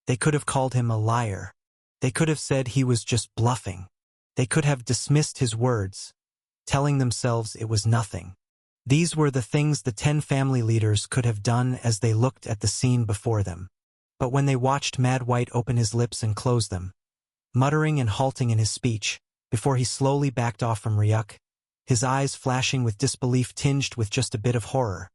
They could have called him a liar. They could have said he was just bluffing. They could have dismissed his words, telling themselves it was nothing. These were the things the 10 family leaders could have done as they looked at the scene before them. But when they watched Mad White open his lips and close them, muttering and halting in his speech, before he slowly backed off from Ryuk, his eyes flashing with disbelief tinged with just a bit of horror,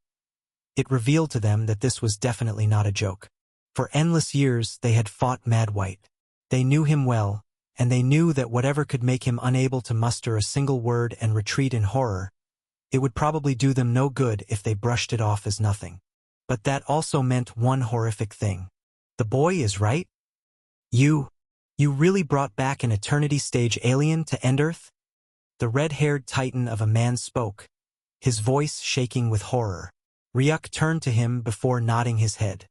it revealed to them that this was definitely not a joke. For endless years they had fought Mad White. They knew him well, and they knew that whatever could make him unable to muster a single word and retreat in horror, it would probably do them no good if they brushed it off as nothing. But that also meant one horrific thing. The boy is right? You really brought back an Eternity Stage alien to End-Earth? The red-haired titan of a man spoke, his voice shaking with horror. Ryuk turned to him before nodding his head,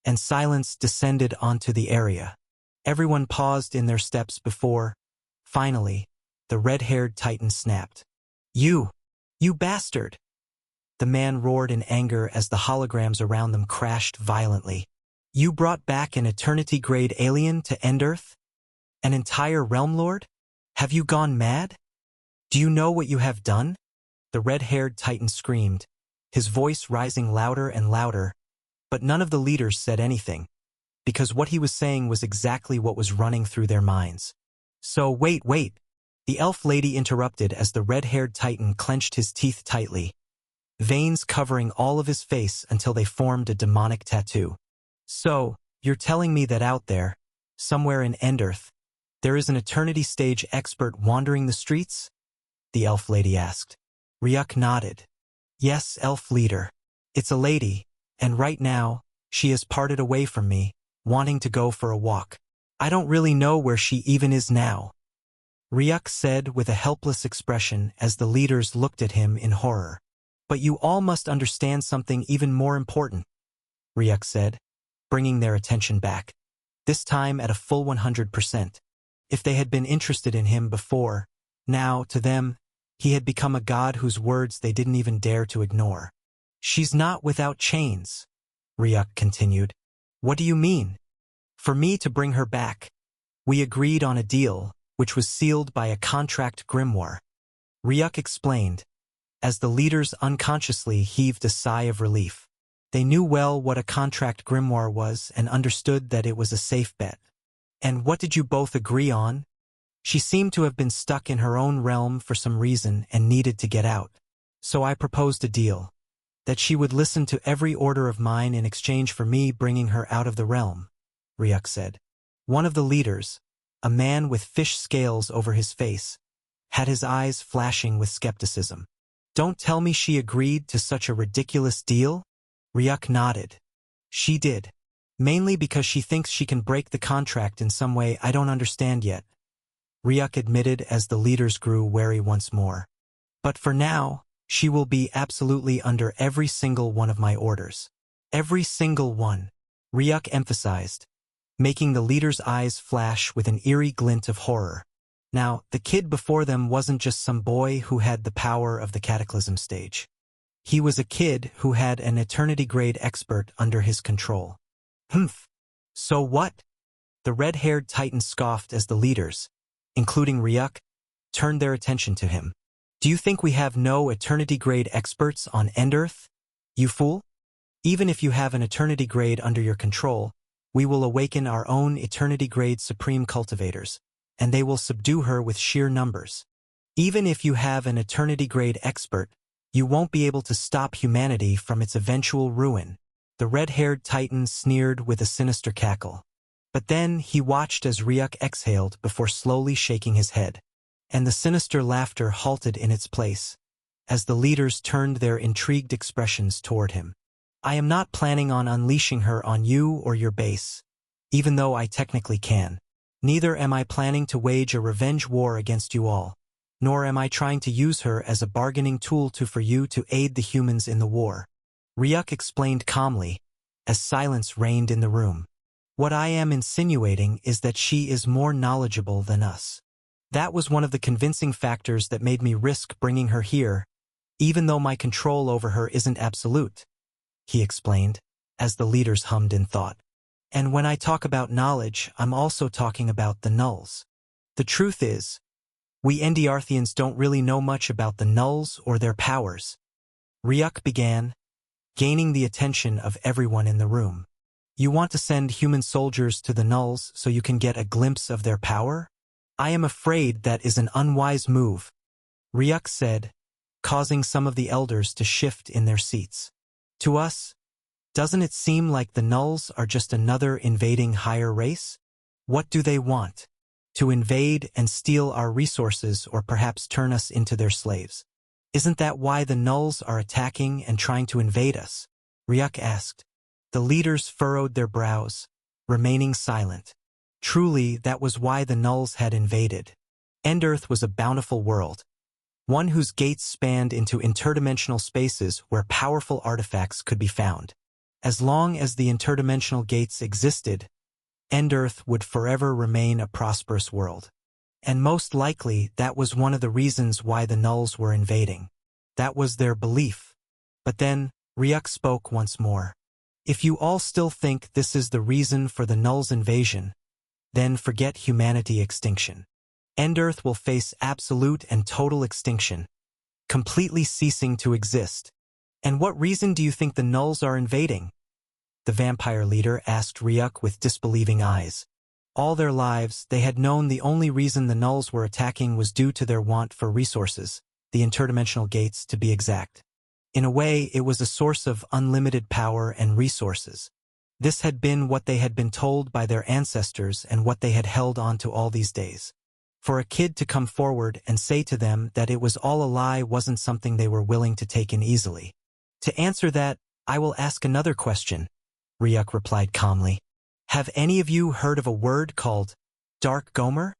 and silence descended onto the area. Everyone paused in their steps before, finally, the red-haired titan snapped. You bastard! The man roared in anger as the holograms around them crashed violently. You brought back an Eternity-grade alien to End-Earth? An entire Realm Lord? Have you gone mad? Do you know what you have done? The red-haired titan screamed, his voice rising louder and louder, but none of the leaders said anything, because what he was saying was exactly what was running through their minds. So wait, the elf lady interrupted as the red-haired titan clenched his teeth tightly, veins covering all of his face until they formed a demonic tattoo. So, you're telling me that out there, somewhere in End-Earth, there is an Eternity Stage expert wandering the streets? The elf lady asked. Ryuk nodded. Yes, elf leader. It's a lady, and right now, she has parted away from me, wanting to go for a walk. I don't really know where she even is now. Ryuk said with a helpless expression as the leaders looked at him in horror. But you all must understand something even more important, Ryuk said, bringing their attention back, this time at a full 100%. If they had been interested in him before, now, to them, he had become a god whose words they didn't even dare to ignore. She's not without chains, Ryuk continued. What do you mean? For me to bring her back, we agreed on a deal, which was sealed by a contract grimoire. Ryuk explained, as the leaders unconsciously heaved a sigh of relief. They knew well what a contract grimoire was and understood that it was a safe bet. And what did you both agree on? She seemed to have been stuck in her own realm for some reason and needed to get out. So I proposed a deal, that she would listen to every order of mine in exchange for me bringing her out of the realm, Ryuk said. One of the leaders, a man with fish scales over his face, had his eyes flashing with skepticism. Don't tell me she agreed to such a ridiculous deal? Ryuk nodded. She did. Mainly because she thinks she can break the contract in some way I don't understand yet, Ryuk admitted as the leaders grew wary once more. But for now, she will be absolutely under every single one of my orders. Every single one, Ryuk emphasized, making the leaders' eyes flash with an eerie glint of horror. Now, the kid before them wasn't just some boy who had the power of the Cataclysm stage. He was a kid who had an Eternity-grade expert under his control. Humph. So what? The red-haired titan scoffed as the leaders, including Ryuk, turned their attention to him. Do you think we have no Eternity-grade experts on End-Earth, you fool? Even if you have an Eternity-grade under your control, we will awaken our own Eternity-grade supreme cultivators, and they will subdue her with sheer numbers. Even if you have an Eternity-grade expert, you won't be able to stop humanity from its eventual ruin. The red-haired titan sneered with a sinister cackle. But then he watched as Ryuk exhaled before slowly shaking his head, and the sinister laughter halted in its place, as the leaders turned their intrigued expressions toward him. I am not planning on unleashing her on you or your base, even though I technically can. Neither am I planning to wage a revenge war against you all, nor am I trying to use her as a bargaining tool for you to aid the humans in the war. Ryuk explained calmly, as silence reigned in the room. What I am insinuating is that she is more knowledgeable than us. That was one of the convincing factors that made me risk bringing her here, even though my control over her isn't absolute, he explained, as the leaders hummed in thought. And when I talk about knowledge, I'm also talking about the nulls. The truth is, we Endiarthians don't really know much about the nulls or their powers. Ryuk began, gaining the attention of everyone in the room. You want to send human soldiers to the nulls so you can get a glimpse of their power? I am afraid that is an unwise move, Ryuk said, causing some of the elders to shift in their seats. To us, doesn't it seem like the nulls are just another invading higher race? What do they want? To invade and steal our resources or perhaps turn us into their slaves? Isn't that why the nulls are attacking and trying to invade us? Ryuk asked. The leaders furrowed their brows, remaining silent. Truly, that was why the nulls had invaded. Endearth was a bountiful world, one whose gates spanned into interdimensional spaces where powerful artifacts could be found. As long as the interdimensional gates existed, Endearth would forever remain a prosperous world. And most likely, that was one of the reasons why the nulls were invading. That was their belief. But then, Ryuk spoke once more. If you all still think this is the reason for the nulls' invasion, then forget humanity extinction. Endearth will face absolute and total extinction, completely ceasing to exist. And what reason do you think the nulls are invading? The vampire leader asked Ryuk with disbelieving eyes. All their lives, they had known the only reason the nulls were attacking was due to their want for resources, the interdimensional gates to be exact. In a way, it was a source of unlimited power and resources. This had been what they had been told by their ancestors and what they had held on to all these days. For a kid to come forward and say to them that it was all a lie wasn't something they were willing to take in easily. To answer that, I will ask another question, Ryuk replied calmly. Have any of you heard of a word called Dark Gomer?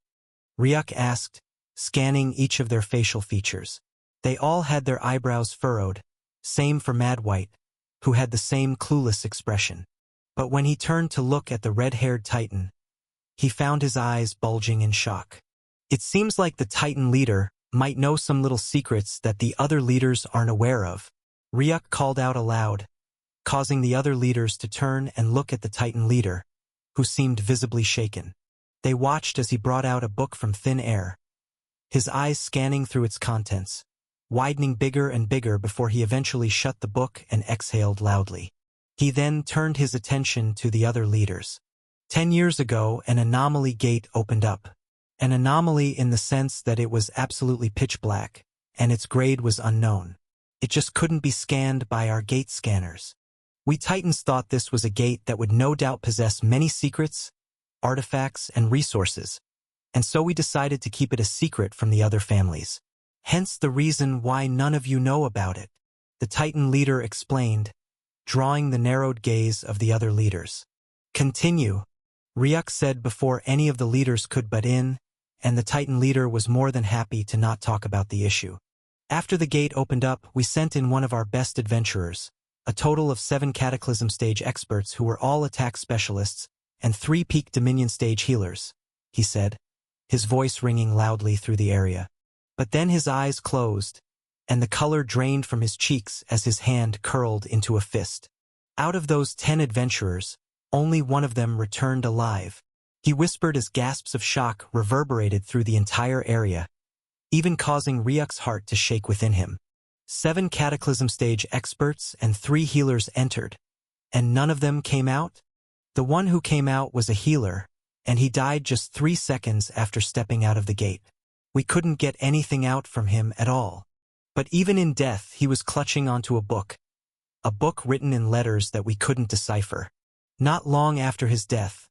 Ryuk asked, scanning each of their facial features. They all had their eyebrows furrowed, same for Mad White, who had the same clueless expression. But when he turned to look at the red-haired Titan, he found his eyes bulging in shock. It seems like the Titan leader might know some little secrets that the other leaders aren't aware of, Ryuk called out aloud, causing the other leaders to turn and look at the Titan leader, who seemed visibly shaken. They watched as he brought out a book from thin air, his eyes scanning through its contents, widening bigger and bigger before he eventually shut the book and exhaled loudly. He then turned his attention to the other leaders. 10 years ago, an anomaly gate opened up. An anomaly in the sense that it was absolutely pitch black, and its grade was unknown. It just couldn't be scanned by our gate scanners. We Titans thought this was a gate that would no doubt possess many secrets, artifacts, and resources, and so we decided to keep it a secret from the other families. Hence the reason why none of you know about it, the Titan leader explained, drawing the narrowed gaze of the other leaders. Continue, Ryuk said before any of the leaders could butt in, and the Titan leader was more than happy to not talk about the issue. After the gate opened up, we sent in one of our best adventurers, a total of 7 Cataclysm Stage experts who were all attack specialists, and 3 Peak Dominion Stage healers, he said, his voice ringing loudly through the area. But then his eyes closed, and the color drained from his cheeks as his hand curled into a fist. Out of those 10 adventurers, only one of them returned alive. He whispered as gasps of shock reverberated through the entire area, even causing Ryuk's heart to shake within him. 7 Cataclysm Stage experts and 3 healers entered, and none of them came out? The one who came out was a healer, and he died just 3 seconds after stepping out of the gate. We couldn't get anything out from him at all. But even in death, he was clutching onto a book written in letters that we couldn't decipher. Not long after his death,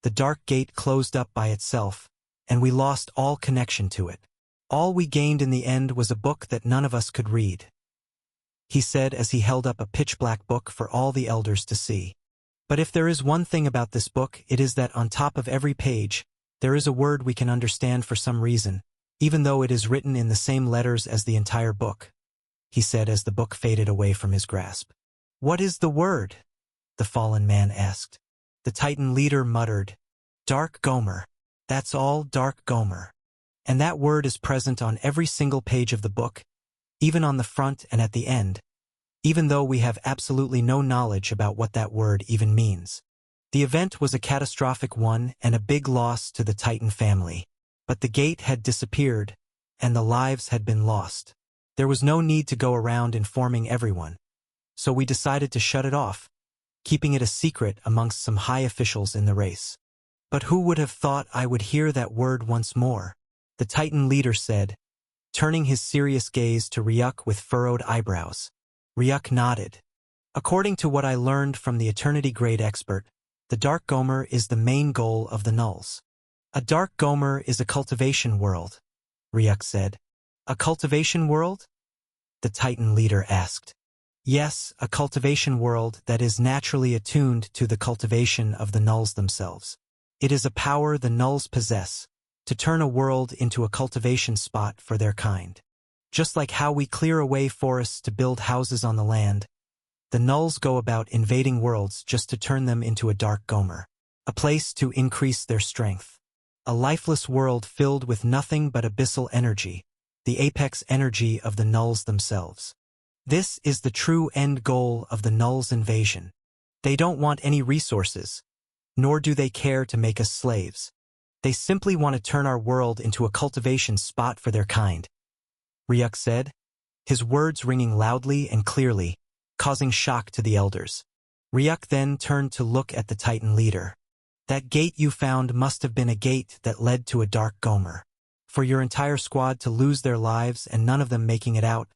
the Dark Gate closed up by itself, and we lost all connection to it. All we gained in the end was a book that none of us could read, he said as he held up a pitch-black book for all the elders to see. But if there is one thing about this book, it is that on top of every page, there is a word we can understand for some reason, even though it is written in the same letters as the entire book, he said as the book faded away from his grasp. What is the word? The fallen man asked. The Titan leader muttered, Dark Gomer. That's all, Dark Gomer. And that word is present on every single page of the book, even on the front and at the end, even though we have absolutely no knowledge about what that word even means. The event was a catastrophic one and a big loss to the Titan family. But the gate had disappeared, and the lives had been lost. There was no need to go around informing everyone. So we decided to shut it off, keeping it a secret amongst some high officials in the race. But who would have thought I would hear that word once more? The Titan leader said, turning his serious gaze to Ryuk with furrowed eyebrows. Ryuk nodded. According to what I learned from the Eternity Grade expert, the Dark Gomer is the main goal of the Nulls. A Dark Gomer is a cultivation world, Ryuk said. A cultivation world? The Titan leader asked. Yes, a cultivation world that is naturally attuned to the cultivation of the Nulls themselves. It is a power the Nulls possess, to turn a world into a cultivation spot for their kind. Just like how we clear away forests to build houses on the land, the Nulls go about invading worlds just to turn them into a Dark Gomer, a place to increase their strength. A lifeless world filled with nothing but abyssal energy, the apex energy of the Nulls themselves. This is the true end goal of the Nulls' invasion. They don't want any resources, nor do they care to make us slaves. They simply want to turn our world into a cultivation spot for their kind, Ryuk said, his words ringing loudly and clearly, causing shock to the elders. Ryuk then turned to look at the Titan leader. That gate you found must have been a gate that led to a Dark Gomer. For your entire squad to lose their lives and none of them making it out,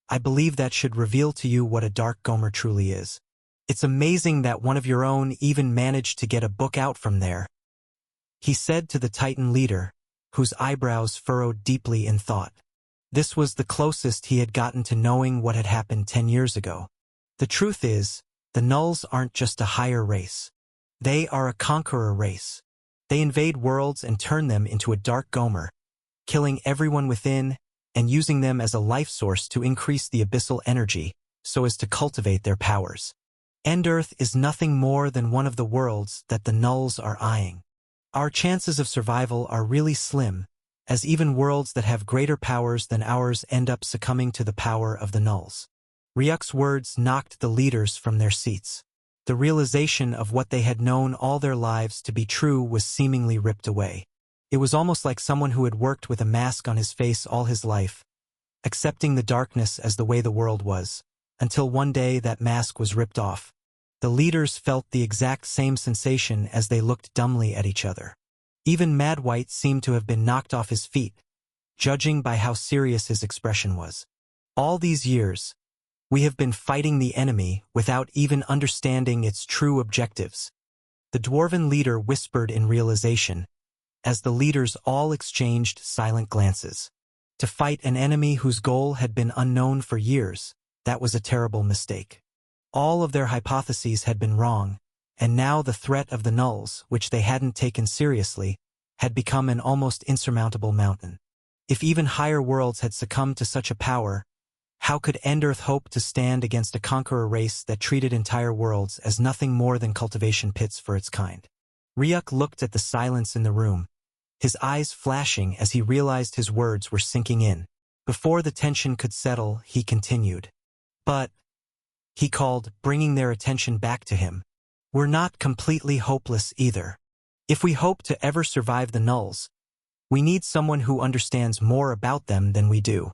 I believe that should reveal to you what a Dark Gomer truly is. It's amazing that one of your own even managed to get a book out from there, he said to the Titan leader, whose eyebrows furrowed deeply in thought. This was the closest he had gotten to knowing what had happened 10 years ago. The truth is, the Nulls aren't just a higher race. They are a conqueror race. They invade worlds and turn them into a Dark Gomer, killing everyone within and using them as a life source to increase the abyssal energy so as to cultivate their powers. End-Earth is nothing more than one of the worlds that the Nulls are eyeing. Our chances of survival are really slim, as even worlds that have greater powers than ours end up succumbing to the power of the Nulls. Ryuk's words knocked the leaders from their seats. The realization of what they had known all their lives to be true was seemingly ripped away. It was almost like someone who had worked with a mask on his face all his life, accepting the darkness as the way the world was, until one day that mask was ripped off. The leaders felt the exact same sensation as they looked dumbly at each other. Even Mad White seemed to have been knocked off his feet, judging by how serious his expression was. All these years, we have been fighting the enemy without even understanding its true objectives. The Dwarven leader whispered in realization, as the leaders all exchanged silent glances. To fight an enemy whose goal had been unknown for years, that was a terrible mistake. All of their hypotheses had been wrong, and now the threat of the Nulls, which they hadn't taken seriously, had become an almost insurmountable mountain. If even higher worlds had succumbed to such a power, how could End-Earth hope to stand against a conqueror race that treated entire worlds as nothing more than cultivation pits for its kind? Ryuk looked at the silence in the room, his eyes flashing as he realized his words were sinking in. Before the tension could settle, he continued. But, he called, bringing their attention back to him, we're not completely hopeless either. If we hope to ever survive the Nulls, we need someone who understands more about them than we do.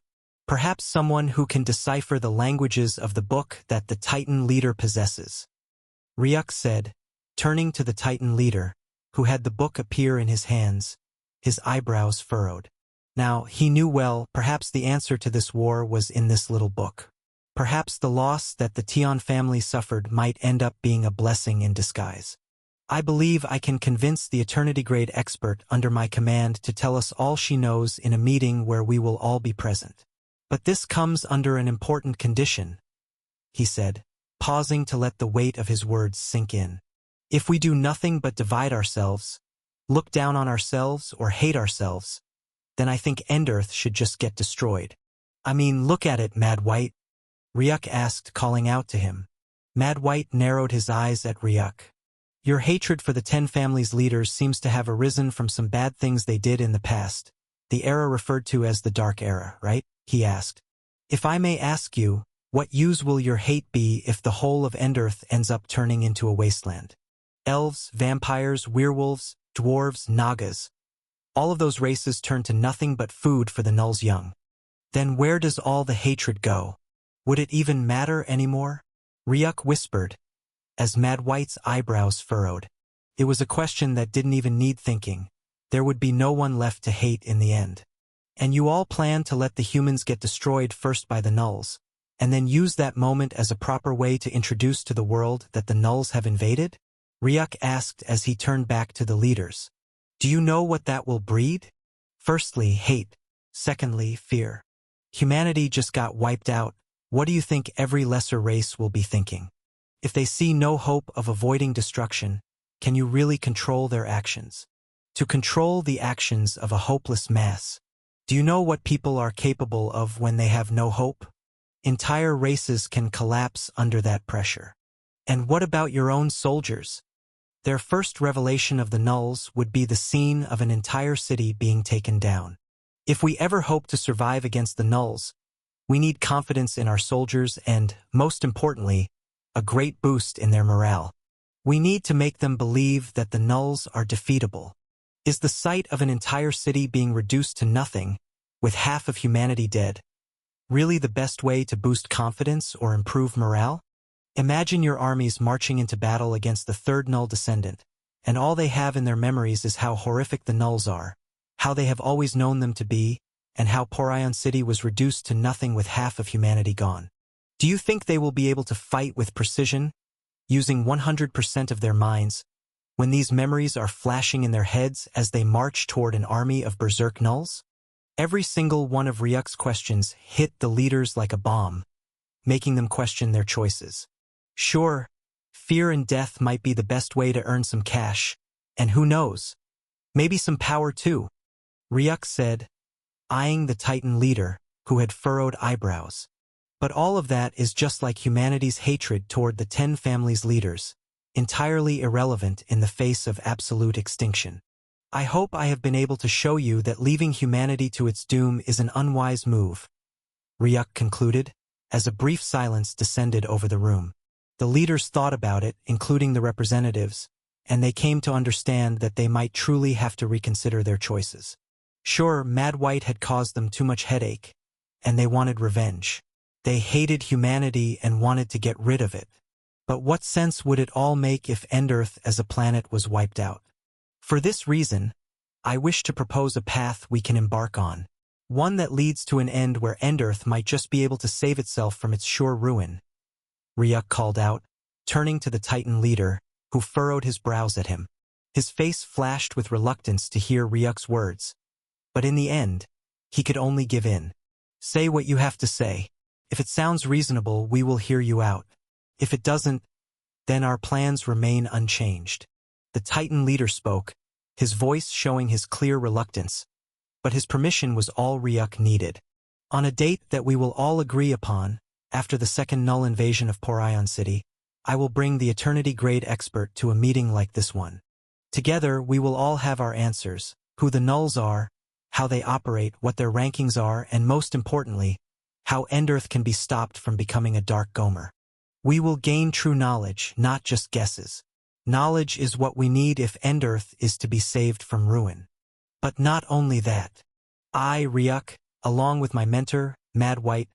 Perhaps someone who can decipher the languages of the book that the Titan leader possesses. Ryuk said, turning to the Titan leader, who had the book appear in his hands, his eyebrows furrowed. Now, he knew well, perhaps the answer to this war was in this little book. Perhaps the loss that the Tion family suffered might end up being a blessing in disguise. I believe I can convince the Eternity Grade expert under my command to tell us all she knows in a meeting where we will all be present. But this comes under an important condition, he said, pausing to let the weight of his words sink in. If we do nothing but divide ourselves, look down on ourselves or hate ourselves, then I think End-Earth should just get destroyed. I mean, look at it, Mad White, Ryuk asked, calling out to him. Mad White narrowed his eyes at Ryuk. Your hatred for the 10 family's leaders seems to have arisen from some bad things they did in the past, the era referred to as the Dark Era, right? He asked. If I may ask you, what use will your hate be if the whole of End-Earth ends up turning into a wasteland? Elves, vampires, werewolves, dwarves, nagas. All of those races turn to nothing but food for the Null's young. Then where does all the hatred go? Would it even matter anymore? Ryuk whispered, as Mad White's eyebrows furrowed. It was a question that didn't even need thinking. There would be no one left to hate in the end. And you all plan to let the humans get destroyed first by the Nulls, and then use that moment as a proper way to introduce to the world that the Nulls have invaded? Ryuk asked as he turned back to the leaders. Do you know what that will breed? Firstly, hate. Secondly, fear. Humanity just got wiped out. What do you think every lesser race will be thinking? If they see no hope of avoiding destruction, can you really control their actions? To control the actions of a hopeless mass. Do you know what people are capable of when they have no hope? Entire races can collapse under that pressure. And what about your own soldiers? Their first revelation of the Nulls would be the scene of an entire city being taken down. If we ever hope to survive against the Nulls, we need confidence in our soldiers and, most importantly, a great boost in their morale. We need to make them believe that the Nulls are defeatable. Is the sight of an entire city being reduced to nothing, with half of humanity dead, really the best way to boost confidence or improve morale? Imagine your armies marching into battle against the third Null descendant, and all they have in their memories is how horrific the Nulls are, how they have always known them to be, and how Porion City was reduced to nothing with half of humanity gone. Do you think they will be able to fight with precision, using 100% of their minds, when these memories are flashing in their heads as they march toward an army of berserk Nulls? Every single one of Ryuk's questions hit the leaders like a bomb, making them question their choices. Sure, fear and death might be the best way to earn some cash, and who knows, maybe some power too, Ryuk said, eyeing the Titan leader, who had furrowed eyebrows. But all of that is just like humanity's hatred toward the 10 families' leaders, entirely irrelevant in the face of absolute extinction. I hope I have been able to show you that leaving humanity to its doom is an unwise move, Ryuk concluded, as a brief silence descended over the room. The leaders thought about it, including the representatives, and they came to understand that they might truly have to reconsider their choices. Sure, Mad White had caused them too much headache, and they wanted revenge. They hated humanity and wanted to get rid of it. But what sense would it all make if Endearth as a planet was wiped out? For this reason, I wish to propose a path we can embark on, one that leads to an end where Endearth might just be able to save itself from its sure ruin, Ryuk called out, turning to the Titan leader, who furrowed his brows at him. His face flashed with reluctance to hear Ryuk's words, but in the end, he could only give in. Say what you have to say. If it sounds reasonable, we will hear you out. If it doesn't, then our plans remain unchanged. The Titan leader spoke, his voice showing his clear reluctance, but his permission was all Ryuk needed. On a date that we will all agree upon, after the second Null invasion of Porion City, I will bring the Eternity-grade expert to a meeting like this one. Together, we will all have our answers, who the Nulls are, how they operate, what their rankings are, and most importantly, how Endearth can be stopped from becoming a Dark Gomer. We will gain true knowledge, not just guesses. Knowledge is what we need if Endearth is to be saved from ruin. But not only that. I, Ryuk, along with my mentor, Mad White,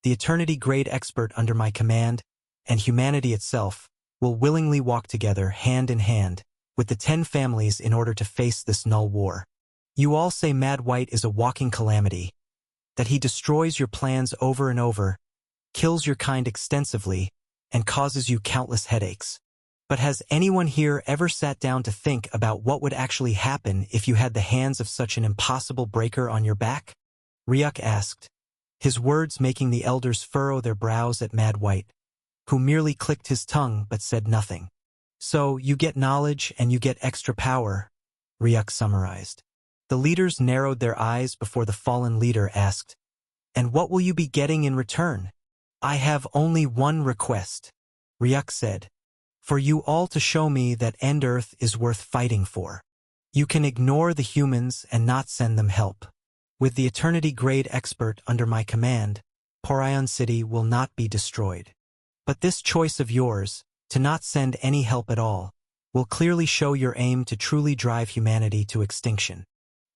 the Eternity-grade expert under my command, and humanity itself, will willingly walk together hand in hand with the 10 families in order to face this Null war. You all say Mad White is a walking calamity, that he destroys your plans over and over, kills your kind extensively, and causes you countless headaches. But has anyone here ever sat down to think about what would actually happen if you had the hands of such an impossible breaker on your back? Ryuk asked, his words making the elders furrow their brows at Mad White, who merely clicked his tongue but said nothing. So, you get knowledge and you get extra power, Ryuk summarized. The leaders narrowed their eyes before the fallen leader asked, and what will you be getting in return? I have only one request, Ryuk said, for you all to show me that Endearth is worth fighting for. You can ignore the humans and not send them help. With the Eternity-grade expert under my command, Porion City will not be destroyed. But this choice of yours, to not send any help at all, will clearly show your aim to truly drive humanity to extinction.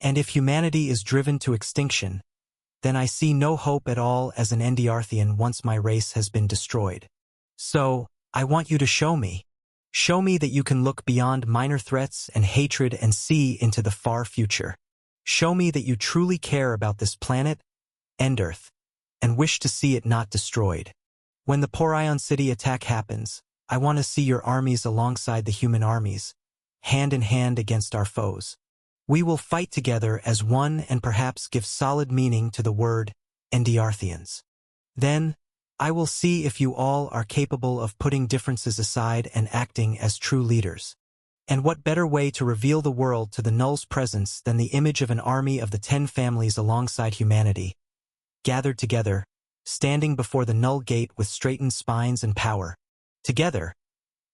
And if humanity is driven to extinction, then I see no hope at all as an Endiarthian once my race has been destroyed. So, I want you to show me. Show me that you can look beyond minor threats and hatred and see into the far future. Show me that you truly care about this planet, Endearth, and wish to see it not destroyed. When the Porion City attack happens, I want to see your armies alongside the human armies, hand in hand against our foes. We will fight together as one and perhaps give solid meaning to the word Endiarthians. Then, I will see if you all are capable of putting differences aside and acting as true leaders. And what better way to reveal the world to the Null's presence than the image of an army of the 10 families alongside humanity, gathered together, standing before the Null Gate with straightened spines and power. Together,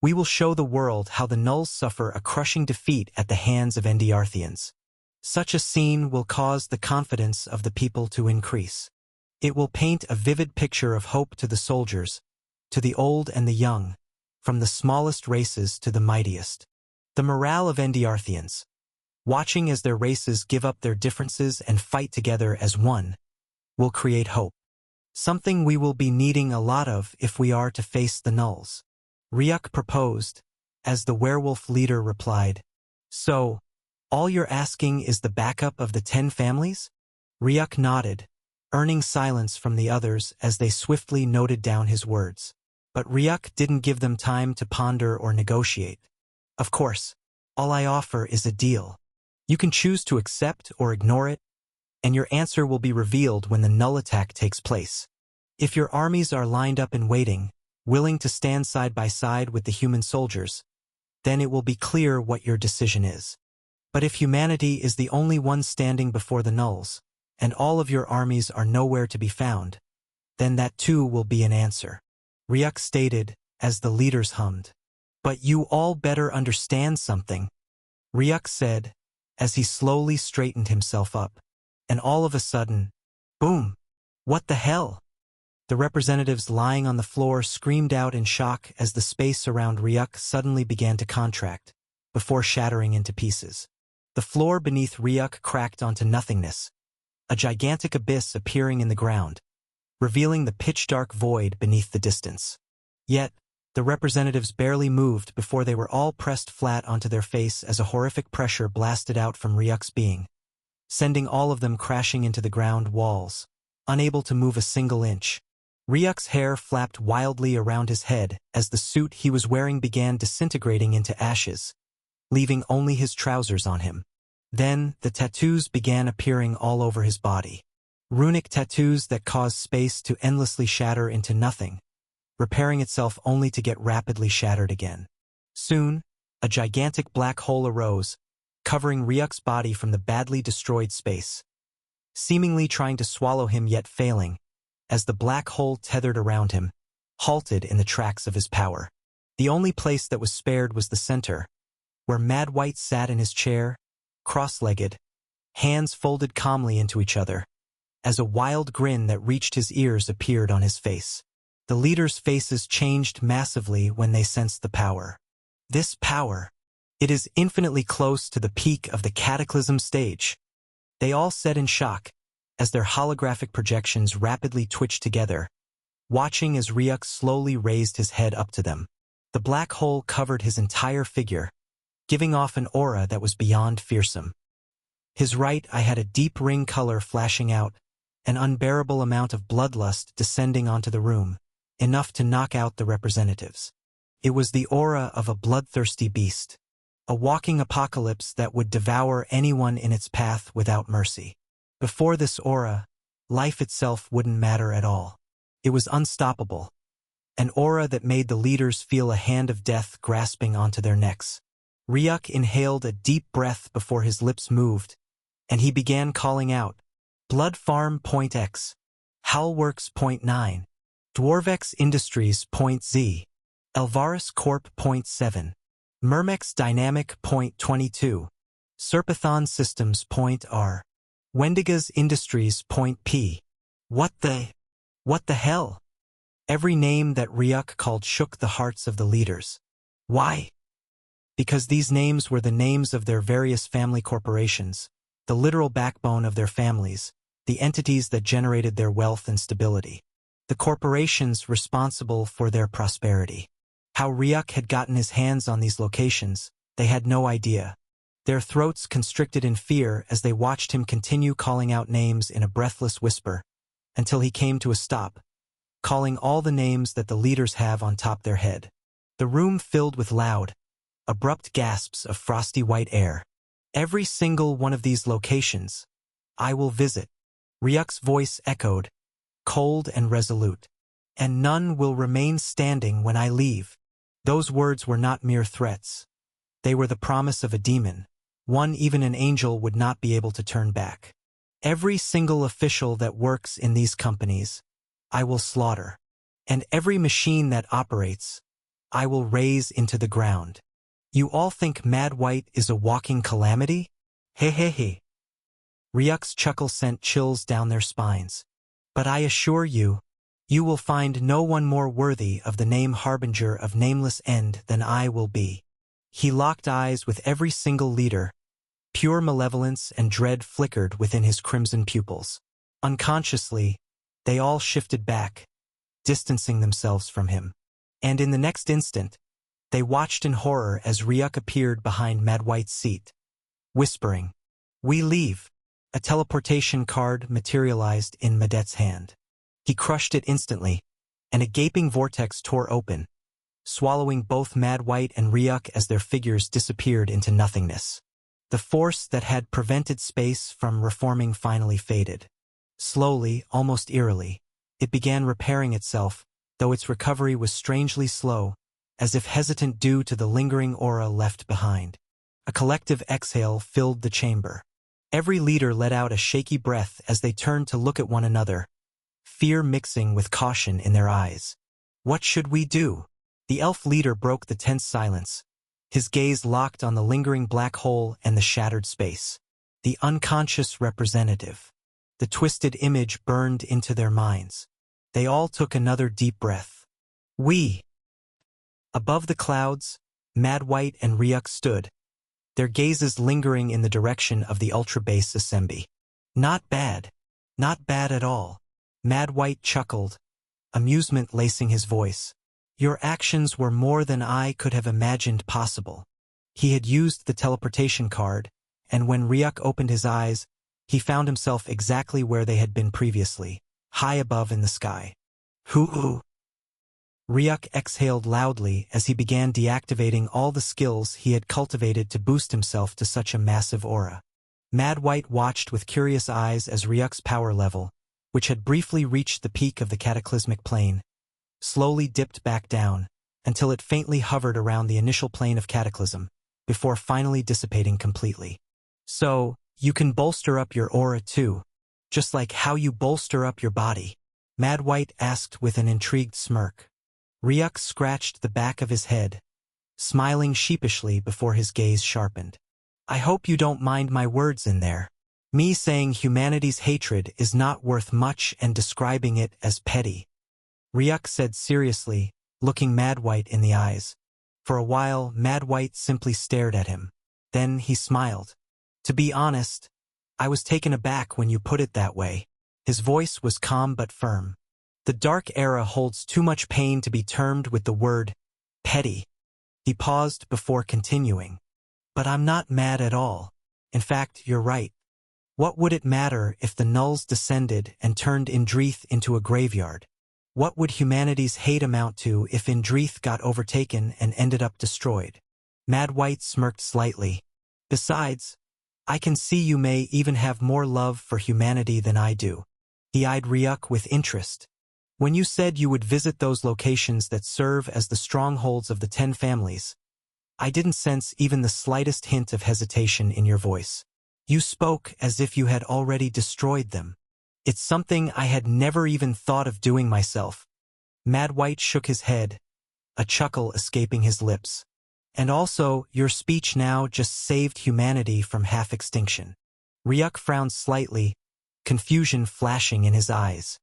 we will show the world how the Nulls suffer a crushing defeat at the hands of Endiarthians. Such a scene will cause the confidence of the people to increase. It will paint a vivid picture of hope to the soldiers, to the old and the young, from the smallest races to the mightiest. The morale of Endiarthians, watching as their races give up their differences and fight together as one, will create hope. Something we will be needing a lot of if we are to face the Nulls. Ryuk proposed, as the werewolf leader replied, "So, all you're asking is the backup of the 10 families?" Ryuk nodded, earning silence from the others as they swiftly noted down his words. But Ryuk didn't give them time to ponder or negotiate. "Of course, all I offer is a deal. You can choose to accept or ignore it, and your answer will be revealed when the Null attack takes place. If your armies are lined up and waiting, willing to stand side by side with the human soldiers, then it will be clear what your decision is. But if humanity is the only one standing before the Nulls, and all of your armies are nowhere to be found, then that too will be an answer," Ryuk stated, as the leaders hummed. "But you all better understand something," Ryuk said, as he slowly straightened himself up. And all of a sudden, boom! What the hell? The representatives lying on the floor screamed out in shock as the space around Ryuk suddenly began to contract, before shattering into pieces. The floor beneath Ryuk cracked onto nothingness, a gigantic abyss appearing in the ground, revealing the pitch-dark void beneath the distance. Yet, the representatives barely moved before they were all pressed flat onto their face as a horrific pressure blasted out from Ryuk's being, sending all of them crashing into the ground walls, unable to move a single inch. Ryuk's hair flapped wildly around his head as the suit he was wearing began disintegrating into ashes, leaving only his trousers on him. Then, the tattoos began appearing all over his body. Runic tattoos that caused space to endlessly shatter into nothing, repairing itself only to get rapidly shattered again. Soon, a gigantic black hole arose, covering Ryuk's body from the badly destroyed space, seemingly trying to swallow him yet failing, as the black hole tethered around him, halted in the tracks of his power. The only place that was spared was the center, where Mad White sat in his chair, cross-legged, hands folded calmly into each other, as a wild grin that reached his ears appeared on his face. The leaders' faces changed massively when they sensed the power. This power, it is infinitely close to the peak of the Cataclysm stage. They all said in shock, as their holographic projections rapidly twitched together, watching as Ryuk slowly raised his head up to them. The black hole covered his entire figure, giving off an aura that was beyond fearsome. His right eye had a deep ring color flashing out, an unbearable amount of bloodlust descending onto the room, enough to knock out the representatives. It was the aura of a bloodthirsty beast, a walking apocalypse that would devour anyone in its path without mercy. Before this aura, life itself wouldn't matter at all. It was unstoppable, an aura that made the leaders feel a hand of death grasping onto their necks. Ryuk inhaled a deep breath before his lips moved, and he began calling out, "Blood Farm .X, Howlworks .9, Dwarvex Industries .Z, Elvaris Corp .7, Myrmex Dynamic .22, Serpathon Systems .R, Wendigas Industries .P. What the hell?" Every name that Ryuk called shook the hearts of the leaders. "Why? because these names were the names of their various family corporations, the literal backbone of their families, the entities that generated their wealth and stability. The corporations responsible for their prosperity. How Ryuk had gotten his hands on these locations, they had no idea. Their throats constricted in fear as they watched him continue calling out names in a breathless whisper, until he came to a stop, calling all the names that the leaders have on top their head. The room filled with loud, abrupt gasps of frosty white air. Every single one of these locations, I will visit. Ryuk's voice echoed, cold and resolute. And none will remain standing when I leave. Those words were not mere threats. They were the promise of a demon, one even an angel would not be able to turn back. Every single official that works in these companies, I will slaughter. And every machine that operates, I will raze into the ground. You all think Mad White is a walking calamity? He he he. Ryuk's chuckle sent chills down their spines. But I assure you, you will find no one more worthy of the name harbinger of nameless end than I will be. He locked eyes with every single leader. Pure malevolence and dread flickered within his crimson pupils. Unconsciously, they all shifted back, distancing themselves from him. And in the next instant, they watched in horror as Ryuk appeared behind Mad White's seat, whispering, "We leave." A teleportation card materialized in Madet's hand. He crushed it instantly, and a gaping vortex tore open, swallowing both Mad White and Ryuk as their figures disappeared into nothingness. The force that had prevented space from reforming finally faded. Slowly, almost eerily, it began repairing itself, though its recovery was strangely slow, as if hesitant due to the lingering aura left behind. A collective exhale filled the chamber. Every leader let out a shaky breath as they turned to look at one another, fear mixing with caution in their eyes. What should we do? The elf leader broke the tense silence, his gaze locked on the lingering black hole and the shattered space. The unconscious representative. The twisted image burned into their minds. They all took another deep breath. We. Above the clouds, Mad White and Ryuk stood, their gazes lingering in the direction of the ultra-base Asembi. Not bad. Not bad at all. Mad White chuckled, amusement lacing his voice. Your actions were more than I could have imagined possible. He had used the teleportation card, and when Ryuk opened his eyes, he found himself exactly where they had been previously, high above in the sky. Hoo-hoo. Ryuk exhaled loudly as he began deactivating all the skills he had cultivated to boost himself to such a massive aura. Mad White watched with curious eyes as Ryuk's power level, which had briefly reached the peak of the cataclysmic plane, slowly dipped back down, until it faintly hovered around the initial plane of cataclysm, before finally dissipating completely. So, you can bolster up your aura too, just like how you bolster up your body? Mad White asked with an intrigued smirk. Ryuk scratched the back of his head, smiling sheepishly before his gaze sharpened. I hope you don't mind my words in there. Me saying humanity's hatred is not worth much and describing it as petty. Ryuk said seriously, looking Mad White in the eyes. For a while, Mad White simply stared at him. Then he smiled. To be honest, I was taken aback when you put it that way. His voice was calm but firm. The Dark Era holds too much pain to be termed with the word petty. He paused before continuing. But I'm not mad at all. In fact, you're right. What would it matter if the Nulls descended and turned Indrith into a graveyard? What would humanity's hate amount to if Indrith got overtaken and ended up destroyed? Mad White smirked slightly. Besides, I can see you may even have more love for humanity than I do. He eyed Ryuk with interest. When you said you would visit those locations that serve as the strongholds of the 10 families, I didn't sense even the slightest hint of hesitation in your voice. You spoke as if you had already destroyed them. It's something I had never even thought of doing myself. Mad White shook his head, a chuckle escaping his lips. And also, your speech now just saved humanity from half-extinction. Ryuk frowned slightly, confusion flashing in his eyes.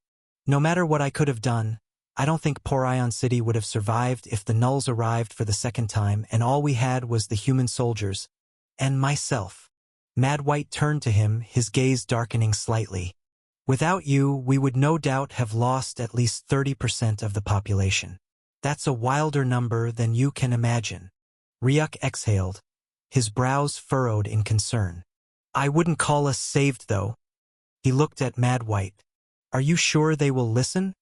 No matter what I could have done, I don't think Porion City would have survived if the Nulls arrived for the second time and all we had was the human soldiers. And myself. Mad White turned to him, his gaze darkening slightly. Without you, we would no doubt have lost at least 30% of the population. That's a wilder number than you can imagine. Ryuk exhaled, his brows furrowed in concern. I wouldn't call us saved, though. He looked at Mad White. Are you sure they will listen?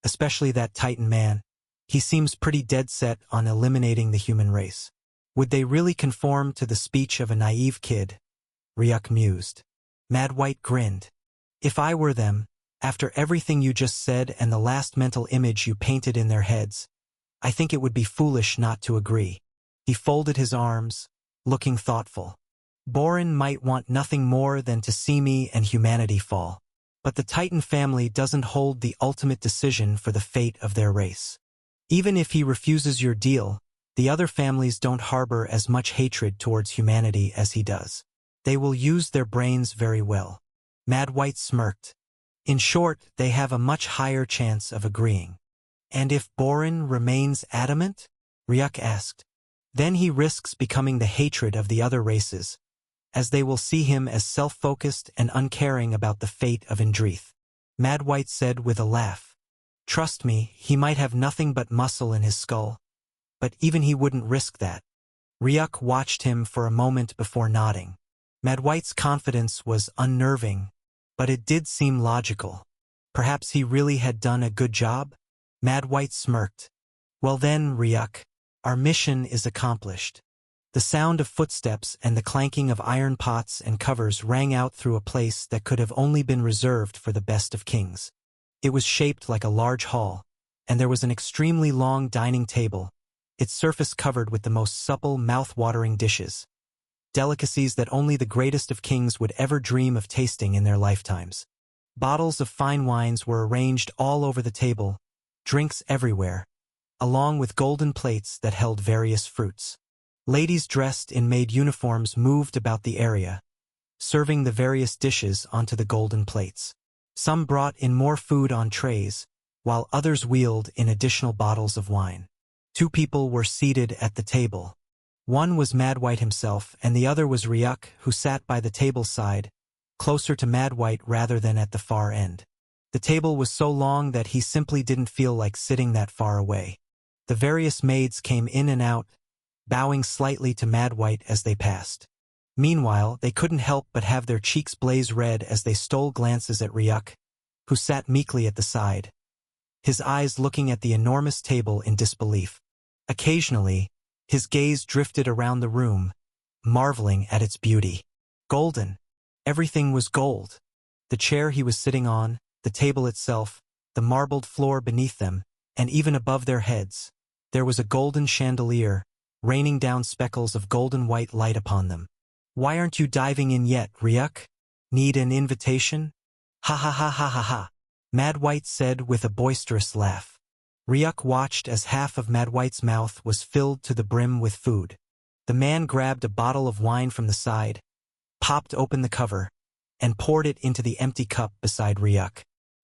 Especially that Titan man. He seems pretty dead set on eliminating the human race. Would they really conform to the speech of a naive kid? Ryuk mused. Mad White grinned. If I were them, after everything you just said and the last mental image you painted in their heads, I think it would be foolish not to agree. He folded his arms, looking thoughtful. Borin might want nothing more than to see me and humanity fall. But the Titan family doesn't hold the ultimate decision for the fate of their race. Even if he refuses your deal, the other families don't harbor as much hatred towards humanity as he does. They will use their brains very well. Mad White smirked. In short, they have a much higher chance of agreeing. And if Borin remains adamant? Ryuk asked. Then he risks becoming the hatred of the other races, as they will see him as self-focused and uncaring about the fate of Indrith. Mad White said with a laugh. Trust me, he might have nothing but muscle in his skull, but even he wouldn't risk that. Ryuk watched him for a moment before nodding. Mad White's confidence was unnerving, but it did seem logical. Perhaps he really had done a good job? Mad White smirked. Well then, Ryuk, our mission is accomplished. The sound of footsteps and the clanking of iron pots and covers rang out through a place that could have only been reserved for the best of kings. It was shaped like a large hall, and there was an extremely long dining table, its surface covered with the most supple, mouth-watering dishes. Delicacies that only the greatest of kings would ever dream of tasting in their lifetimes. Bottles of fine wines were arranged all over the table, drinks everywhere, along with golden plates that held various fruits. Ladies dressed in maid uniforms moved about the area, serving the various dishes onto the golden plates. Some brought in more food on trays, while others wheeled in additional bottles of wine. 2 people were seated at the table. One was Mad White himself, and the other was Ryuk, who sat by the table's side, closer to Mad White rather than at the far end. The table was so long that he simply didn't feel like sitting that far away. The various maids came in and out, bowing slightly to Mad White as they passed. Meanwhile, they couldn't help but have their cheeks blaze red as they stole glances at Ryuk, who sat meekly at the side, his eyes looking at the enormous table in disbelief. Occasionally, his gaze drifted around the room, marveling at its beauty. Golden. Everything was gold. The chair he was sitting on, the table itself, the marbled floor beneath them, and even above their heads, there was a golden chandelier, raining down speckles of golden white light upon them. Why aren't you diving in yet, Ryuk? Need an invitation? Ha ha ha ha ha ha. Mad White said with a boisterous laugh. Ryuk watched as half of Mad White's mouth was filled to the brim with food. The man grabbed a bottle of wine from the side, popped open the cover, and poured it into the empty cup beside Ryuk.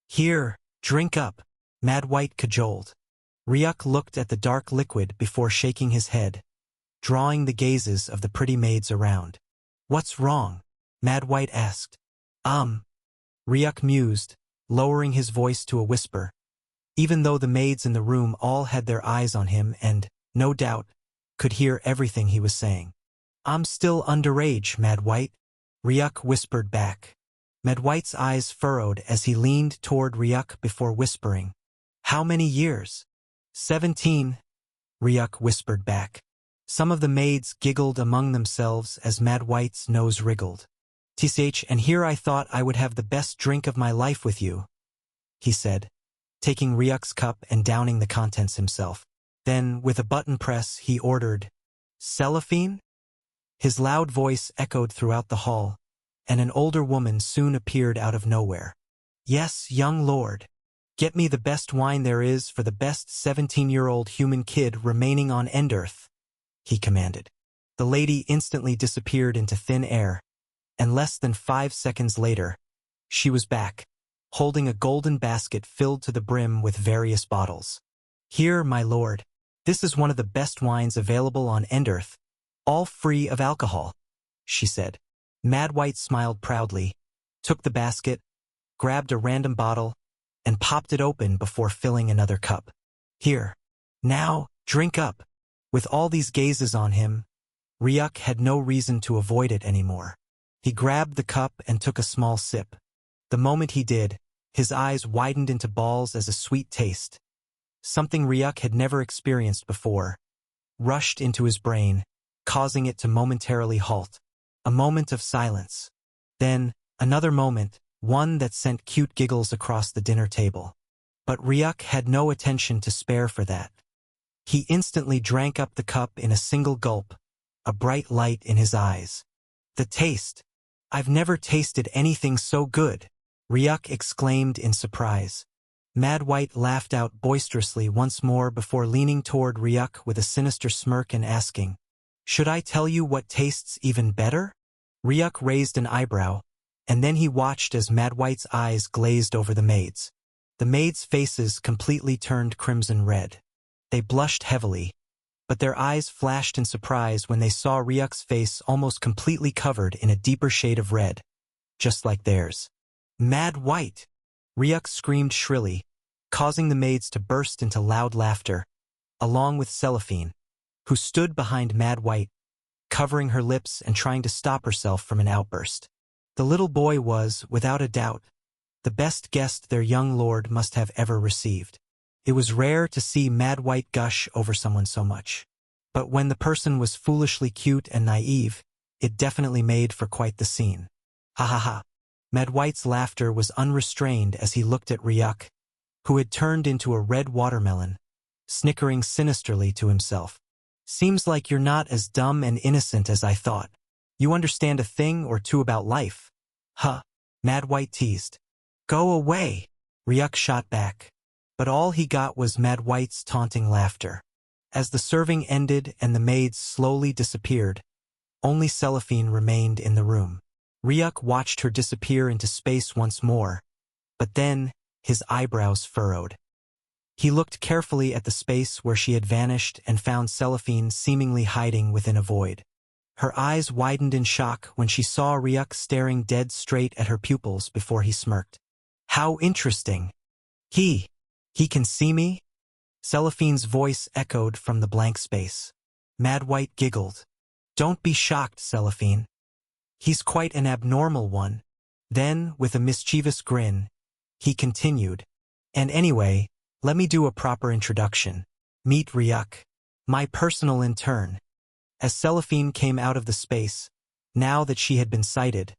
Here, drink up, Mad White cajoled. Ryuk looked at the dark liquid before shaking his head, drawing the gazes of the pretty maids around. What's wrong? Mad White asked. Ryuk mused, lowering his voice to a whisper, even though the maids in the room all had their eyes on him and, no doubt, could hear everything he was saying. I'm still underage, Mad White, Ryuk whispered back. Mad White's eyes furrowed as he leaned toward Ryuk before whispering, How many years? 17, Ryuk whispered back. Some of the maids giggled among themselves as Mad White's nose wriggled. "Tch, and here I thought I would have the best drink of my life with you," he said, taking Ryuk's cup and downing the contents himself. Then, with a button press, he ordered, "Cellophane?" His loud voice echoed throughout the hall, and an older woman soon appeared out of nowhere. "Yes, young lord. Get me the best wine there is for the best 17-year-old human kid remaining on Endearth," he commanded. The lady instantly disappeared into thin air, and less than 5 seconds later, she was back, holding a golden basket filled to the brim with various bottles. "Here, my lord. This is one of the best wines available on Endearth, all free of alcohol," she said. Mad White smiled proudly, took the basket, grabbed a random bottle, and popped it open before filling another cup. "Here. Now, drink up." With all these gazes on him, Ryuk had no reason to avoid it anymore. He grabbed the cup and took a small sip. The moment he did, his eyes widened into balls as a sweet taste, something Ryuk had never experienced before, rushed into his brain, causing it to momentarily halt. A moment of silence. Then, another moment, one that sent cute giggles across the dinner table. But Ryuk had no attention to spare for that. He instantly drank up the cup in a single gulp, a bright light in his eyes. "The taste! I've never tasted anything so good," Ryuk exclaimed in surprise. Mad White laughed out boisterously once more before leaning toward Ryuk with a sinister smirk and asking, "Should I tell you what tastes even better?" Ryuk raised an eyebrow, and then he watched as Mad White's eyes glazed over the maids. The maids' faces completely turned crimson red. They blushed heavily, but their eyes flashed in surprise when they saw Ryuk's face almost completely covered in a deeper shade of red, just like theirs. "Mad White!" Ryuk screamed shrilly, causing the maids to burst into loud laughter, along with Cellophine, who stood behind Mad White, covering her lips and trying to stop herself from an outburst. The little boy was, without a doubt, the best guest their young lord must have ever received. It was rare to see Mad White gush over someone so much. But when the person was foolishly cute and naive, it definitely made for quite the scene. Ha ha ha. Mad White's laughter was unrestrained as he looked at Ryuk, who had turned into a red watermelon, snickering sinisterly to himself. "Seems like you're not as dumb and innocent as I thought. You understand a thing or two about life." "Huh," Mad White teased. "Go away," Ryuk shot back. But all he got was Mad White's taunting laughter. As the serving ended and the maids slowly disappeared, only Cellophine remained in the room. Ryuk watched her disappear into space once more, but then his eyebrows furrowed. He looked carefully at the space where she had vanished and found Cellophine seemingly hiding within a void. Her eyes widened in shock when she saw Ryuk staring dead straight at her pupils before he smirked. "How interesting. He can see me?" Cellophine's voice echoed from the blank space. Mad White giggled. "Don't be shocked, Cellophine. He's quite an abnormal one." Then, with a mischievous grin, he continued, "And anyway, let me do a proper introduction. Meet Ryuk, my personal intern." As Cellophine came out of the space, now that she had been sighted,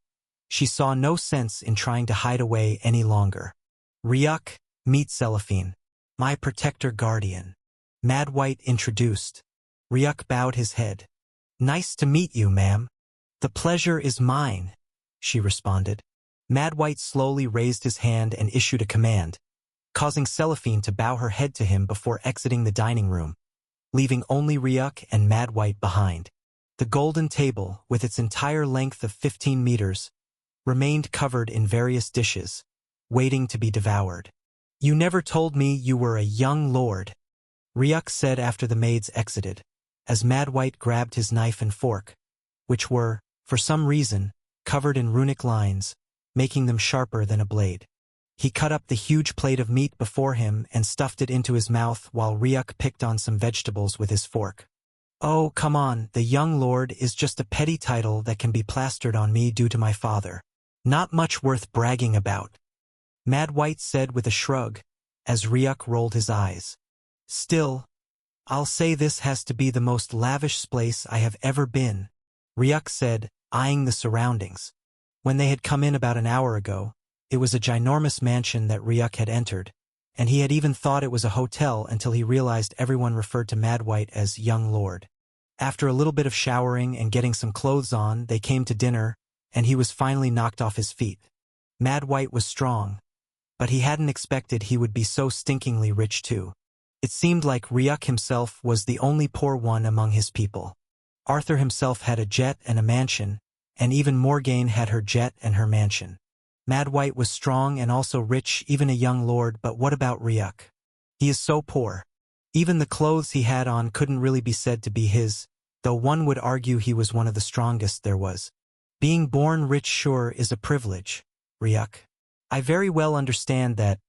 she saw no sense in trying to hide away any longer. "Ryuk, meet Cellophine, my protector guardian," Mad White introduced. Ryuk bowed his head. "Nice to meet you, ma'am." "The pleasure is mine," she responded. Mad White slowly raised his hand and issued a command, causing Cellophine to bow her head to him before exiting the dining room, leaving only Ryuk and Mad White behind. The golden table, with its entire length of 15 meters, remained covered in various dishes, waiting to be devoured. "You never told me you were a young lord," Ryuk said after the maids exited, as Mad White grabbed his knife and fork, which were, for some reason, covered in runic lines, making them sharper than a blade. He cut up the huge plate of meat before him and stuffed it into his mouth while Ryuk picked on some vegetables with his fork. "Oh, come on, the young lord is just a petty title that can be plastered on me due to my father. Not much worth bragging about," Mad White said with a shrug, as Ryuk rolled his eyes. "Still, I'll say this has to be the most lavish place I have ever been," Ryuk said, eyeing the surroundings. When they had come in about an hour ago, it was a ginormous mansion that Ryuk had entered, and he had even thought it was a hotel until he realized everyone referred to Mad White as Young Lord. After a little bit of showering and getting some clothes on, they came to dinner, and he was finally knocked off his feet. Mad White was strong, but he hadn't expected he would be so stinkingly rich too. It seemed like Ryuk himself was the only poor one among his people. Arthur himself had a jet and a mansion, and even Morgaine had her jet and her mansion. Mad White was strong and also rich, even a young lord, but what about Ryuk? He is so poor. Even the clothes he had on couldn't really be said to be his, though one would argue he was one of the strongest there was. Being born rich sure is a privilege, Ryuk. I very well understand that,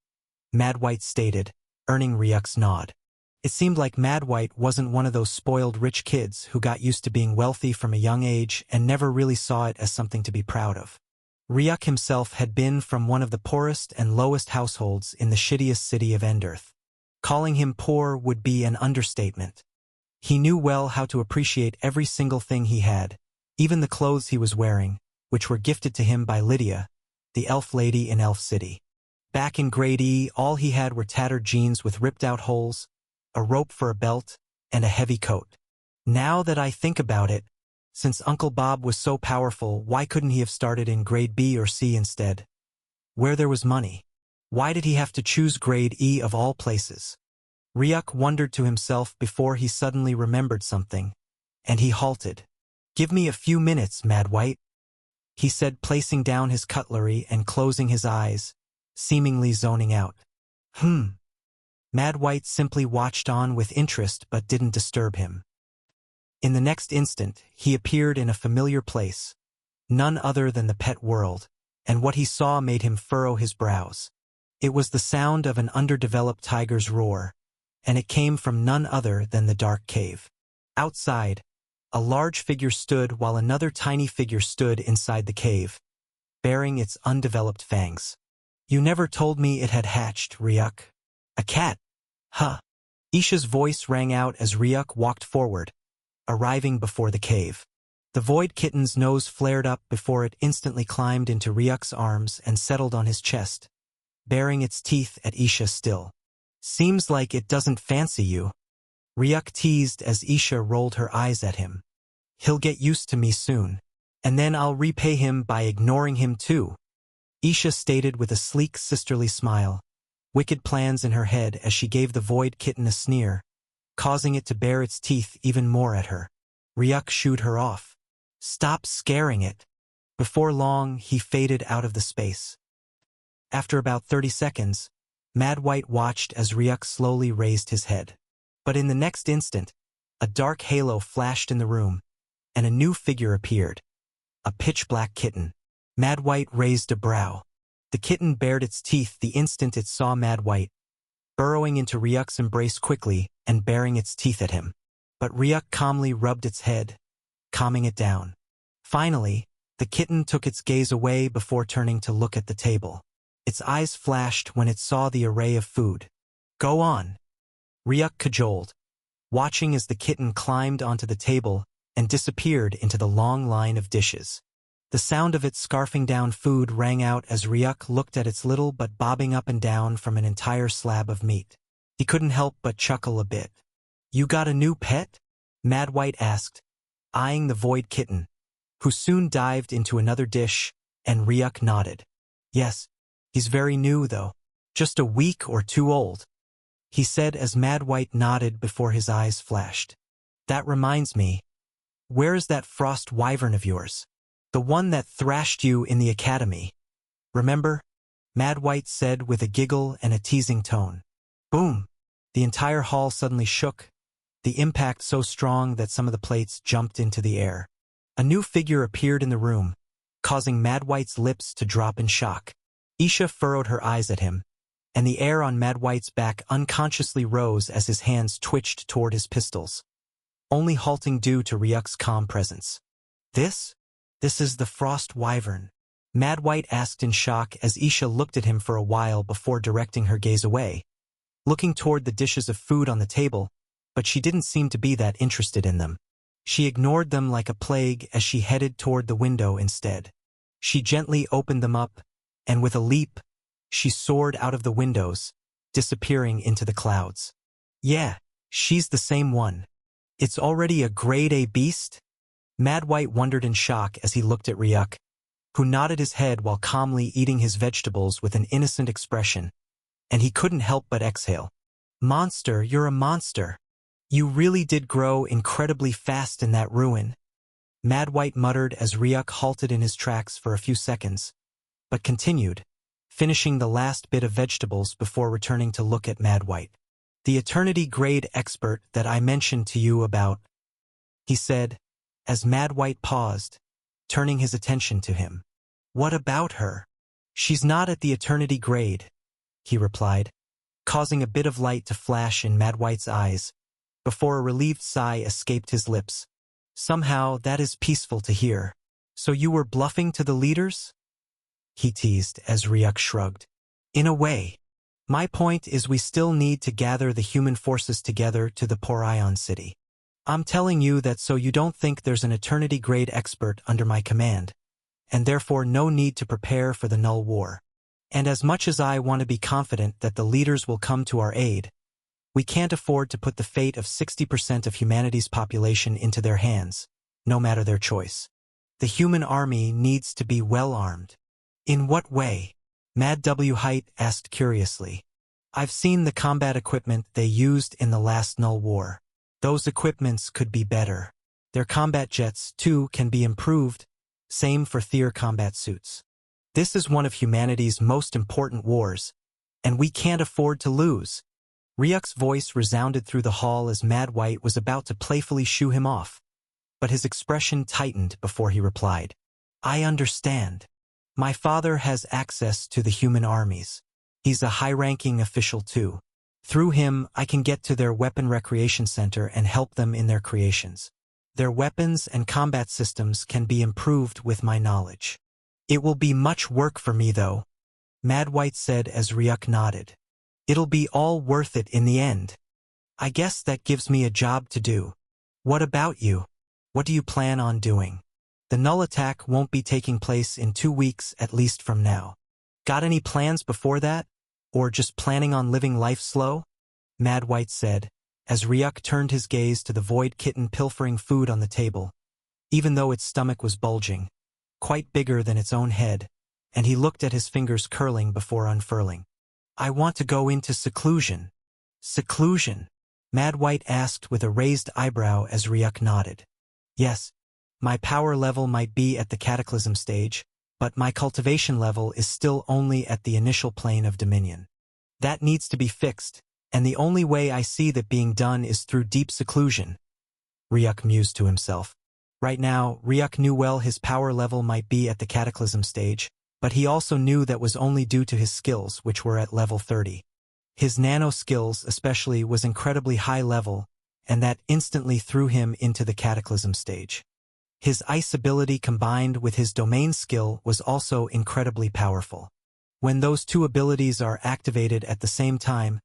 Mad White stated, earning Ryuk's nod. It seemed like Mad White wasn't one of those spoiled rich kids who got used to being wealthy from a young age and never really saw it as something to be proud of. Ryuk himself had been from one of the poorest and lowest households in the shittiest city of Endearth. Calling him poor would be an understatement. He knew well how to appreciate every single thing he had, even the clothes he was wearing, which were gifted to him by Lydia, the elf lady in Elf City. Back in Grade E, all he had were tattered jeans with ripped-out holes, a rope for a belt, and a heavy coat. Now that I think about it, since Uncle Bob was so powerful, why couldn't he have started in Grade B or C instead? Where there was money. Why did he have to choose Grade E of all places? Ryuk wondered to himself before he suddenly remembered something, and he halted. "Give me a few minutes, Mad White," he said, placing down his cutlery and closing his eyes, seemingly zoning out. Mad White simply watched on with interest but didn't disturb him. In the next instant, he appeared in a familiar place, none other than the pet world, and what he saw made him furrow his brows. It was the sound of an underdeveloped tiger's roar, and it came from none other than the dark cave. Outside, a large figure stood while another tiny figure stood inside the cave, baring its undeveloped fangs. "You never told me it had hatched, Ryuk." "A cat? Huh." Isha's voice rang out as Ryuk walked forward, arriving before the cave. The void kitten's nose flared up before it instantly climbed into Ryuk's arms and settled on his chest, baring its teeth at Isha still. "Seems like it doesn't fancy you," Ryuk teased as Isha rolled her eyes at him. "He'll get used to me soon, and then I'll repay him by ignoring him too," Isha stated with a sleek sisterly smile, wicked plans in her head as she gave the void kitten a sneer, causing it to bare its teeth even more at her. Ryuk shooed her off. "Stop scaring it." Before long, he faded out of the space. After about 30 seconds, Mad White watched as Ryuk slowly raised his head. But in the next instant, a dark halo flashed in the room, and a new figure appeared. A pitch-black kitten. Mad White raised a brow. The kitten bared its teeth the instant it saw Mad White, burrowing into Ryuk's embrace quickly and baring its teeth at him. But Ryuk calmly rubbed its head, calming it down. Finally, the kitten took its gaze away before turning to look at the table. Its eyes flashed when it saw the array of food. "Go on," Ryuk cajoled, watching as the kitten climbed onto the table and disappeared into the long line of dishes. The sound of it scarfing down food rang out as Ryuk looked at its little butt bobbing up and down from an entire slab of meat. He couldn't help but chuckle a bit. "You got a new pet?" Mad White asked, eyeing the void kitten, who soon dived into another dish, and Ryuk nodded. "Yes, he's very new though, just a week or two old," he said as Mad White nodded before his eyes flashed. "That reminds me, where is that frost wyvern of yours? The one that thrashed you in the academy. Remember?" Mad White said with a giggle and a teasing tone. Boom! The entire hall suddenly shook, the impact so strong that some of the plates jumped into the air. A new figure appeared in the room, causing Mad White's lips to drop in shock. Isha furrowed her eyes at him, and the air on Mad White's back unconsciously rose as his hands twitched toward his pistols, only halting due to Ryuk's calm presence. This is the frost wyvern," Mad White asked in shock as Isha looked at him for a while before directing her gaze away, looking toward the dishes of food on the table, but she didn't seem to be that interested in them. She ignored them like a plague as she headed toward the window instead. She gently opened them up, and with a leap, she soared out of the windows, disappearing into the clouds. "Yeah, she's the same one. It's already a Grade A beast?" Mad White wondered in shock as he looked at Ryuk, who nodded his head while calmly eating his vegetables with an innocent expression, and he couldn't help but exhale. "Monster, you're a monster. You really did grow incredibly fast in that ruin," Mad White muttered as Ryuk halted in his tracks for a few seconds, but continued, finishing the last bit of vegetables before returning to look at Mad White. "The eternity-grade expert that I mentioned to you about," he said, as Mad White paused, turning his attention to him. "What about her?" "She's not at the eternity grade," he replied, causing a bit of light to flash in Mad White's eyes, before a relieved sigh escaped his lips. "Somehow that is peaceful to hear. So you were bluffing to the leaders?" he teased as Ryuk shrugged. "In a way. My point is we still need to gather the human forces together to the Porion city. I'm telling you that so you don't think there's an eternity-grade expert under my command, and therefore no need to prepare for the Null War. And as much as I want to be confident that the leaders will come to our aid, we can't afford to put the fate of 60% of humanity's population into their hands, no matter their choice. The human army needs to be well-armed." "In what way?" Mad W. Height asked curiously. "I've seen the combat equipment they used in the last Null War. Those equipments could be better. Their combat jets, too, can be improved. Same for Theer combat suits. This is one of humanity's most important wars, and we can't afford to lose." Ryuk's voice resounded through the hall as Mad White was about to playfully shoo him off, but his expression tightened before he replied. "I understand. My father has access to the human armies. He's a high-ranking official too. Through him, I can get to their weapon recreation center and help them in their creations. Their weapons and combat systems can be improved with my knowledge. It will be much work for me, though," Mad White said as Ryuk nodded. "It'll be all worth it in the end. I guess that gives me a job to do. What about you? What do you plan on doing? The Null attack won't be taking place in 2 weeks at least from now. Got any plans before that? Or just planning on living life slow?" Mad White said, as Ryuk turned his gaze to the void kitten pilfering food on the table, even though its stomach was bulging, quite bigger than its own head, and he looked at his fingers curling before unfurling. "I want to go into seclusion." "Seclusion?" Mad White asked with a raised eyebrow as Ryuk nodded. "Yes, my power level might be at the Cataclysm stage, but my cultivation level is still only at the initial plane of Dominion. That needs to be fixed, and the only way I see that being done is through deep seclusion," Ryuk mused to himself. Right now, Ryuk knew well his power level might be at the Cataclysm stage, but he also knew that was only due to his skills, which were at level 30. His nano skills especially was incredibly high level, and that instantly threw him into the Cataclysm stage. His ice ability combined with his domain skill was also incredibly powerful. When those two abilities are activated at the same time,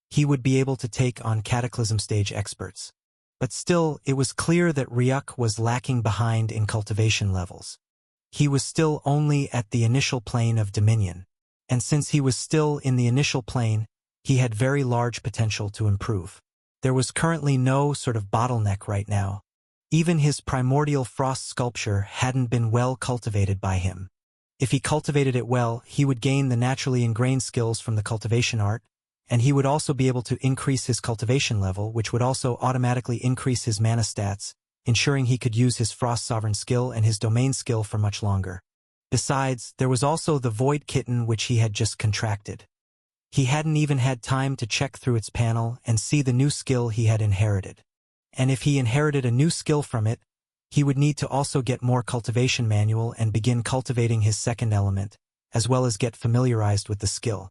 he would be able to take on Cataclysm stage experts. But still, it was clear that Ryuk was lacking behind in cultivation levels. He was still only at the initial plane of Dominion, and since he was still in the initial plane, he had very large potential to improve. There was currently no sort of bottleneck right now. Even his primordial frost sculpture hadn't been well cultivated by him. If he cultivated it well, he would gain the naturally ingrained skills from the cultivation art, and he would also be able to increase his cultivation level, which would also automatically increase his mana stats, ensuring he could use his Frost Sovereign skill and his domain skill for much longer. Besides, there was also the Void Kitten which he had just contracted. He hadn't even had time to check through its panel and see the new skill he had inherited. And if he inherited a new skill from it, he would need to also get more cultivation manual and begin cultivating his second element, as well as get familiarized with the skill.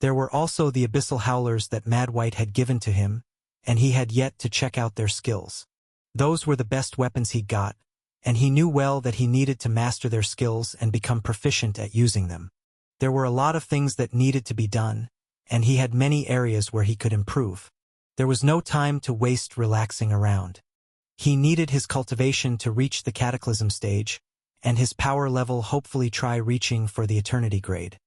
There were also the Abyssal Howlers that Mad White had given to him, and he had yet to check out their skills. Those were the best weapons he got, and he knew well that he needed to master their skills and become proficient at using them. There were a lot of things that needed to be done, and he had many areas where he could improve. There was no time to waste relaxing around. He needed his cultivation to reach the Cataclysm stage, and his power level hopefully try reaching for the Eternity grade.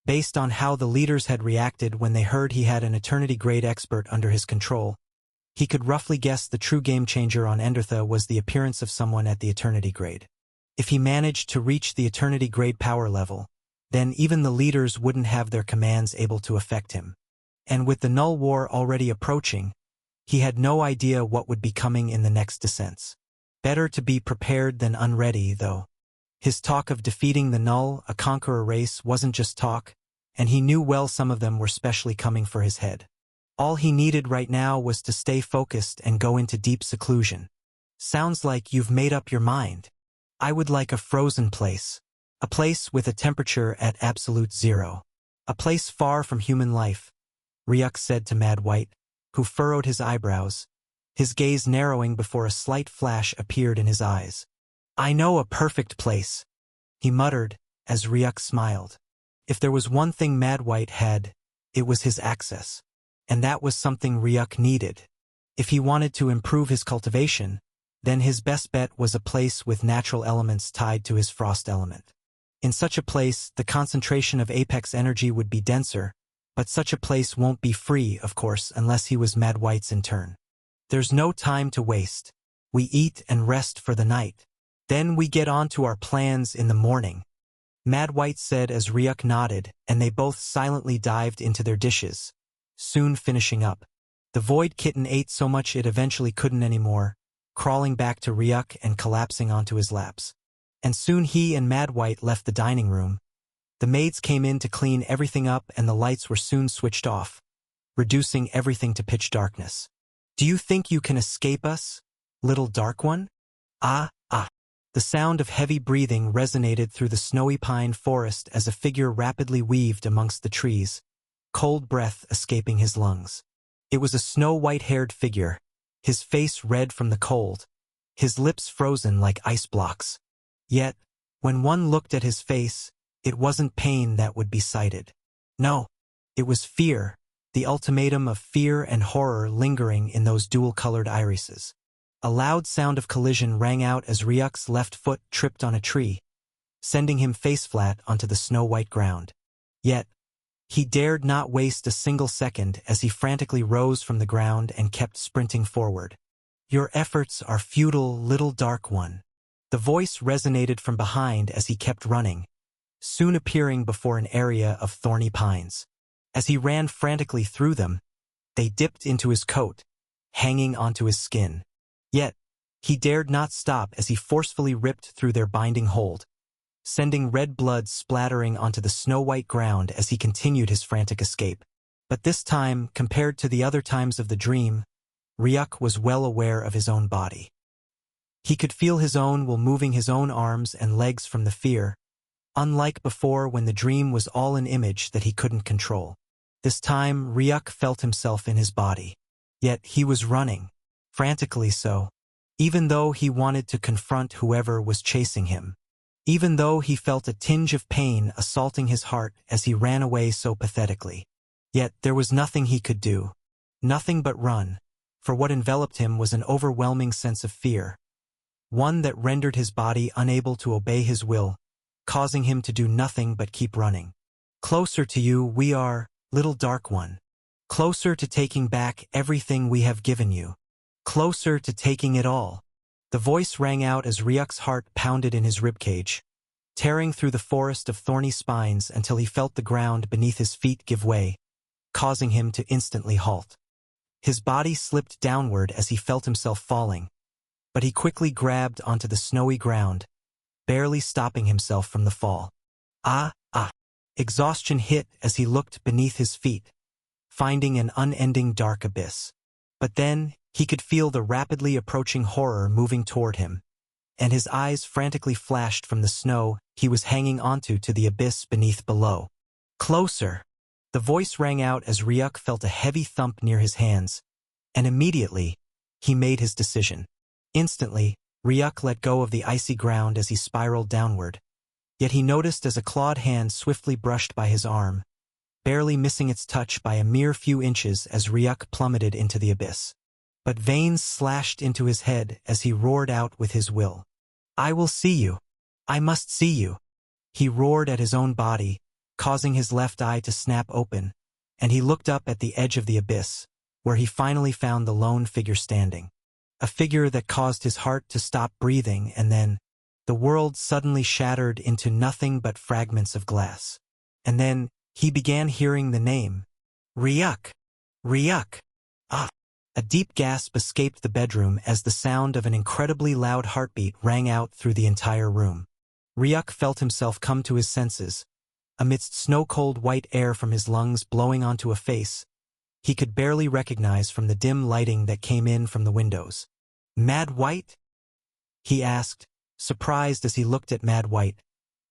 Based on how the leaders had reacted when they heard he had an Eternity grade expert under his control, he could roughly guess the true game changer on Endertha was the appearance of someone at the Eternity grade. If he managed to reach the Eternity grade power level, then even the leaders wouldn't have their commands able to affect him. And with the Null War already approaching, he had no idea what would be coming in the next descents. Better to be prepared than unready, though. His talk of defeating the Null, a conqueror race, wasn't just talk, and he knew well some of them were specially coming for his head. All he needed right now was to stay focused and go into deep seclusion. Sounds like you've made up your mind. I would like a frozen place. A place with a temperature at absolute zero. A place far from human life, Ryuk said to Mad White, who furrowed his eyebrows, his gaze narrowing before a slight flash appeared in his eyes. I know a perfect place, he muttered, as Ryuk smiled. If there was one thing Mad White had, it was his access. And that was something Ryuk needed. If he wanted to improve his cultivation, then his best bet was a place with natural elements tied to his frost element. In such a place, the concentration of apex energy would be denser, but such a place won't be free, of course, unless he was Mad White's in turn. There's no time to waste. We eat and rest for the night. Then we get on to our plans in the morning, Mad White said as Ryuk nodded, and they both silently dived into their dishes, soon finishing up. The Void Kitten ate so much it eventually couldn't anymore, crawling back to Ryuk and collapsing onto his laps. And soon he and Mad White left the dining room. The maids came in to clean everything up and the lights were soon switched off, reducing everything to pitch darkness. Do you think you can escape us, little dark one? Ah. The sound of heavy breathing resonated through the snowy pine forest as a figure rapidly weaved amongst the trees, cold breath escaping his lungs. It was a snow-white-haired figure, his face red from the cold, his lips frozen like ice blocks. Yet, when one looked at his face, it wasn't pain that would be sighted. No, it was fear, the ultimatum of fear and horror lingering in those dual-colored irises. A loud sound of collision rang out as Ryuk's left foot tripped on a tree, sending him face-flat onto the snow-white ground. Yet, he dared not waste a single second as he frantically rose from the ground and kept sprinting forward. Your efforts are futile, little dark one. The voice resonated from behind as he kept running, soon appearing before an area of thorny pines. As he ran frantically through them, they dipped into his coat, hanging onto his skin. Yet, he dared not stop as he forcefully ripped through their binding hold, sending red blood splattering onto the snow-white ground as he continued his frantic escape. But this time, compared to the other times of the dream, Ryuk was well aware of his own body. He could feel his own will moving his own arms and legs from the fear, unlike before when the dream was all an image that he couldn't control. This time, Ryuk felt himself in his body. Yet he was running. Frantically so, even though he wanted to confront whoever was chasing him, even though he felt a tinge of pain assaulting his heart as he ran away so pathetically. Yet there was nothing he could do, nothing but run, for what enveloped him was an overwhelming sense of fear, one that rendered his body unable to obey his will, causing him to do nothing but keep running. Closer to you we are, little dark one. Closer to taking back everything we have given you. Closer to taking it all. The voice rang out as Ryuk's heart pounded in his ribcage, tearing through the forest of thorny spines until he felt the ground beneath his feet give way, causing him to instantly halt. His body slipped downward as he felt himself falling, but he quickly grabbed onto the snowy ground, barely stopping himself from the fall. Exhaustion hit as he looked beneath his feet, finding an unending dark abyss. But then, he could feel the rapidly approaching horror moving toward him, and his eyes frantically flashed from the snow he was hanging onto to the abyss beneath below. Closer! The voice rang out as Ryuk felt a heavy thump near his hands, and immediately, he made his decision. Instantly, Ryuk let go of the icy ground as he spiraled downward, yet he noticed as a clawed hand swiftly brushed by his arm, barely missing its touch by a mere few inches as Ryuk plummeted into the abyss. But veins slashed into his head as he roared out with his will. I will see you. I must see you. He roared at his own body, causing his left eye to snap open, and he looked up at the edge of the abyss, where he finally found the lone figure standing. A figure that caused his heart to stop breathing, and then, the world suddenly shattered into nothing but fragments of glass. And then, he began hearing the name. Ryuk! Ryuk! A deep gasp escaped the bedroom as the sound of an incredibly loud heartbeat rang out through the entire room. Ryuk felt himself come to his senses. Amidst snow-cold white air from his lungs blowing onto a face he could barely recognize from the dim lighting that came in from the windows. "Mad White?" he asked, surprised as he looked at Mad White,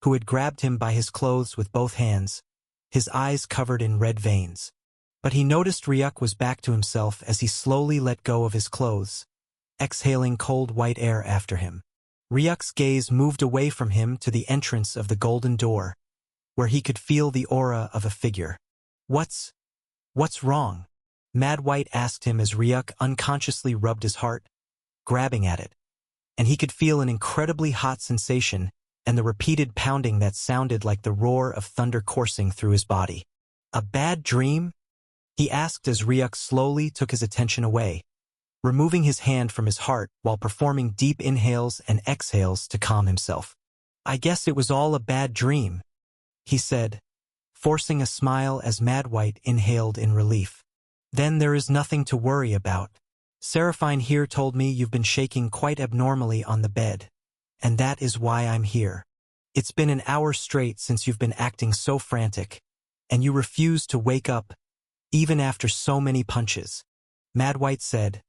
who had grabbed him by his clothes with both hands, his eyes covered in red veins. But he noticed Ryuk was back to himself as he slowly let go of his clothes, exhaling cold white air after him. Ryuk's gaze moved away from him to the entrance of the golden door, where he could feel the aura of a figure. What's wrong?" Mad White asked him as Ryuk unconsciously rubbed his heart, grabbing at it, and he could feel an incredibly hot sensation and the repeated pounding that sounded like the roar of thunder coursing through his body. "A bad dream?" he asked as Ryuk slowly took his attention away, removing his hand from his heart while performing deep inhales and exhales to calm himself. "I guess it was all a bad dream," he said, forcing a smile as Mad White inhaled in relief. "Then there is nothing to worry about. Seraphine here told me you've been shaking quite abnormally on the bed, and that is why I'm here. It's been an hour straight since you've been acting so frantic, and you refuse to wake up, even after so many punches," Mad White said,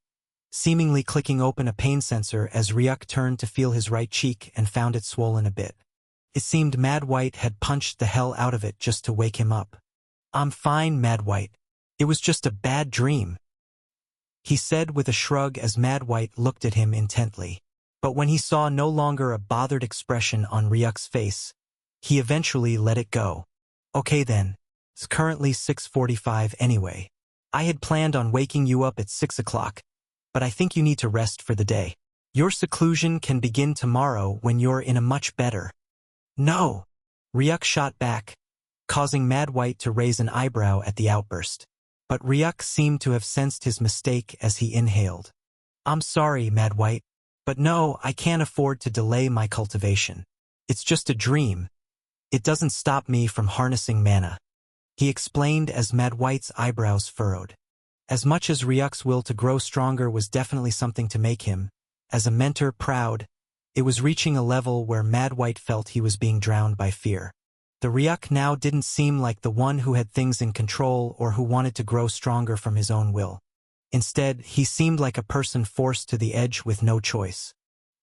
seemingly clicking open a pain sensor as Ryuk turned to feel his right cheek and found it swollen a bit. It seemed Mad White had punched the hell out of it just to wake him up. "I'm fine, Mad White. It was just a bad dream," he said with a shrug as Mad White looked at him intently. But when he saw no longer a bothered expression on Ryuk's face, he eventually let it go. "Okay then. It's currently 6:45 anyway. I had planned on waking you up at 6 o'clock, but I think you need to rest for the day. Your seclusion can begin tomorrow when you're in a much better—" "No!" Ryuk shot back, causing Mad White to raise an eyebrow at the outburst. But Ryuk seemed to have sensed his mistake as he inhaled. "I'm sorry, Mad White, but no, I can't afford to delay my cultivation. It's just a dream. It doesn't stop me from harnessing mana," he explained as Mad White's eyebrows furrowed. As much as Ryuk's will to grow stronger was definitely something to make him, as a mentor, proud, it was reaching a level where Mad White felt he was being drowned by fear. The Ryuk now didn't seem like the one who had things in control or who wanted to grow stronger from his own will. Instead, he seemed like a person forced to the edge with no choice.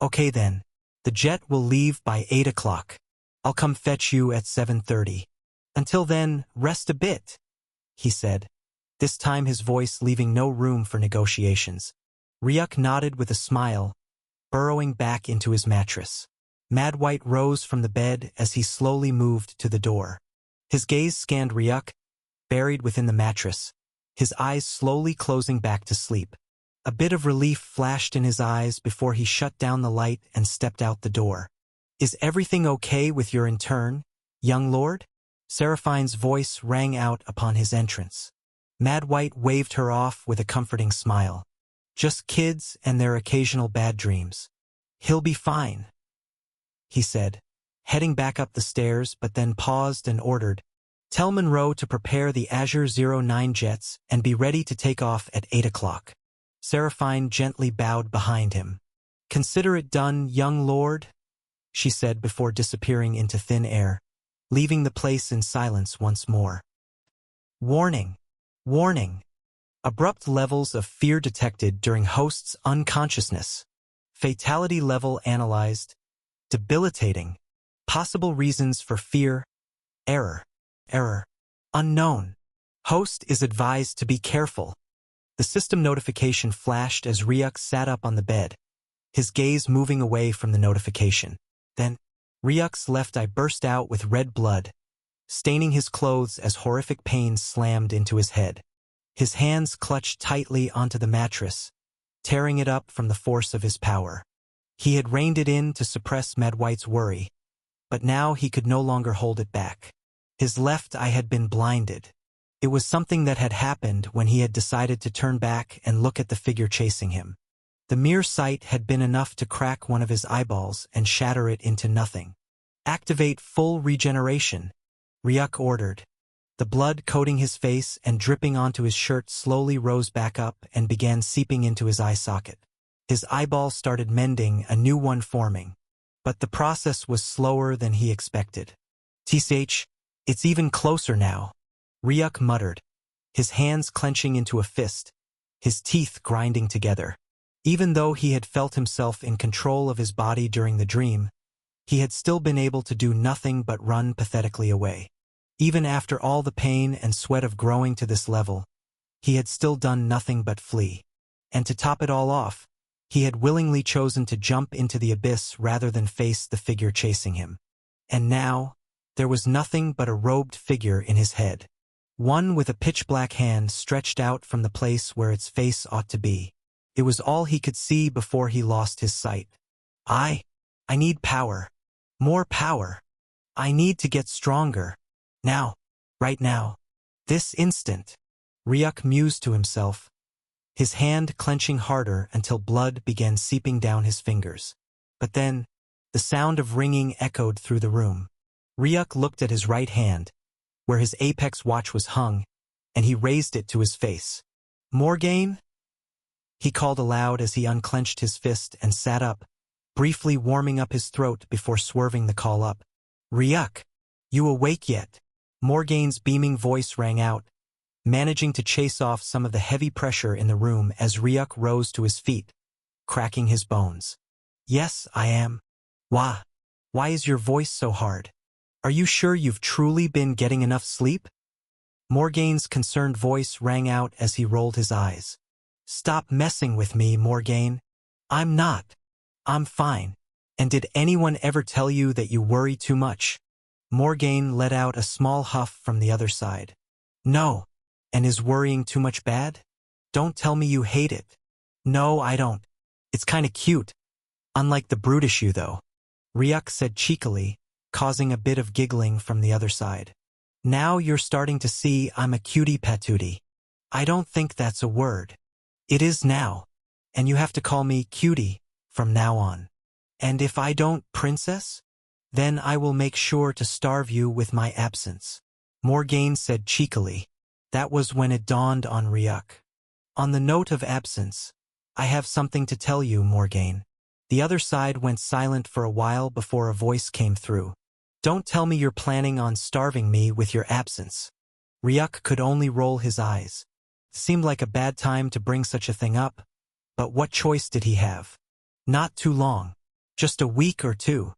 "Okay then. The jet will leave by 8 o'clock. I'll come fetch you at 7:30. Until then, rest a bit," he said, this time his voice leaving no room for negotiations. Ryuk nodded with a smile, burrowing back into his mattress. Mad White rose from the bed as he slowly moved to the door. His gaze scanned Ryuk, buried within the mattress, his eyes slowly closing back to sleep. A bit of relief flashed in his eyes before he shut down the light and stepped out the door. "Is everything okay with your intern, young lord?" Seraphine's voice rang out upon his entrance. Mad White waved her off with a comforting smile. "Just kids and their occasional bad dreams. He'll be fine," he said, heading back up the stairs but then paused and ordered, "Tell Monroe to prepare the Azure 09 jets and be ready to take off at 8 o'clock. Seraphine gently bowed behind him. "Consider it done, young lord," she said before disappearing into thin air, leaving the place in silence once more. Warning! Warning! Abrupt levels of fear detected during host's unconsciousness. Fatality level analyzed. Debilitating. Possible reasons for fear. Error. Unknown. Host is advised to be careful. The system notification flashed as Ryuk sat up on the bed, his gaze moving away from the notification. Then, Ryuk's left eye burst out with red blood, staining his clothes as horrific pain slammed into his head. His hands clutched tightly onto the mattress, tearing it up from the force of his power. He had reined it in to suppress Mad White's worry, but now he could no longer hold it back. His left eye had been blinded. It was something that had happened when he had decided to turn back and look at the figure chasing him. The mere sight had been enough to crack one of his eyeballs and shatter it into nothing. "Activate full regeneration," Ryuk ordered. The blood coating his face and dripping onto his shirt slowly rose back up and began seeping into his eye socket. His eyeball started mending, a new one forming. But the process was slower than he expected. "Tsh, it's even closer now," Ryuk muttered, his hands clenching into a fist, his teeth grinding together. Even though he had felt himself in control of his body during the dream, he had still been able to do nothing but run pathetically away. Even after all the pain and sweat of growing to this level, he had still done nothing but flee. And to top it all off, he had willingly chosen to jump into the abyss rather than face the figure chasing him. And now, there was nothing but a robed figure in his head. One with a pitch-black hand stretched out from the place where its face ought to be. It was all he could see before he lost his sight. I need power. More power. I need to get stronger. Now. Right now. This instant. Ryuk mused to himself, his hand clenching harder until blood began seeping down his fingers. But then, the sound of ringing echoed through the room. Ryuk looked at his right hand, where his Apex watch was hung, and he raised it to his face. "Morgaine?" he called aloud as he unclenched his fist and sat up, briefly warming up his throat before swerving the call up. "Ryuk, you awake yet?" Morgaine's beaming voice rang out, managing to chase off some of the heavy pressure in the room as Ryuk rose to his feet, cracking his bones. "Yes, I am." Why is your voice so hard? Are you sure you've truly been getting enough sleep?" Morgaine's concerned voice rang out as he rolled his eyes. "Stop messing with me, Morgaine. I'm not. I'm fine. And did anyone ever tell you that you worry too much?" Morgaine let out a small huff from the other side. "No. And is worrying too much bad? Don't tell me you hate it." "No, I don't. It's kinda cute. Unlike the brutish you, though," Ryuk said cheekily, causing a bit of giggling from the other side. "Now you're starting to see I'm a cutie patootie. I don't think that's a word. It is now. And you have to call me cutie from now on. And if I don't, princess? Then I will make sure to starve you with my absence," Morgaine said cheekily. That was when it dawned on Ryuk. "On the note of absence, I have something to tell you, Morgaine." The other side went silent for a while before a voice came through. "Don't tell me you're planning on starving me with your absence." Ryuk could only roll his eyes. Seemed like a bad time to bring such a thing up, but what choice did he have? Not too long. Just a week or two.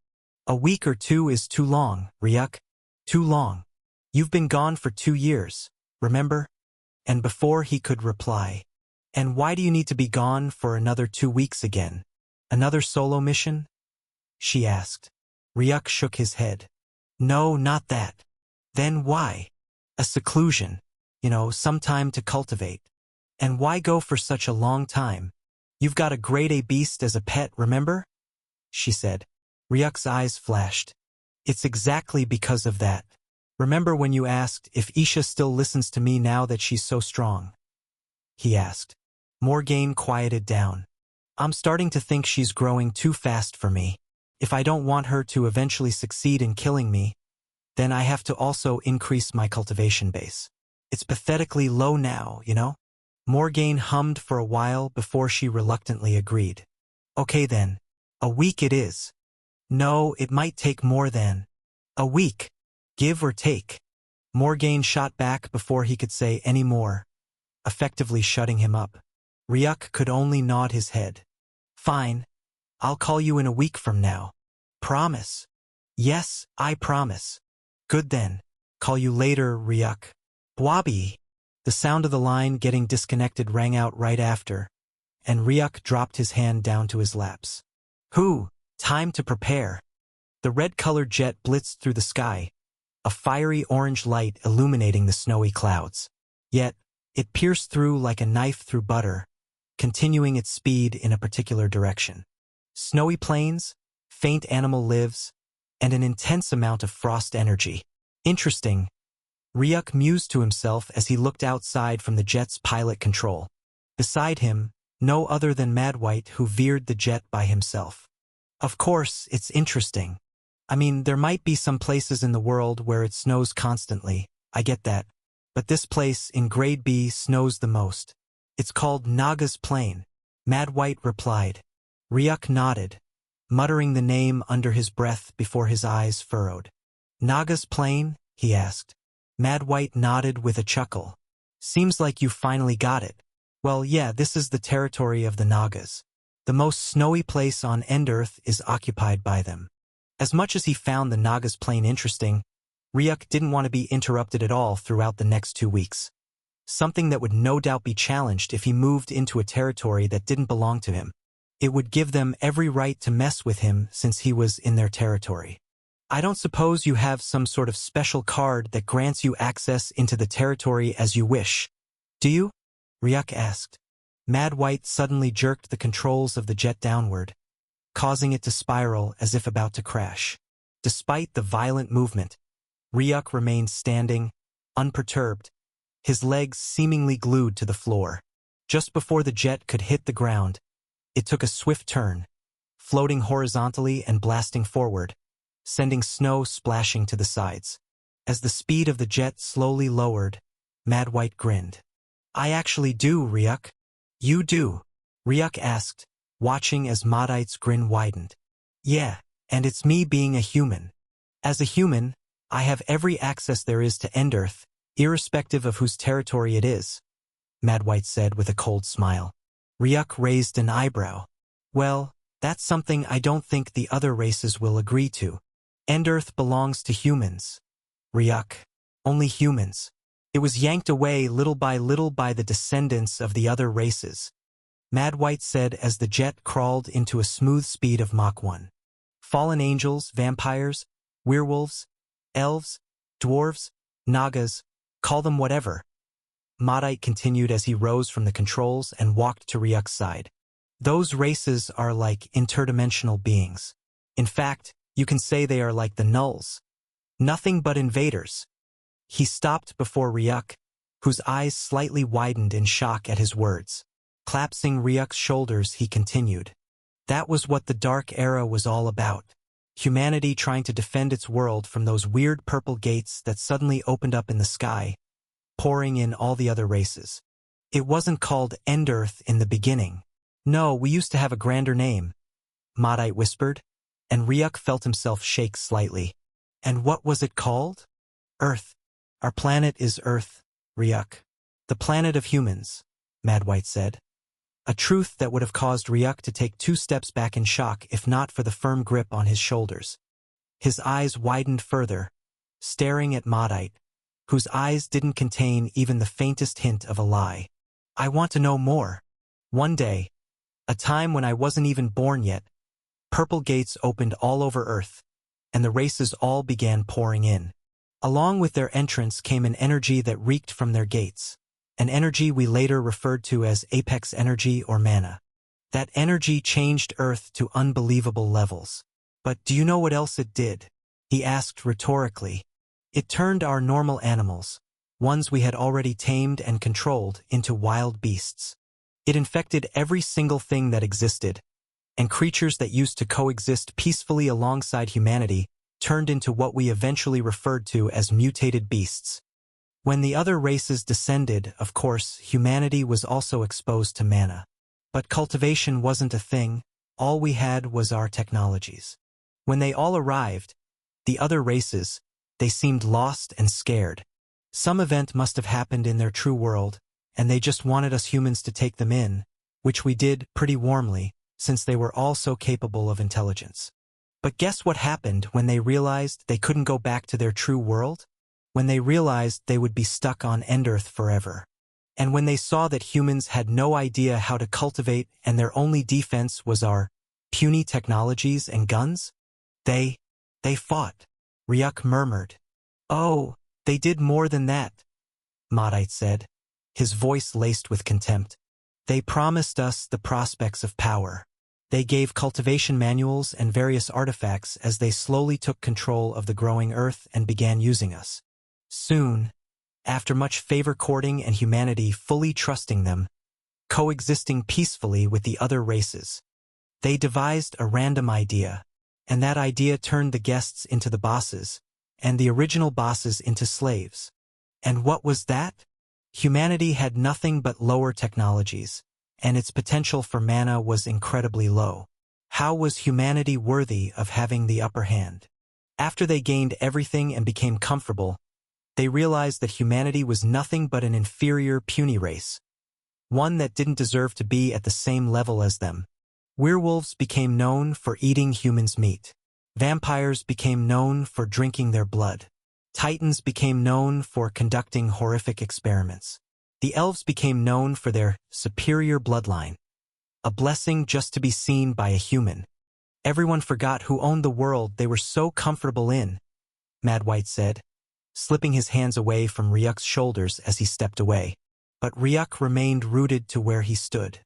A week or two is too long, Ryuk. Too long. You've been gone for 2 years. Remember?" And before he could reply, "And why do you need to be gone for another 2 weeks again? Another solo mission?" she asked. Ryuk shook his head. "No, not that." "Then why?" "A seclusion. Some time to cultivate." "And why go for such a long time? You've got a grade A beast as a pet, remember?" she said. Ryuk's eyes flashed. "It's exactly because of that. Remember when you asked if Isha still listens to me now that she's so strong?" he asked. Morgaine quieted down. "I'm starting to think she's growing too fast for me. If I don't want her to eventually succeed in killing me, then I have to also increase my cultivation base. It's pathetically low now, Morgaine hummed for a while before she reluctantly agreed. "Okay then. A week it is." "No, it might take more than a week. Give or take." Morgaine shot back before he could say any more, effectively shutting him up. Ryuk could only nod his head. "Fine. I'll call you in a week from now. Promise?" "Yes, I promise." "Good then. Call you later, Ryuk." "Bwabi." The sound of the line getting disconnected rang out right after, and Ryuk dropped his hand down to his laps. Time to prepare." The red-colored jet blitzed through the sky, a fiery orange light illuminating the snowy clouds. Yet, it pierced through like a knife through butter, continuing its speed in a particular direction. Snowy plains, faint animal lives, and an intense amount of frost energy. Interesting, Ryuk mused to himself as he looked outside from the jet's pilot control. Beside him, no other than Madwhite, who veered the jet by himself. Of course, it's interesting. I mean, there might be some places in the world where it snows constantly, I get that. But this place in Grade B snows the most. It's called Naga's Plain, Madwhite replied. Ryuk nodded. muttering the name under his breath before his eyes furrowed. Naga's Plain? He asked. Mad White nodded with a chuckle. Seems like you finally got it. Well, yeah, this is the territory of the Nagas. The most snowy place on End-Earth is occupied by them. As much as he found the Naga's Plain interesting, Ryuk didn't want to be interrupted at all throughout the next 2 weeks. Something that would no doubt be challenged if he moved into a territory that didn't belong to him. It would give them every right to mess with him since he was in their territory. I don't suppose you have some sort of special card that grants you access into the territory as you wish, do you? Ryuk asked. Mad White suddenly jerked the controls of the jet downward, causing it to spiral as if about to crash. Despite the violent movement, Ryuk remained standing, unperturbed, his legs seemingly glued to the floor. Just before the jet could hit the ground, it took a swift turn, floating horizontally and blasting forward, sending snow splashing to the sides. As the speed of the jet slowly lowered, Mad White grinned. I actually do, Ryuk. You do? Ryuk asked, watching as Madite's grin widened. Yeah, and it's me being a human. As a human, I have every access there is to End-Earth, irrespective of whose territory it is, Mad White said with a cold smile. Ryuk raised an eyebrow. Well, that's something I don't think the other races will agree to. End-Earth belongs to humans. Ryuk. Only humans. It was yanked away little by the descendants of the other races, Mad White said as the jet crawled into a smooth speed of Mach 1. Fallen angels, vampires, werewolves, elves, dwarves, nagas, call them whatever. Madite continued as he rose from the controls and walked to Ryuk's side. Those races are like interdimensional beings. In fact, you can say they are like the Nulls. Nothing but invaders. He stopped before Ryuk, whose eyes slightly widened in shock at his words. Clasping Ryuk's shoulders, he continued. That was what the Dark Era was all about. Humanity trying to defend its world from those weird purple gates that suddenly opened up in the sky, pouring in all the other races. It wasn't called End-Earth in the beginning. No, we used to have a grander name, Madite whispered, and Ryuk felt himself shake slightly. And what was it called? Earth. Our planet is Earth, Ryuk. The planet of humans, Mad White said. A truth that would have caused Ryuk to take 2 steps back in shock if not for the firm grip on his shoulders. His eyes widened further, staring at Madite, whose eyes didn't contain even the faintest hint of a lie. I want to know more. One day, a time when I wasn't even born yet, purple gates opened all over Earth, and the races all began pouring in. Along with their entrance came an energy that reeked from their gates, an energy we later referred to as Apex Energy or Mana. That energy changed Earth to unbelievable levels. But do you know what else it did? He asked rhetorically. It turned our normal animals, ones we had already tamed and controlled, into wild beasts. It infected every single thing that existed, and creatures that used to coexist peacefully alongside humanity turned into what we eventually referred to as mutated beasts. When the other races descended, of course, humanity was also exposed to mana. But cultivation wasn't a thing, all we had was our technologies. When they all arrived, the other races, they seemed lost and scared. Some event must have happened in their true world, and they just wanted us humans to take them in, which we did pretty warmly, since they were all so capable of intelligence. But guess what happened when they realized they couldn't go back to their true world? When they realized they would be stuck on End-Earth forever. And when they saw that humans had no idea how to cultivate and their only defense was our puny technologies and guns? They fought, Ryuk murmured. Oh, they did more than that, Madite said, his voice laced with contempt. They promised us the prospects of power. They gave cultivation manuals and various artifacts as they slowly took control of the growing Earth and began using us. Soon, after much favor courting and humanity fully trusting them, coexisting peacefully with the other races, they devised a random idea, and that idea turned the guests into the bosses, and the original bosses into slaves. And what was that? Humanity had nothing but lower technologies, and its potential for mana was incredibly low. How was humanity worthy of having the upper hand? After they gained everything and became comfortable, they realized that humanity was nothing but an inferior, puny race, one that didn't deserve to be at the same level as them. Werewolves became known for eating humans' meat. Vampires became known for drinking their blood. Titans became known for conducting horrific experiments. The elves became known for their superior bloodline, a blessing just to be seen by a human. Everyone forgot who owned the world they were so comfortable in, Mad White said, slipping his hands away from Ryuk's shoulders as he stepped away. But Ryuk remained rooted to where he stood.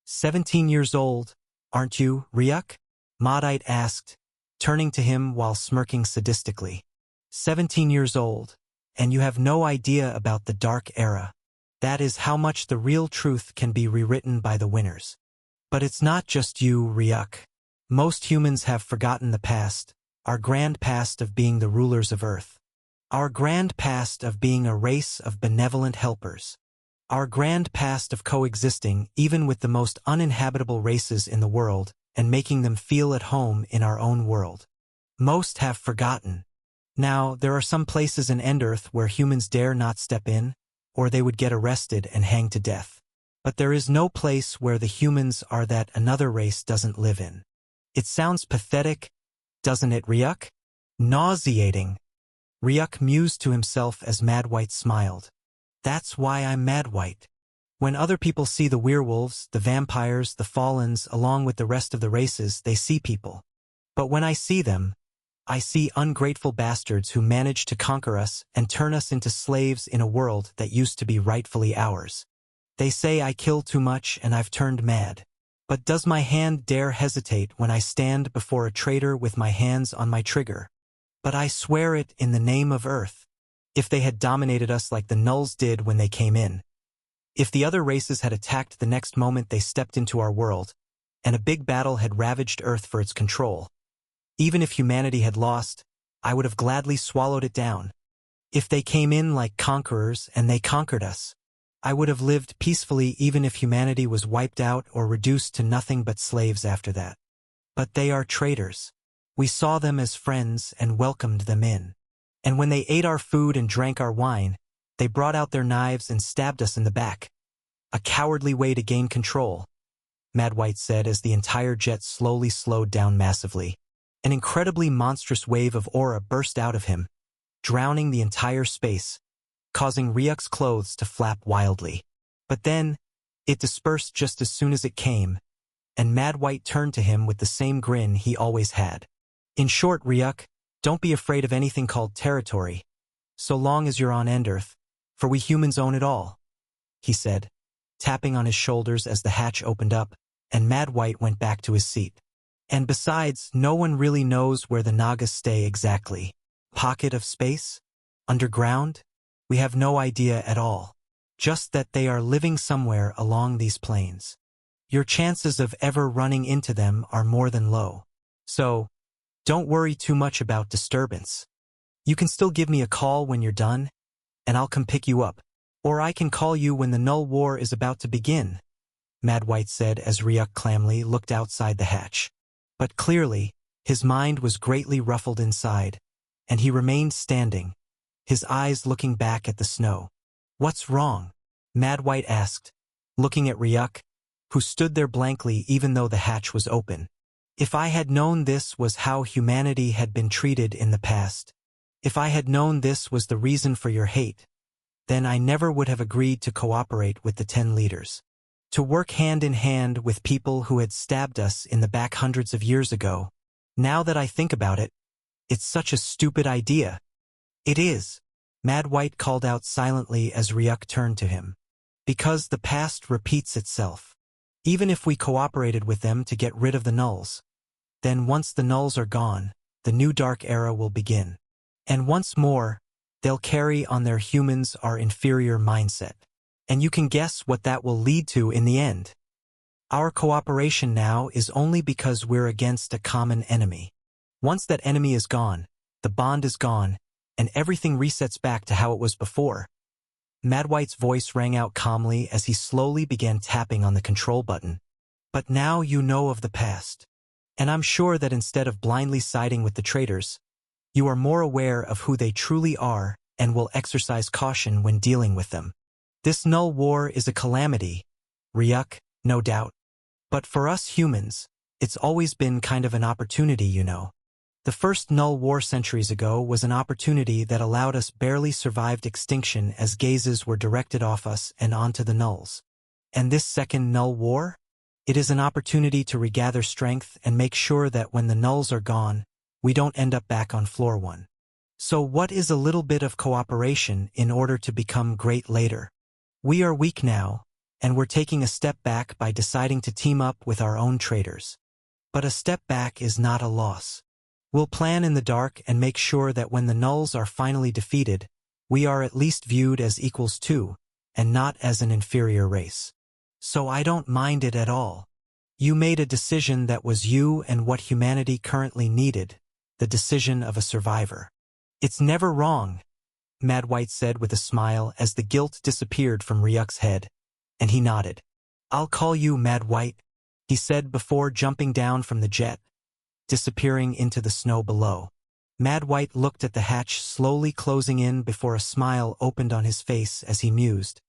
17 years old, aren't you, Ryuk? Madite asked, turning to him while smirking sadistically. 17 years old, and you have no idea about the Dark Era. That is how much the real truth can be rewritten by the winners. But it's not just you, Ryuk. Most humans have forgotten the past, our grand past of being the rulers of Earth. Our grand past of being a race of benevolent helpers. Our grand past of coexisting even with the most uninhabitable races in the world and making them feel at home in our own world. Most have forgotten. Now, there are some places in End-Earth where humans dare not step in, or they would get arrested and hanged to death. But there is no place where the humans are that another race doesn't live in. It sounds pathetic, doesn't it, Ryuk? Nauseating. Ryuk mused to himself as Mad White smiled. That's why I'm Mad White. When other people see the werewolves, the vampires, the Fallens, along with the rest of the races, they see people. But when I see them, I see ungrateful bastards who manage to conquer us and turn us into slaves in a world that used to be rightfully ours. They say I kill too much and I've turned mad. But does my hand dare hesitate when I stand before a traitor with my hands on my trigger? But I swear it in the name of Earth. If they had dominated us like the Nulls did when they came in, if the other races had attacked the next moment they stepped into our world, and a big battle had ravaged Earth for its control, even if humanity had lost, I would have gladly swallowed it down. If they came in like conquerors and they conquered us, I would have lived peacefully even if humanity was wiped out or reduced to nothing but slaves after that. But they are traitors. We saw them as friends and welcomed them in. And when they ate our food and drank our wine, they brought out their knives and stabbed us in the back. A cowardly way to gain control, Mad White said as the entire jet slowly slowed down massively. An incredibly monstrous wave of aura burst out of him, drowning the entire space, causing Ryuk's clothes to flap wildly. But then, it dispersed just as soon as it came, and Mad White turned to him with the same grin he always had. In short, Ryuk, don't be afraid of anything called territory, so long as you're on End-Earth, for we humans own it all, he said, tapping on his shoulders as the hatch opened up, and Mad White went back to his seat. And besides, no one really knows where the Nagas stay exactly. Pocket of space? Underground? We have no idea at all. Just that they are living somewhere along these plains. Your chances of ever running into them are more than low. So, don't worry too much about disturbance. You can still give me a call when you're done, and I'll come pick you up. Or I can call you when the Null War is about to begin, Mad White said as Ryuk calmly looked outside the hatch. But clearly, his mind was greatly ruffled inside, and he remained standing, his eyes looking back at the snow. What's wrong? Mad White asked, looking at Ryuk, who stood there blankly even though the hatch was open. If I had known this was how humanity had been treated in the past, if I had known this was the reason for your hate, then I never would have agreed to cooperate with the 10 leaders. To work hand in hand with people who had stabbed us in the back hundreds of years ago. Now that I think about it, it's such a stupid idea. It is, Mad White called out silently as Ryuk turned to him. Because the past repeats itself. Even if we cooperated with them to get rid of the Nulls, then once the Nulls are gone, the new Dark Era will begin. And once more, they'll carry on their humans our inferior mindset. And you can guess what that will lead to in the end. Our cooperation now is only because we're against a common enemy. Once that enemy is gone, the bond is gone, and everything resets back to how it was before. Mad White's voice rang out calmly as he slowly began tapping on the control button. But now you know of the past. And I'm sure that instead of blindly siding with the traitors, you are more aware of who they truly are and will exercise caution when dealing with them. This null war is a calamity, Ryuk, no doubt. But for us humans, it's always been kind of an opportunity, you know. The first null war centuries ago was an opportunity that allowed us barely survived extinction as gazes were directed off us and onto the nulls. And this second null war? It is an opportunity to regather strength and make sure that when the nulls are gone, we don't end up back on floor 1. So what is a little bit of cooperation in order to become great later? We are weak now, and we're taking a step back by deciding to team up with our own traitors. But a step back is not a loss. We'll plan in the dark and make sure that when the nulls are finally defeated, we are at least viewed as equals too, and not as an inferior race. So I don't mind it at all. You made a decision that was you and what humanity currently needed, the decision of a survivor. It's never wrong, Mad White said with a smile as the guilt disappeared from Ryuk's head, and he nodded. I'll call you Mad White, he said before jumping down from the jet, disappearing into the snow below. Mad White looked at the hatch slowly closing in before a smile opened on his face as he mused.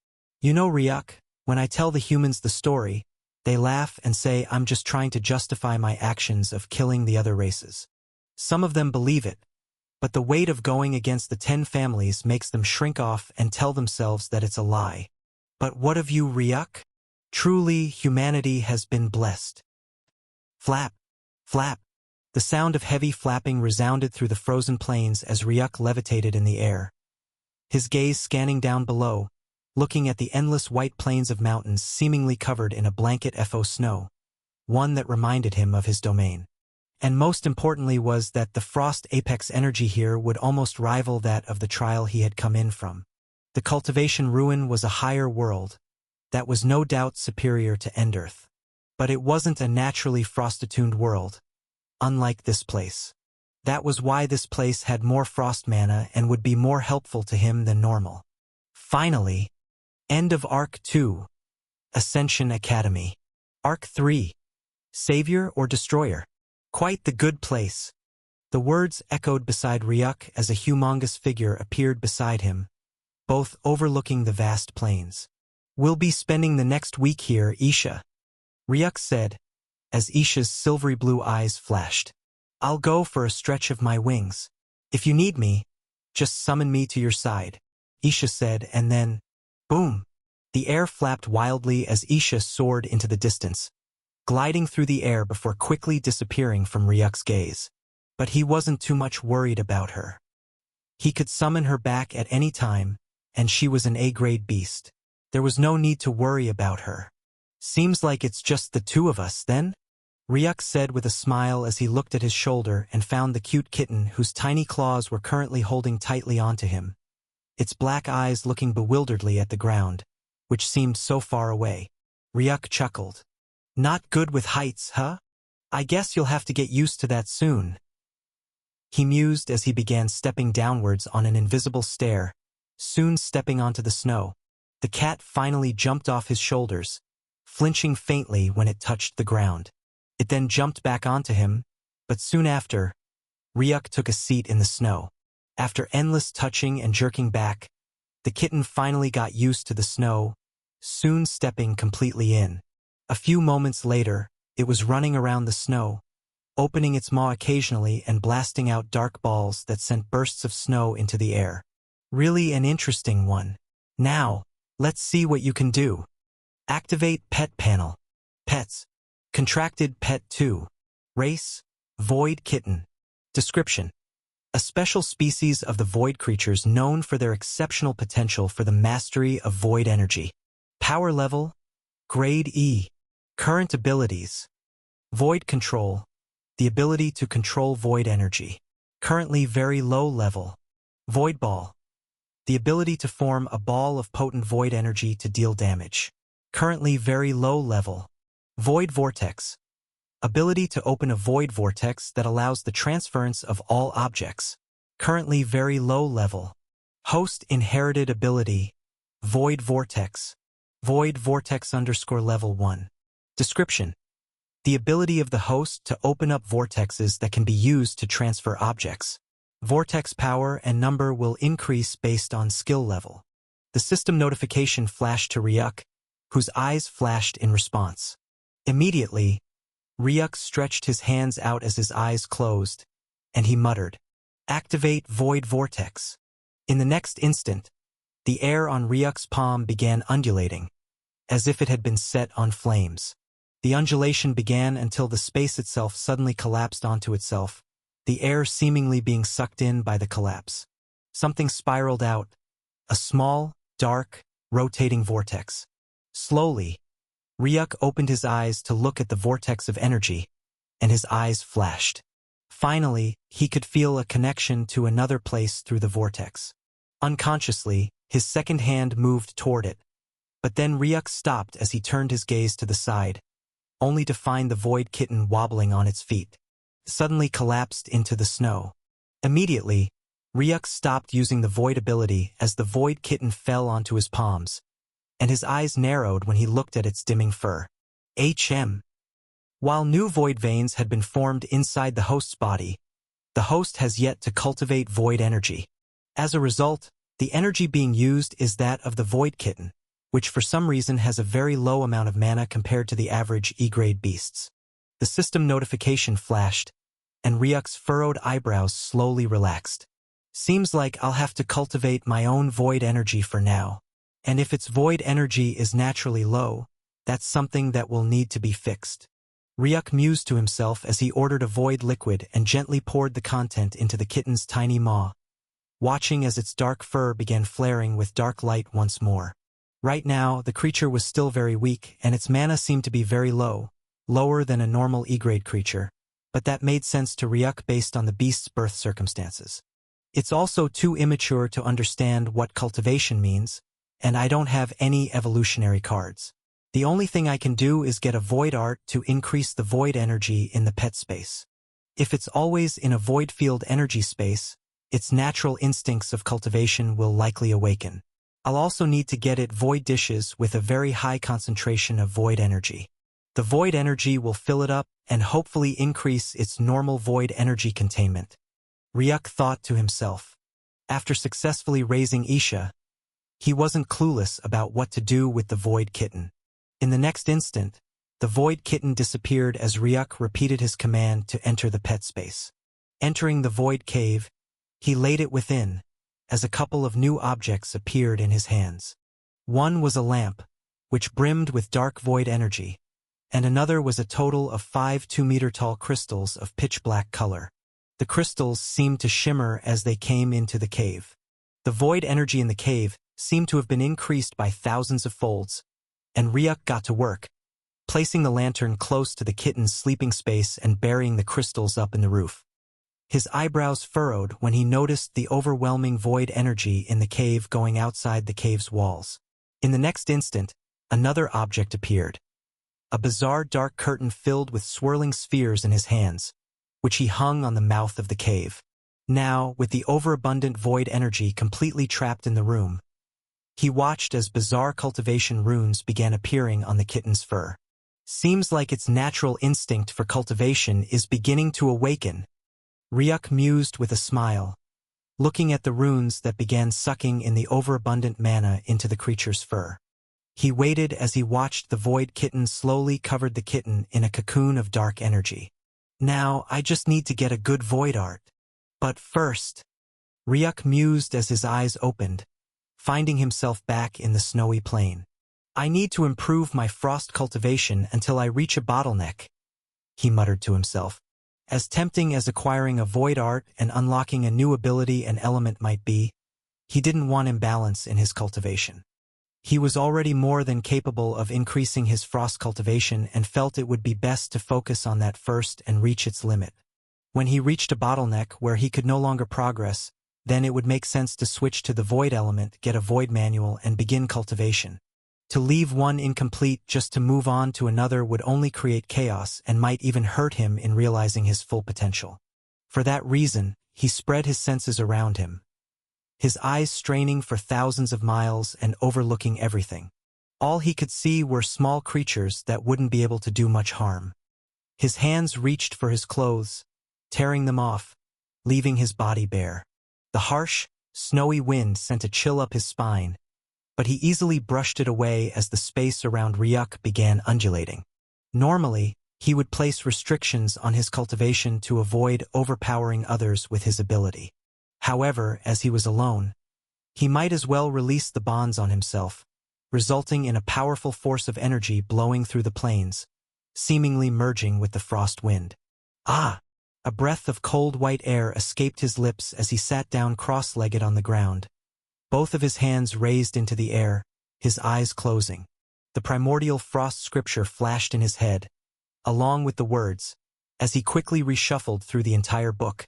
You know, Ryuk, when I tell the humans the story, they laugh and say I'm just trying to justify my actions of killing the other races. Some of them believe it, but the weight of going against the 10 families makes them shrink off and tell themselves that it's a lie. But what of you, Ryuk? Truly, humanity has been blessed. Flap, flap. The sound of heavy flapping resounded through the frozen plains as Ryuk levitated in the air. His gaze scanning down below, looking at the endless white plains of mountains seemingly covered in a blanket of snow, one that reminded him of his domain. And most importantly was that the frost apex energy here would almost rival that of the trial he had come in from. The cultivation ruin was a higher world, that was no doubt superior to Endearth. But it wasn't a naturally frost-attuned world, unlike this place. That was why this place had more frost mana and would be more helpful to him than normal. Finally, end of Arc 2, Ascension Academy. Arc 3, Savior or Destroyer? Quite the good place. The words echoed beside Ryuk as a humongous figure appeared beside him, both overlooking the vast plains. We'll be spending the next week here, Isha, Ryuk said, as Isha's silvery blue eyes flashed. I'll go for a stretch of my wings. If you need me, just summon me to your side, Isha said, and then, boom! The air flapped wildly as Isha soared into the distance, gliding through the air before quickly disappearing from Ryuk's gaze. But he wasn't too much worried about her. He could summon her back at any time, and she was an A-grade beast. There was no need to worry about her. Seems like it's just the two of us, then? Ryuk said with a smile as he looked at his shoulder and found the cute kitten whose tiny claws were currently holding tightly onto him, its black eyes looking bewilderedly at the ground, which seemed so far away. Ryuk chuckled. Not good with heights, huh? I guess you'll have to get used to that soon. He mused as he began stepping downwards on an invisible stair, soon stepping onto the snow. The cat finally jumped off his shoulders, flinching faintly when it touched the ground. It then jumped back onto him, but soon after, Ryuk took a seat in the snow. After endless touching and jerking back, the kitten finally got used to the snow, soon stepping completely in. A few moments later, it was running around the snow, opening its maw occasionally and blasting out dark balls that sent bursts of snow into the air. Really an interesting one. Now, let's see what you can do. Activate Pet Panel. Pets. Contracted Pet 2. Race, Void Kitten. Description: a special species of the Void creatures known for their exceptional potential for the mastery of Void energy. Power level, Grade E. Current abilities: Void Control, the ability to control Void energy. Currently very low level. Void Ball, the ability to form a ball of potent Void energy to deal damage. Currently very low level. Void Vortex, ability to open a void vortex that allows the transference of all objects. Currently very low level. Host inherited ability, Void Vortex. Void Vortex _ level 1. Description: the ability of the host to open up vortexes that can be used to transfer objects. Vortex power and number will increase based on skill level. The system notification flashed to Ryuk, whose eyes flashed in response. Immediately, Ryuk stretched his hands out as his eyes closed, and he muttered, "Activate Void Vortex." In the next instant, the air on Ryuk's palm began undulating, as if it had been set on flames. The undulation began until the space itself suddenly collapsed onto itself, the air seemingly being sucked in by the collapse. Something spiraled out, a small, dark, rotating vortex. Slowly, Ryuk opened his eyes to look at the vortex of energy, and his eyes flashed. Finally, he could feel a connection to another place through the vortex. Unconsciously, his second hand moved toward it, but then Ryuk stopped as he turned his gaze to the side, only to find the Void Kitten wobbling on its feet. Suddenly collapsed into the snow. Immediately, Ryuk stopped using the Void ability as the Void Kitten fell onto his palms, and his eyes narrowed when he looked at its dimming fur. While new void veins had been formed inside the host's body, the host has yet to cultivate void energy. As a result, the energy being used is that of the Void Kitten, which for some reason has a very low amount of mana compared to the average E-grade beasts. The system notification flashed, and Ryuk's furrowed eyebrows slowly relaxed. Seems like I'll have to cultivate my own void energy for now. And if its void energy is naturally low, that's something that will need to be fixed. Ryuk mused to himself as he ordered a void liquid and gently poured the content into the kitten's tiny maw, watching as its dark fur began flaring with dark light once more. Right now, the creature was still very weak, and its mana seemed to be very low, lower than a normal E-grade creature, but that made sense to Ryuk based on the beast's birth circumstances. It's also too immature to understand what cultivation means, and I don't have any evolutionary cards. The only thing I can do is get a void art to increase the void energy in the pet space. If it's always in a void field energy space, its natural instincts of cultivation will likely awaken. I'll also need to get it void dishes with a very high concentration of void energy. The void energy will fill it up and hopefully increase its normal void energy containment. Ryuk thought to himself. After successfully raising Isha, he wasn't clueless about what to do with the Void Kitten. In the next instant, the Void Kitten disappeared as Ryuk repeated his command to enter the pet space. Entering the Void Cave, he laid it within, as a couple of new objects appeared in his hands. One was a lamp, which brimmed with dark void energy, and another was a total of 5 2-meter-tall crystals of pitch-black color. The crystals seemed to shimmer as they came into the cave. The void energy in the cave seemed to have been increased by thousands of folds, and Ryuk got to work, placing the lantern close to the kitten's sleeping space and burying the crystals up in the roof. His eyebrows furrowed when he noticed the overwhelming void energy in the cave going outside the cave's walls. In the next instant, another object appeared. A bizarre dark curtain filled with swirling spheres in his hands, which he hung on the mouth of the cave. Now, with the overabundant void energy completely trapped in the room, he watched as bizarre cultivation runes began appearing on the kitten's fur. Seems like its natural instinct for cultivation is beginning to awaken, Ryuk mused with a smile, looking at the runes that began sucking in the overabundant mana into the creature's fur. He waited as he watched the Void Kitten slowly covered the kitten in a cocoon of dark energy. Now, I just need to get a good void art. But first, Ryuk mused as his eyes opened, finding himself back in the snowy plain. I need to improve my frost cultivation until I reach a bottleneck, he muttered to himself. As tempting as acquiring a void art and unlocking a new ability and element might be, he didn't want imbalance in his cultivation. He was already more than capable of increasing his frost cultivation and felt it would be best to focus on that first and reach its limit. When he reached a bottleneck where he could no longer progress, then it would make sense to switch to the void element, get a void manual, and begin cultivation. To leave one incomplete just to move on to another would only create chaos and might even hurt him in realizing his full potential. For that reason, he spread his senses around him, his eyes straining for thousands of miles and overlooking everything. All he could see were small creatures that wouldn't be able to do much harm. His hands reached for his clothes, tearing them off, leaving his body bare. The harsh, snowy wind sent a chill up his spine, but he easily brushed it away as the space around Ryuk began undulating. Normally, he would place restrictions on his cultivation to avoid overpowering others with his ability. However, as he was alone, he might as well release the bonds on himself, resulting in a powerful force of energy blowing through the plains, seemingly merging with the frost wind. Ah! A breath of cold white air escaped his lips as he sat down cross-legged on the ground, both of his hands raised into the air, his eyes closing. The primordial frost scripture flashed in his head, along with the words, as he quickly reshuffled through the entire book,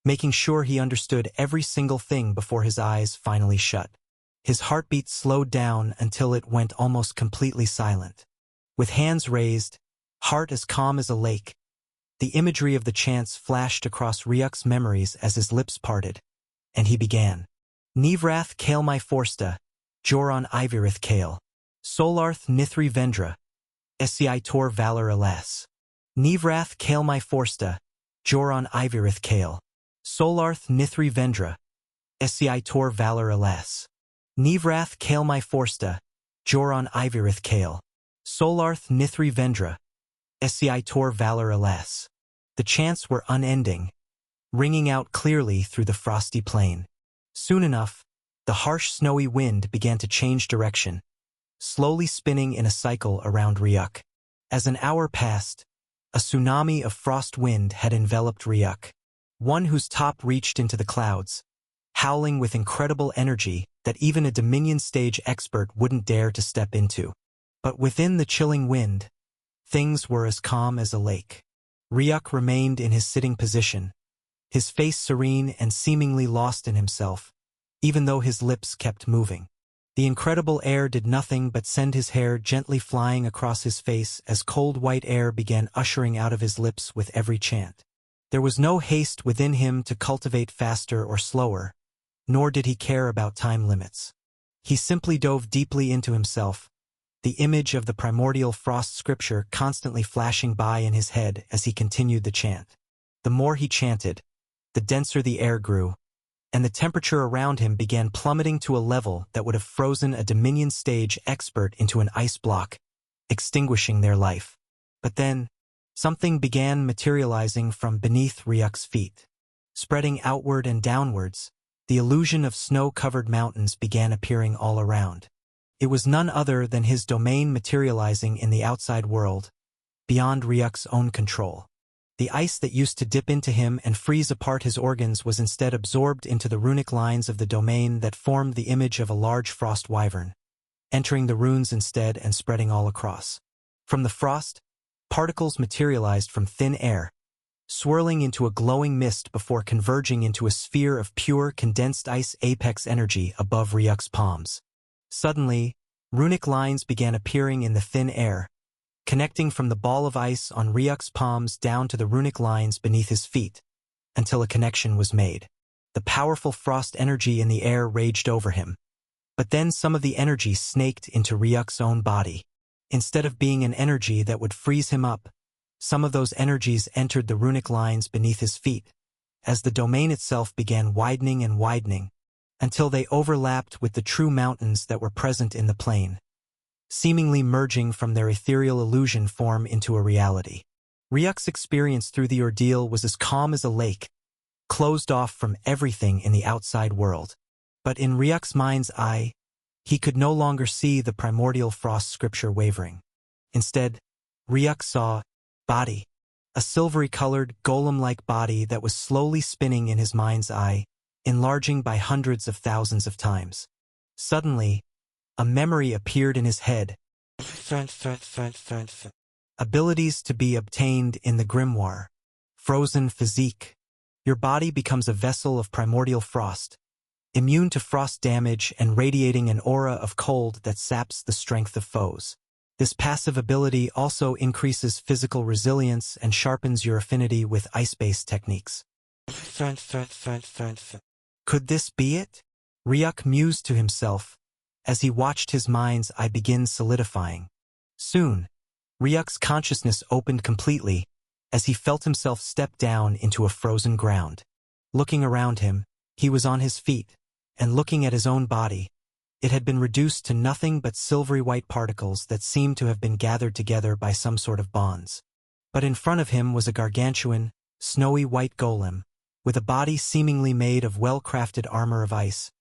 making sure he understood every single thing before his eyes finally shut. His heartbeat slowed down until it went almost completely silent. With hands raised, heart as calm as a lake, the imagery of the chants flashed across Ryuk's memories as his lips parted, and he began. Nevrath Kale my Forsta, Joron Ivirith Kale, Solarth Nithri Vendra, Esei Tor Valor Alas. Nevrath Kale my Forsta, Joron Ivirith Kale, Solarth Nithri Vendra, Esei Tor Valor Alas. Nevrath Kale my Forsta, Joron Ivirith Kale, Solarth Nithri Vendra, Esei Tor Valor Alas. The chants were unending, ringing out clearly through the frosty plain. Soon enough, the harsh snowy wind began to change direction, slowly spinning in a cycle around Ryuk. As an hour passed, a tsunami of frost wind had enveloped Ryuk, one whose top reached into the clouds, howling with incredible energy that even a Dominion stage expert wouldn't dare to step into. But within the chilling wind, things were as calm as a lake. Ryuk remained in his sitting position, his face serene and seemingly lost in himself, even though his lips kept moving. The incredible air did nothing but send his hair gently flying across his face as cold white air began ushering out of his lips with every chant. There was no haste within him to cultivate faster or slower, nor did he care about time limits. He simply dove deeply into himself, the image of the primordial frost scripture constantly flashing by in his head as he continued the chant. The more he chanted, the denser the air grew, and the temperature around him began plummeting to a level that would have frozen a Dominion stage expert into an ice block, extinguishing their life. But then, something began materializing from beneath Ryuk's feet. Spreading outward and downwards, the illusion of snow-covered mountains began appearing all around. It was none other than his domain materializing in the outside world, beyond Ryuk's own control. The ice that used to dip into him and freeze apart his organs was instead absorbed into the runic lines of the domain that formed the image of a large frost wyvern, entering the runes instead and spreading all across. From the frost, particles materialized from thin air, swirling into a glowing mist before converging into a sphere of pure condensed ice apex energy above Ryuk's palms. Suddenly, runic lines began appearing in the thin air, connecting from the ball of ice on Ryuk's palms down to the runic lines beneath his feet, until a connection was made. The powerful frost energy in the air raged over him. But then some of the energy snaked into Ryuk's own body. Instead of being an energy that would freeze him up, some of those energies entered the runic lines beneath his feet, as the domain itself began widening and widening, until they overlapped with the true mountains that were present in the plain, seemingly merging from their ethereal illusion form into a reality. Ryuk's experience through the ordeal was as calm as a lake, closed off from everything in the outside world. But in Ryuk's mind's eye, he could no longer see the primordial frost scripture wavering. Instead, Ryuk saw body, a silvery-colored, golem-like body that was slowly spinning in his mind's eye, enlarging by hundreds of thousands of times. Suddenly, a memory appeared in his head. Abilities to be obtained in the grimoire. Frozen physique. Your body becomes a vessel of primordial frost, immune to frost damage and radiating an aura of cold that saps the strength of foes. This passive ability also increases physical resilience and sharpens your affinity with ice-based techniques. Could this be it? Ryuk mused to himself, as he watched his mind's eye begin solidifying. Soon, Ryuk's consciousness opened completely, as he felt himself step down into a frozen ground. Looking around him, he was on his feet, and looking at his own body, it had been reduced to nothing but silvery white particles that seemed to have been gathered together by some sort of bonds. But in front of him was a gargantuan, snowy white golem, with a body seemingly made of well-crafted armor of ice,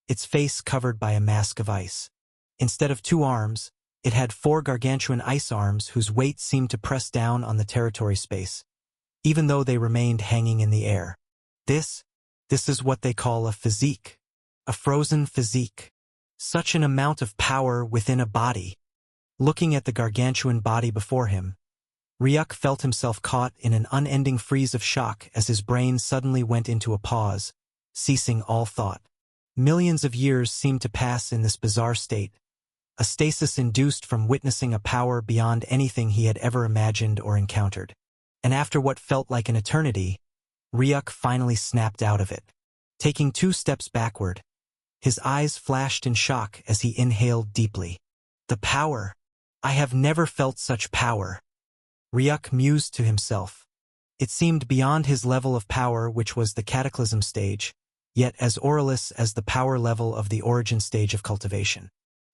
its face covered by a mask of ice. Instead of 2 arms, it had 4 gargantuan ice arms whose weight seemed to press down on the territory space, even though they remained hanging in the air. This is what they call a physique. A frozen physique. Such an amount of power within a body. Looking at the gargantuan body before him, Ryuk felt himself caught in an unending freeze of shock as his brain suddenly went into a pause, ceasing all thought. Millions of years seemed to pass in this bizarre state, a stasis induced from witnessing a power beyond anything he had ever imagined or encountered. And after what felt like an eternity, Ryuk finally snapped out of it. Taking 2 steps backward, his eyes flashed in shock as he inhaled deeply. The power! I have never felt such power. Ryuk mused to himself. It seemed beyond his level of power, which was the Cataclysm stage, yet as aureless as the power level of the Origin stage of cultivation.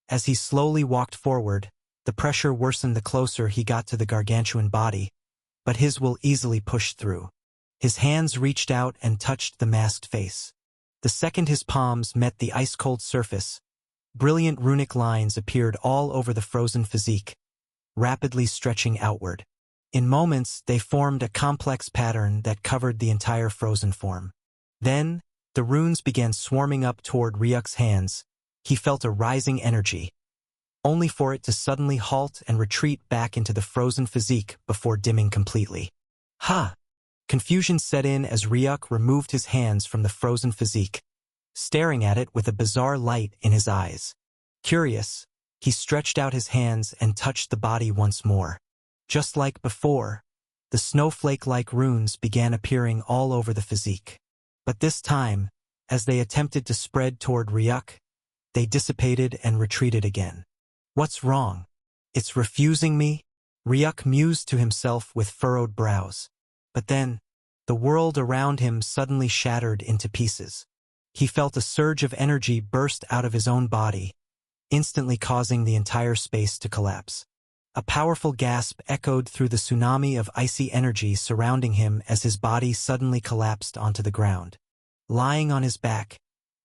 As he slowly walked forward, the pressure worsened the closer he got to the gargantuan body, but his will easily pushed through. His hands reached out and touched the masked face. The second his palms met the ice-cold surface, brilliant runic lines appeared all over the frozen physique, rapidly stretching outward. In moments, they formed a complex pattern that covered the entire frozen form. Then, the runes began swarming up toward Ryuk's hands. He felt a rising energy, only for it to suddenly halt and retreat back into the frozen physique before dimming completely. Ha! Confusion set in as Ryuk removed his hands from the frozen physique, staring at it with a bizarre light in his eyes. Curious, he stretched out his hands and touched the body once more. Just like before, the snowflake-like runes began appearing all over the physique. But this time, as they attempted to spread toward Ryuk, they dissipated and retreated again. What's wrong? It's refusing me? Ryuk mused to himself with furrowed brows. But then, the world around him suddenly shattered into pieces. He felt a surge of energy burst out of his own body, instantly causing the entire space to collapse. A powerful gasp echoed through the tsunami of icy energy surrounding him as his body suddenly collapsed onto the ground. Lying on his back,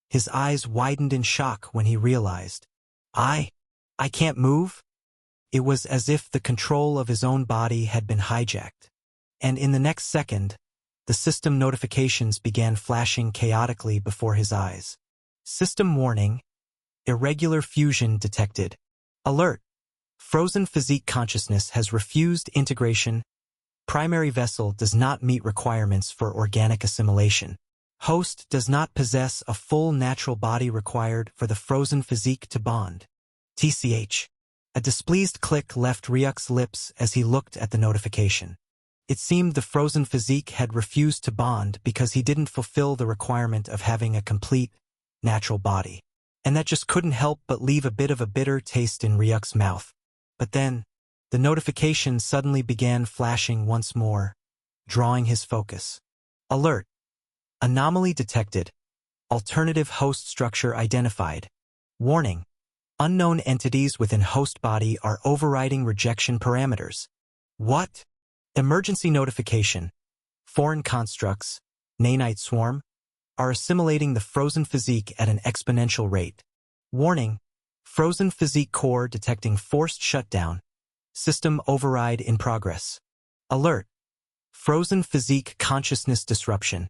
his eyes widened in shock when he realized, I can't move? It was as if the control of his own body had been hijacked. And in the next second, the system notifications began flashing chaotically before his eyes. System warning, irregular fusion detected. Alert! Frozen physique consciousness has refused integration. Primary vessel does not meet requirements for organic assimilation. Host does not possess a full natural body required for the frozen physique to bond. TCH. A displeased click left Ryuk's lips as he looked at the notification. It seemed the frozen physique had refused to bond because he didn't fulfill the requirement of having a complete, natural body. And that just couldn't help but leave a bit of a bitter taste in Ryuk's mouth. But then, the notification suddenly began flashing once more, drawing his focus. Alert! Anomaly detected. Alternative host structure identified. Warning! Unknown entities within host body are overriding rejection parameters. What? Emergency notification. Foreign constructs, nanite swarm, are assimilating the frozen physique at an exponential rate. Warning! Frozen physique core detecting forced shutdown. System override in progress. Alert! Frozen physique consciousness disruption.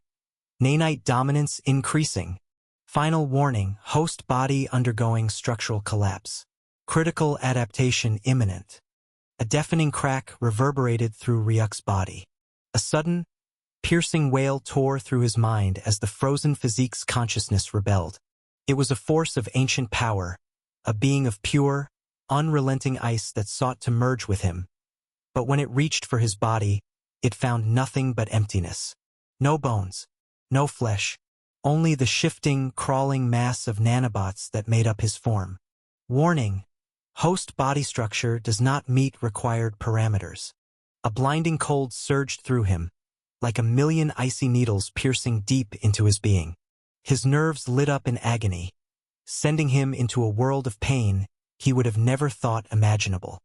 Nanite dominance increasing. Final warning, host body undergoing structural collapse. Critical adaptation imminent. A deafening crack reverberated through Ryuk's body. A sudden, piercing wail tore through his mind as the frozen physique's consciousness rebelled. It was a force of ancient power, a being of pure, unrelenting ice that sought to merge with him. But when it reached for his body, it found nothing but emptiness. No bones, no flesh, only the shifting, crawling mass of nanobots that made up his form. Warning! Host body structure does not meet required parameters. A blinding cold surged through him, like a million icy needles piercing deep into his being. His nerves lit up in agony, sending him into a world of pain he would have never thought imaginable.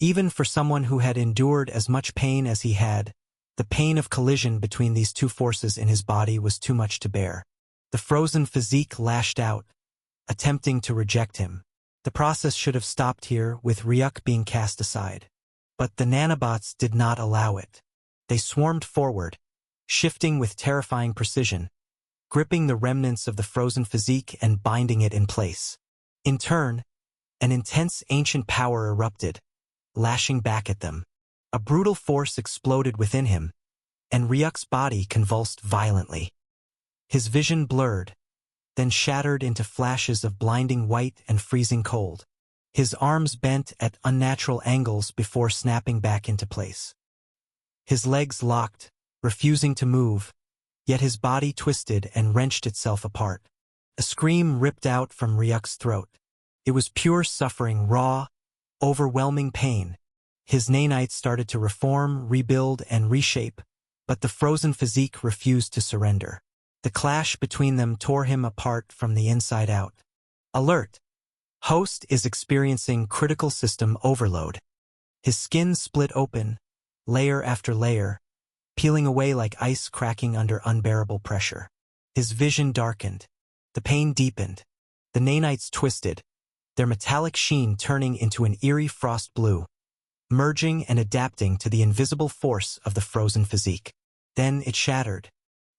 Even for someone who had endured as much pain as he had, the pain of collision between these two forces in his body was too much to bear. The frozen physique lashed out, attempting to reject him. The process should have stopped here, with Ryuk being cast aside. But the nanobots did not allow it. They swarmed forward, shifting with terrifying precision, gripping the remnants of the frozen physique and binding it in place. In turn, an intense ancient power erupted, lashing back at them. A brutal force exploded within him, and Ryuk's body convulsed violently. His vision blurred, then shattered into flashes of blinding white and freezing cold. His arms bent at unnatural angles before snapping back into place. His legs locked, refusing to move, yet his body twisted and wrenched itself apart. A scream ripped out from Ryuk's throat. It was pure suffering, raw, overwhelming pain. His nanites started to reform, rebuild, and reshape, but the frozen physique refused to surrender. The clash between them tore him apart from the inside out. Alert! Host is experiencing critical system overload. His skin split open, layer after layer, peeling away like ice cracking under unbearable pressure. His vision darkened. The pain deepened. The nanites twisted, their metallic sheen turning into an eerie frost blue, merging and adapting to the invisible force of the frozen physique. Then it shattered.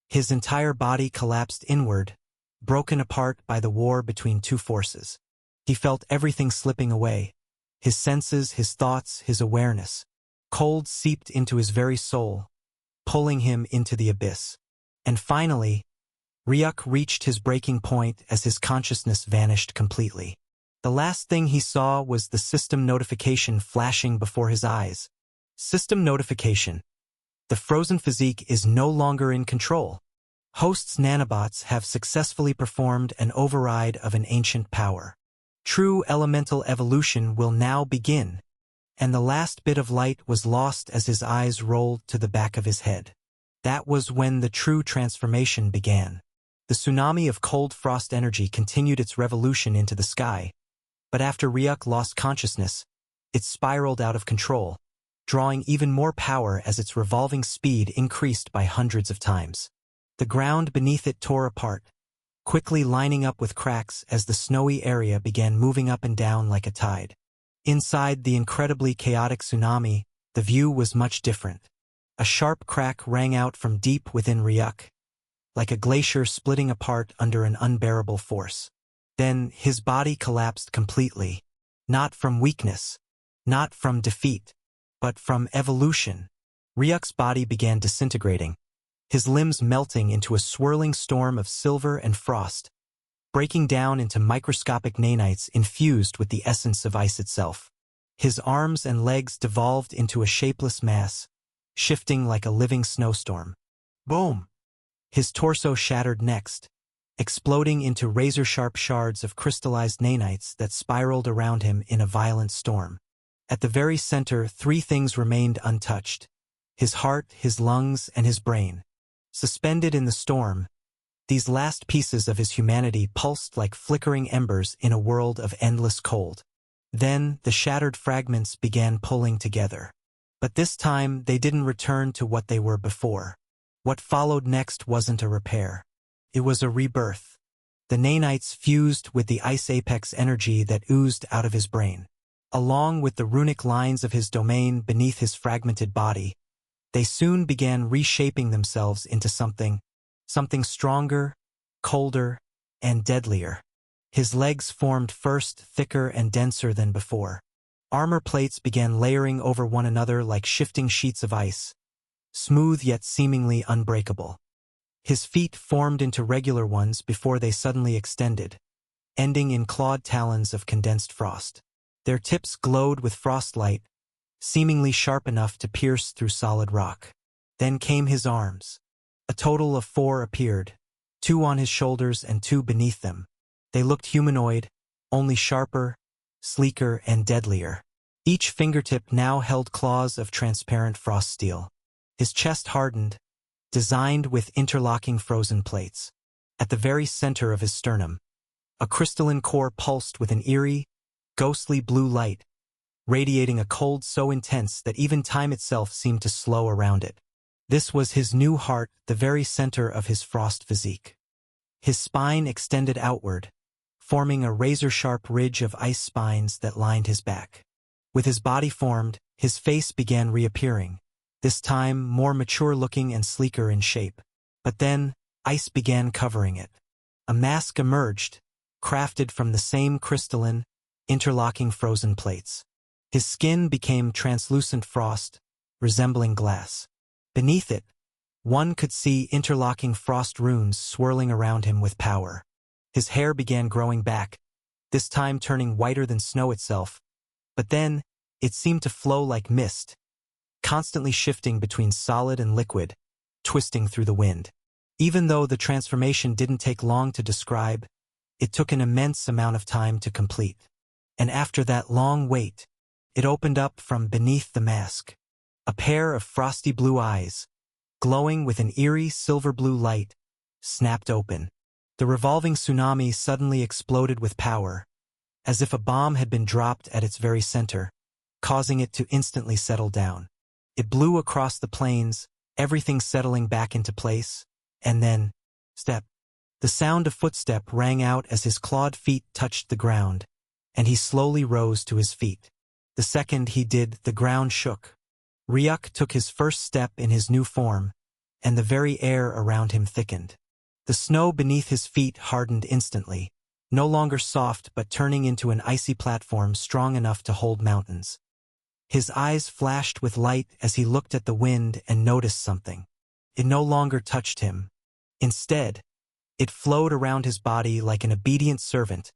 His entire body collapsed inward, broken apart by the war between two forces. He felt everything slipping away. His senses, his thoughts, his awareness. Cold seeped into his very soul, pulling him into the abyss. And finally, Ryuk reached his breaking point as his consciousness vanished completely. The last thing he saw was the system notification flashing before his eyes. System notification. The frozen physique is no longer in control. Host's nanobots have successfully performed an override of an ancient power. True elemental evolution will now begin. And the last bit of light was lost as his eyes rolled to the back of his head. That was when the true transformation began. The tsunami of cold frost energy continued its revolution into the sky. But after Ryuk lost consciousness, it spiraled out of control, drawing even more power as its revolving speed increased by hundreds of times. The ground beneath it tore apart, quickly lining up with cracks as the snowy area began moving up and down like a tide. Inside the incredibly chaotic tsunami, the view was much different. A sharp crack rang out from deep within Ryuk, like a glacier splitting apart under an unbearable force. Then his body collapsed completely, not from weakness, not from defeat, but from evolution. Ryuk's body began disintegrating, his limbs melting into a swirling storm of silver and frost, breaking down into microscopic nanites infused with the essence of ice itself. His arms and legs devolved into a shapeless mass, shifting like a living snowstorm. Boom! His torso shattered next, exploding into razor-sharp shards of crystallized nanites that spiraled around him in a violent storm. At the very center, three things remained untouched: his heart, his lungs, and his brain. Suspended in the storm, these last pieces of his humanity pulsed like flickering embers in a world of endless cold. Then the shattered fragments began pulling together. But this time, they didn't return to what they were before. What followed next wasn't a repair. It was a rebirth. The nanites fused with the ice apex energy that oozed out of his brain. Along with the runic lines of his domain beneath his fragmented body, they soon began reshaping themselves into something stronger, colder, and deadlier. His legs formed first thicker and denser than before. Armor plates began layering over one another like shifting sheets of ice, smooth yet seemingly unbreakable. His feet formed into regular ones before they suddenly extended, ending in clawed talons of condensed frost. Their tips glowed with frostlight, seemingly sharp enough to pierce through solid rock. Then came his arms. A total of 4 appeared, 2 on his shoulders and 2 beneath them. They looked humanoid, only sharper, sleeker, and deadlier. Each fingertip now held claws of transparent frost steel. His chest hardened, designed with interlocking frozen plates. At the very center of his sternum, a crystalline core pulsed with an eerie, ghostly blue light, radiating a cold so intense that even time itself seemed to slow around it. This was his new heart, the very center of his frost physique. His spine extended outward, forming a razor-sharp ridge of ice spines that lined his back. With his body formed, his face began reappearing, this time more mature-looking and sleeker in shape. But then, ice began covering it. A mask emerged, crafted from the same crystalline, interlocking frozen plates. His skin became translucent frost, resembling glass. Beneath it, one could see interlocking frost runes swirling around him with power. His hair began growing back, this time turning whiter than snow itself, but then it seemed to flow like mist, constantly shifting between solid and liquid, twisting through the wind. Even though the transformation didn't take long to describe, it took an immense amount of time to complete. And after that long wait, it opened up from beneath the mask. A pair of frosty blue eyes, glowing with an eerie silver-blue light, snapped open. The revolving tsunami suddenly exploded with power, as if a bomb had been dropped at its very center, causing it to instantly settle down. It blew across the plains, everything settling back into place, and then, step. The sound of footstep rang out as his clawed feet touched the ground, and he slowly rose to his feet. The second he did, the ground shook. Ryuk took his first step in his new form, and the very air around him thickened. The snow beneath his feet hardened instantly, no longer soft but turning into an icy platform strong enough to hold mountains. His eyes flashed with light as he looked at the wind and noticed something. It no longer touched him. Instead, it flowed around his body like an obedient servant,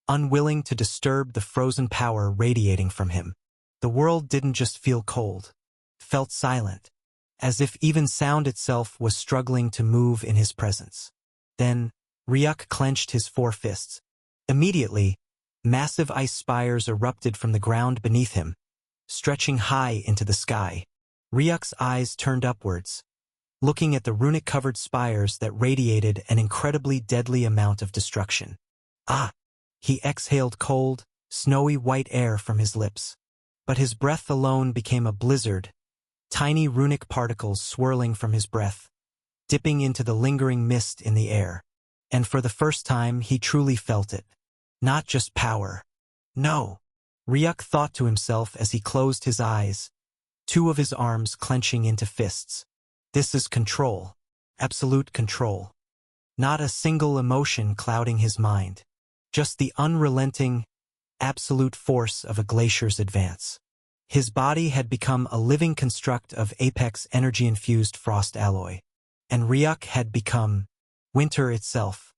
unwilling to disturb the frozen power radiating from him. The world didn't just feel cold, it felt silent, as if even sound itself was struggling to move in his presence. Then, Ryuk clenched his four fists. Immediately, massive ice spires erupted from the ground beneath him, stretching high into the sky. Ryuk's eyes turned upwards, looking at the runic-covered spires that radiated an incredibly deadly amount of destruction. Ah! He exhaled cold, snowy white air from his lips. But his breath alone became a blizzard, tiny runic particles swirling from his breath, dipping into the lingering mist in the air. And for the first time, he truly felt it. Not just power. No! Ryuk thought to himself as he closed his eyes, two of his arms clenching into fists. This is control. Absolute control. Not a single emotion clouding his mind. Just the unrelenting, absolute force of a glacier's advance. His body had become a living construct of apex energy-infused frost alloy, and Ryuk had become winter itself.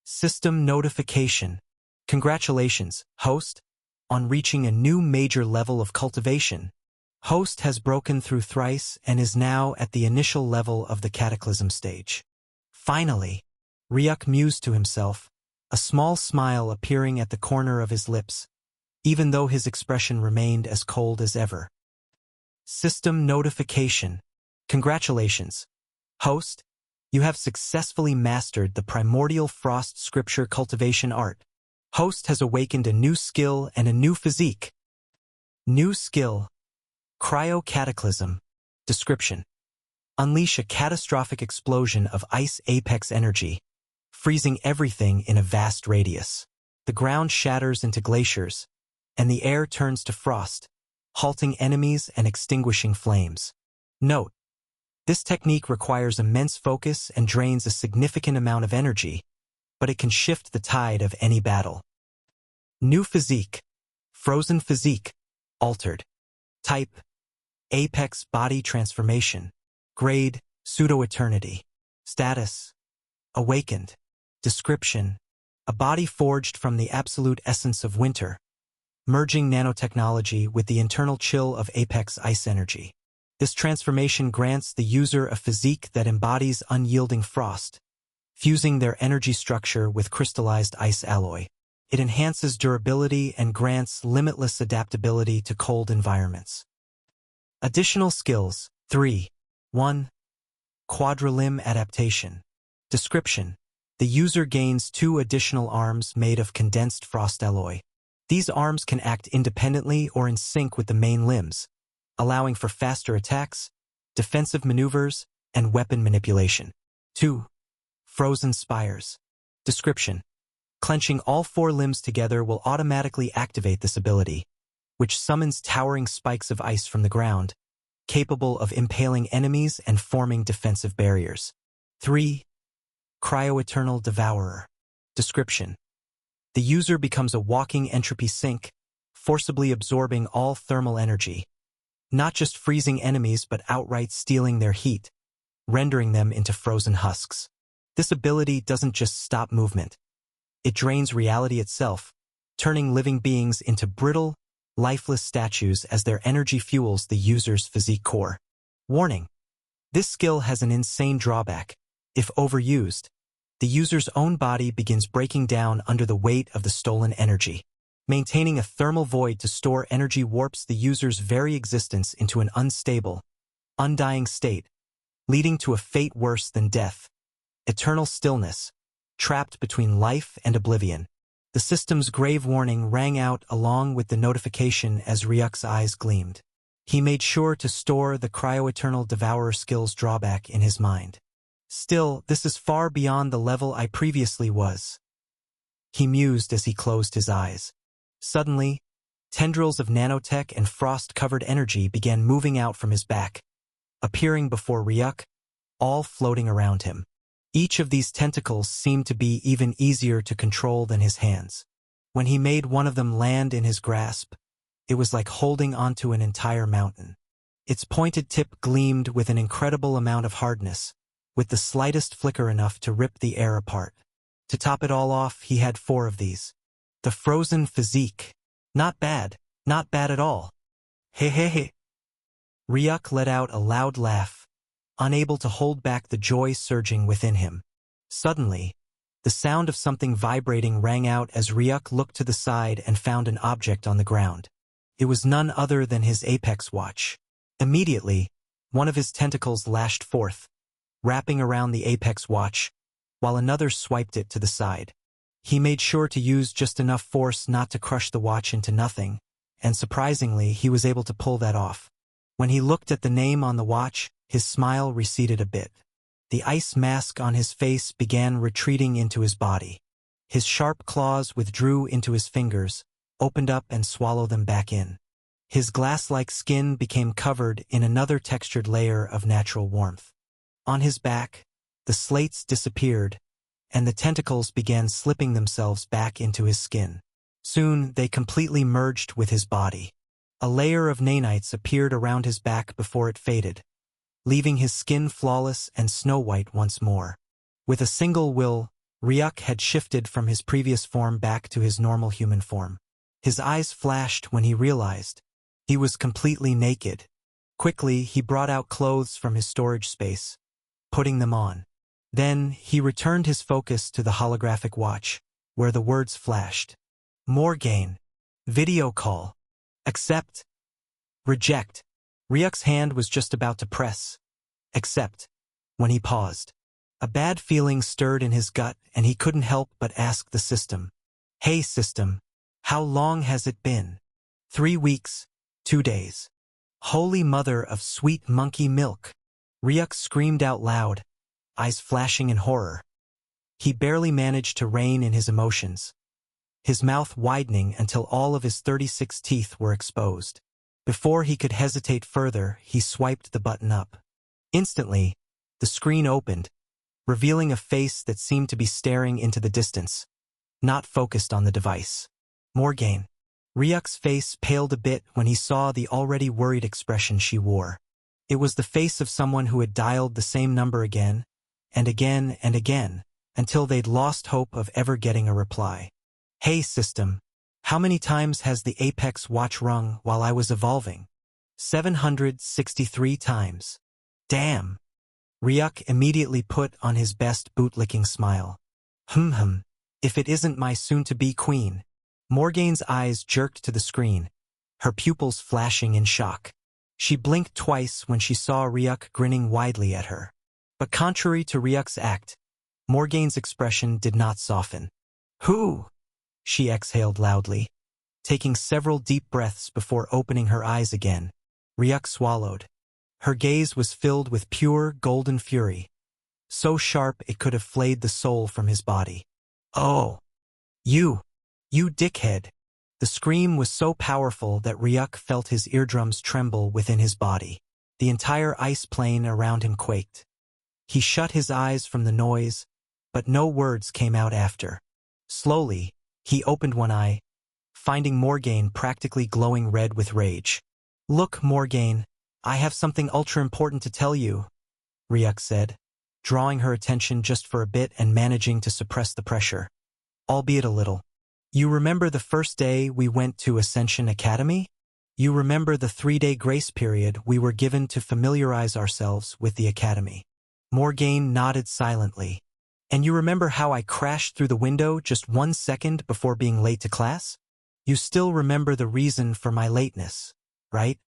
System notification. Congratulations, host, on reaching a new major level of cultivation. Host has broken through thrice and is now at the initial level of the Cataclysm stage. Finally, Ryuk mused to himself, a small smile appearing at the corner of his lips, even though his expression remained as cold as ever. System notification. Congratulations, host. You have successfully mastered the primordial frost scripture cultivation art. Host has awakened a new skill and a new physique. New skill. Cryo-Cataclysm. Description. Unleash a catastrophic explosion of ice apex energy, freezing everything in a vast radius. The ground shatters into glaciers, and the air turns to frost, halting enemies and extinguishing flames. Note: this technique requires immense focus and drains a significant amount of energy, but it can shift the tide of any battle. New physique. Frozen physique. Altered. Type: Apex body transformation. Grade: Pseudo-eternity. Status: Awakened. Description: a body forged from the absolute essence of winter, merging nanotechnology with the internal chill of apex ice energy. This transformation grants the user a physique that embodies unyielding frost, fusing their energy structure with crystallized ice alloy. It enhances durability and grants limitless adaptability to cold environments. Additional skills. 3. 1. Quadrilimb adaptation. Description: the user gains 2 additional arms made of condensed frost alloy. These arms can act independently or in sync with the main limbs, allowing for faster attacks, defensive maneuvers, and weapon manipulation. 2. Frozen spires. Description: clenching all 4 limbs together will automatically activate this ability, which summons towering spikes of ice from the ground, capable of impaling enemies and forming defensive barriers. 3. Cryo-Eternal Devourer. Description: the user becomes a walking entropy sink, forcibly absorbing all thermal energy, not just freezing enemies but outright stealing their heat, rendering them into frozen husks. This ability doesn't just stop movement. It drains reality itself, turning living beings into brittle, lifeless statues as their energy fuels the user's physique core. Warning: this skill has an insane drawback. If overused, the user's own body begins breaking down under the weight of the stolen energy. Maintaining a thermal void to store energy warps the user's very existence into an unstable, undying state, leading to a fate worse than death: eternal stillness, trapped between life and oblivion. The system's grave warning rang out along with the notification as Ryuk's eyes gleamed. He made sure to store the Cryo-Eternal Devourer skill's drawback in his mind. Still, this is far beyond the level I previously was, he mused as he closed his eyes. Suddenly, tendrils of nanotech and frost-covered energy began moving out from his back, appearing before Ryuk, all floating around him. Each of these tentacles seemed to be even easier to control than his hands. When he made one of them land in his grasp, it was like holding onto an entire mountain. Its pointed tip gleamed with an incredible amount of hardness, with the slightest flicker enough to rip the air apart. To top it all off, he had 4 of these. The frozen physique. Not bad at all. Hey hey hey. Ryuk let out a loud laugh, unable to hold back the joy surging within him. Suddenly, the sound of something vibrating rang out as Ryuk looked to the side and found an object on the ground. It was none other than his Apex watch. Immediately, one of his tentacles lashed forth, wrapping around the Apex watch, while another swiped it to the side. He made sure to use just enough force not to crush the watch into nothing, and surprisingly, he was able to pull that off. When he looked at the name on the watch, his smile receded a bit. The ice mask on his face began retreating into his body. His sharp claws withdrew into his fingers, opened up and swallowed them back in. His glass-like skin became covered in another textured layer of natural warmth. On his back, the slates disappeared, and the tentacles began slipping themselves back into his skin. Soon, they completely merged with his body. A layer of nanites appeared around his back before it faded, leaving his skin flawless and snow-white once more. With a single will, Ryuk had shifted from his previous form back to his normal human form. His eyes flashed when he realized he was completely naked. Quickly, he brought out clothes from his storage space, putting them on. Then, he returned his focus to the holographic watch, where the words flashed. Morgaine. Video call. Accept. Reject. Ryuk's hand was just about to press accept when he paused. A bad feeling stirred in his gut and he couldn't help but ask the system. Hey system, how long has it been? 3 weeks, 2 days. Holy mother of sweet monkey milk. Ryuk screamed out loud, eyes flashing in horror. He barely managed to rein in his emotions, his mouth widening until all of his 36 teeth were exposed. Before he could hesitate further, he swiped the button up. Instantly, the screen opened, revealing a face that seemed to be staring into the distance, not focused on the device. Morgaine. Ryuk's face paled a bit when he saw the already worried expression she wore. It was the face of someone who had dialed the same number again, and again and again, until they'd lost hope of ever getting a reply. Hey system, how many times has the Apex watch rung while I was evolving? 763 times. Damn. Ryuk immediately put on his best bootlicking smile. if it isn't my soon-to-be queen. Morgane's eyes jerked to the screen, her pupils flashing in shock. She blinked twice when she saw Ryuk grinning widely at her. But contrary to Ryuk's act, Morgane's expression did not soften. "Who?" she exhaled loudly. Taking several deep breaths before opening her eyes again, Ryuk swallowed. Her gaze was filled with pure, golden fury, so sharp it could have flayed the soul from his body. "Oh! You dickhead!" The scream was so powerful that Ryuk felt his eardrums tremble within his body. The entire ice plain around him quaked. He shut his eyes from the noise, but no words came out after. Slowly, he opened one eye, finding Morgane practically glowing red with rage. "Look, Morgane, I have something ultra-important to tell you," Ryuk said, drawing her attention just for a bit and managing to suppress the pressure, albeit a little. "You remember the first day we went to Ascension Academy? You remember the 3-day grace period we were given to familiarize ourselves with the academy?" Morgane nodded silently. "And you remember how I crashed through the window just 1 second before being late to class? You still remember the reason for my lateness, right?"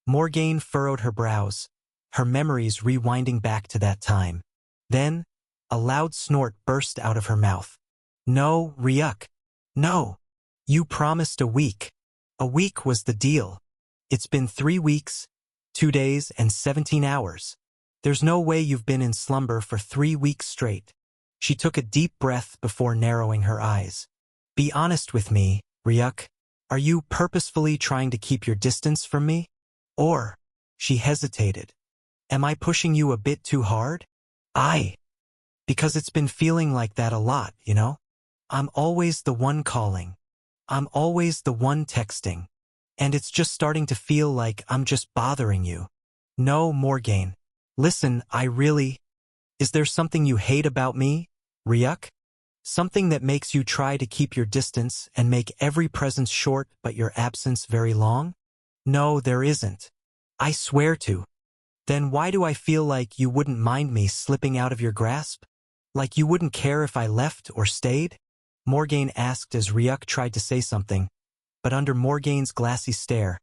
Morgane furrowed her brows, her memories rewinding back to that time. Then, a loud snort burst out of her mouth. "No, Ryuk. No. You promised a week. A week was the deal. It's been 3 weeks, 2 days, and 17 hours. There's no way you've been in slumber for 3 weeks straight." She took a deep breath before narrowing her eyes. "Be honest with me, Ryuk. Are you purposefully trying to keep your distance from me? Or," she hesitated, "am I pushing you a bit too hard?" Because it's been feeling like that a lot, you know? I'm always the one calling. I'm always the one texting. And it's just starting to feel like I'm just bothering you." "No, Morgane. Listen, Is there something you hate about me, Ryuk? Something that makes you try to keep your distance and make every presence short but your absence very long?" "No, there isn't. I swear to." "Then why do I feel like you wouldn't mind me slipping out of your grasp? Like you wouldn't care if I left or stayed?" Morgane asked as Ryuk tried to say something, but under Morgane's glassy stare,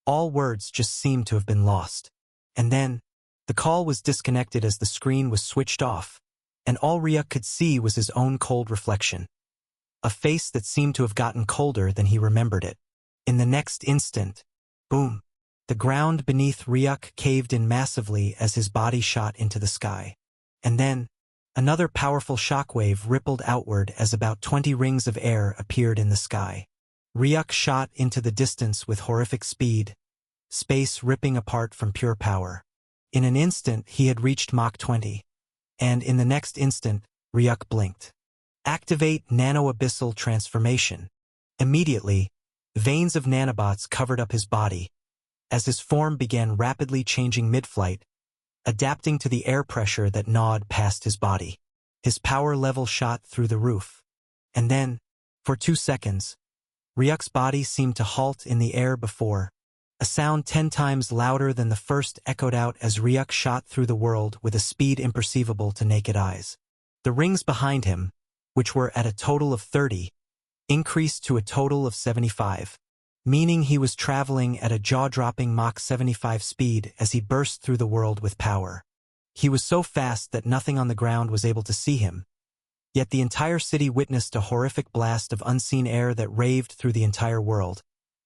all words just seemed to have been lost. And then, the call was disconnected as the screen was switched off, and all Ryuk could see was his own cold reflection. A face that seemed to have gotten colder than he remembered it. In the next instant, boom, the ground beneath Ryuk caved in massively as his body shot into the sky. And then, another powerful shockwave rippled outward as about 20 rings of air appeared in the sky. Ryuk shot into the distance with horrific speed, space ripping apart from pure power. In an instant, he had reached Mach 20. And in the next instant, Ryuk blinked. "Activate Nano-Abyssal Transformation." Immediately, veins of nanobots covered up his body, as his form began rapidly changing mid-flight, adapting to the air pressure that gnawed past his body. His power level shot through the roof. And then, for 2 seconds, Ryuk's body seemed to halt in the air before. A sound 10 times louder than the first echoed out as Ryuk shot through the world with a speed imperceivable to naked eyes. The rings behind him, which were at a total of 30, increased to a total of 75. Meaning he was traveling at a jaw-dropping Mach 75 speed as he burst through the world with power. He was so fast that nothing on the ground was able to see him. Yet the entire city witnessed a horrific blast of unseen air that raved through the entire world,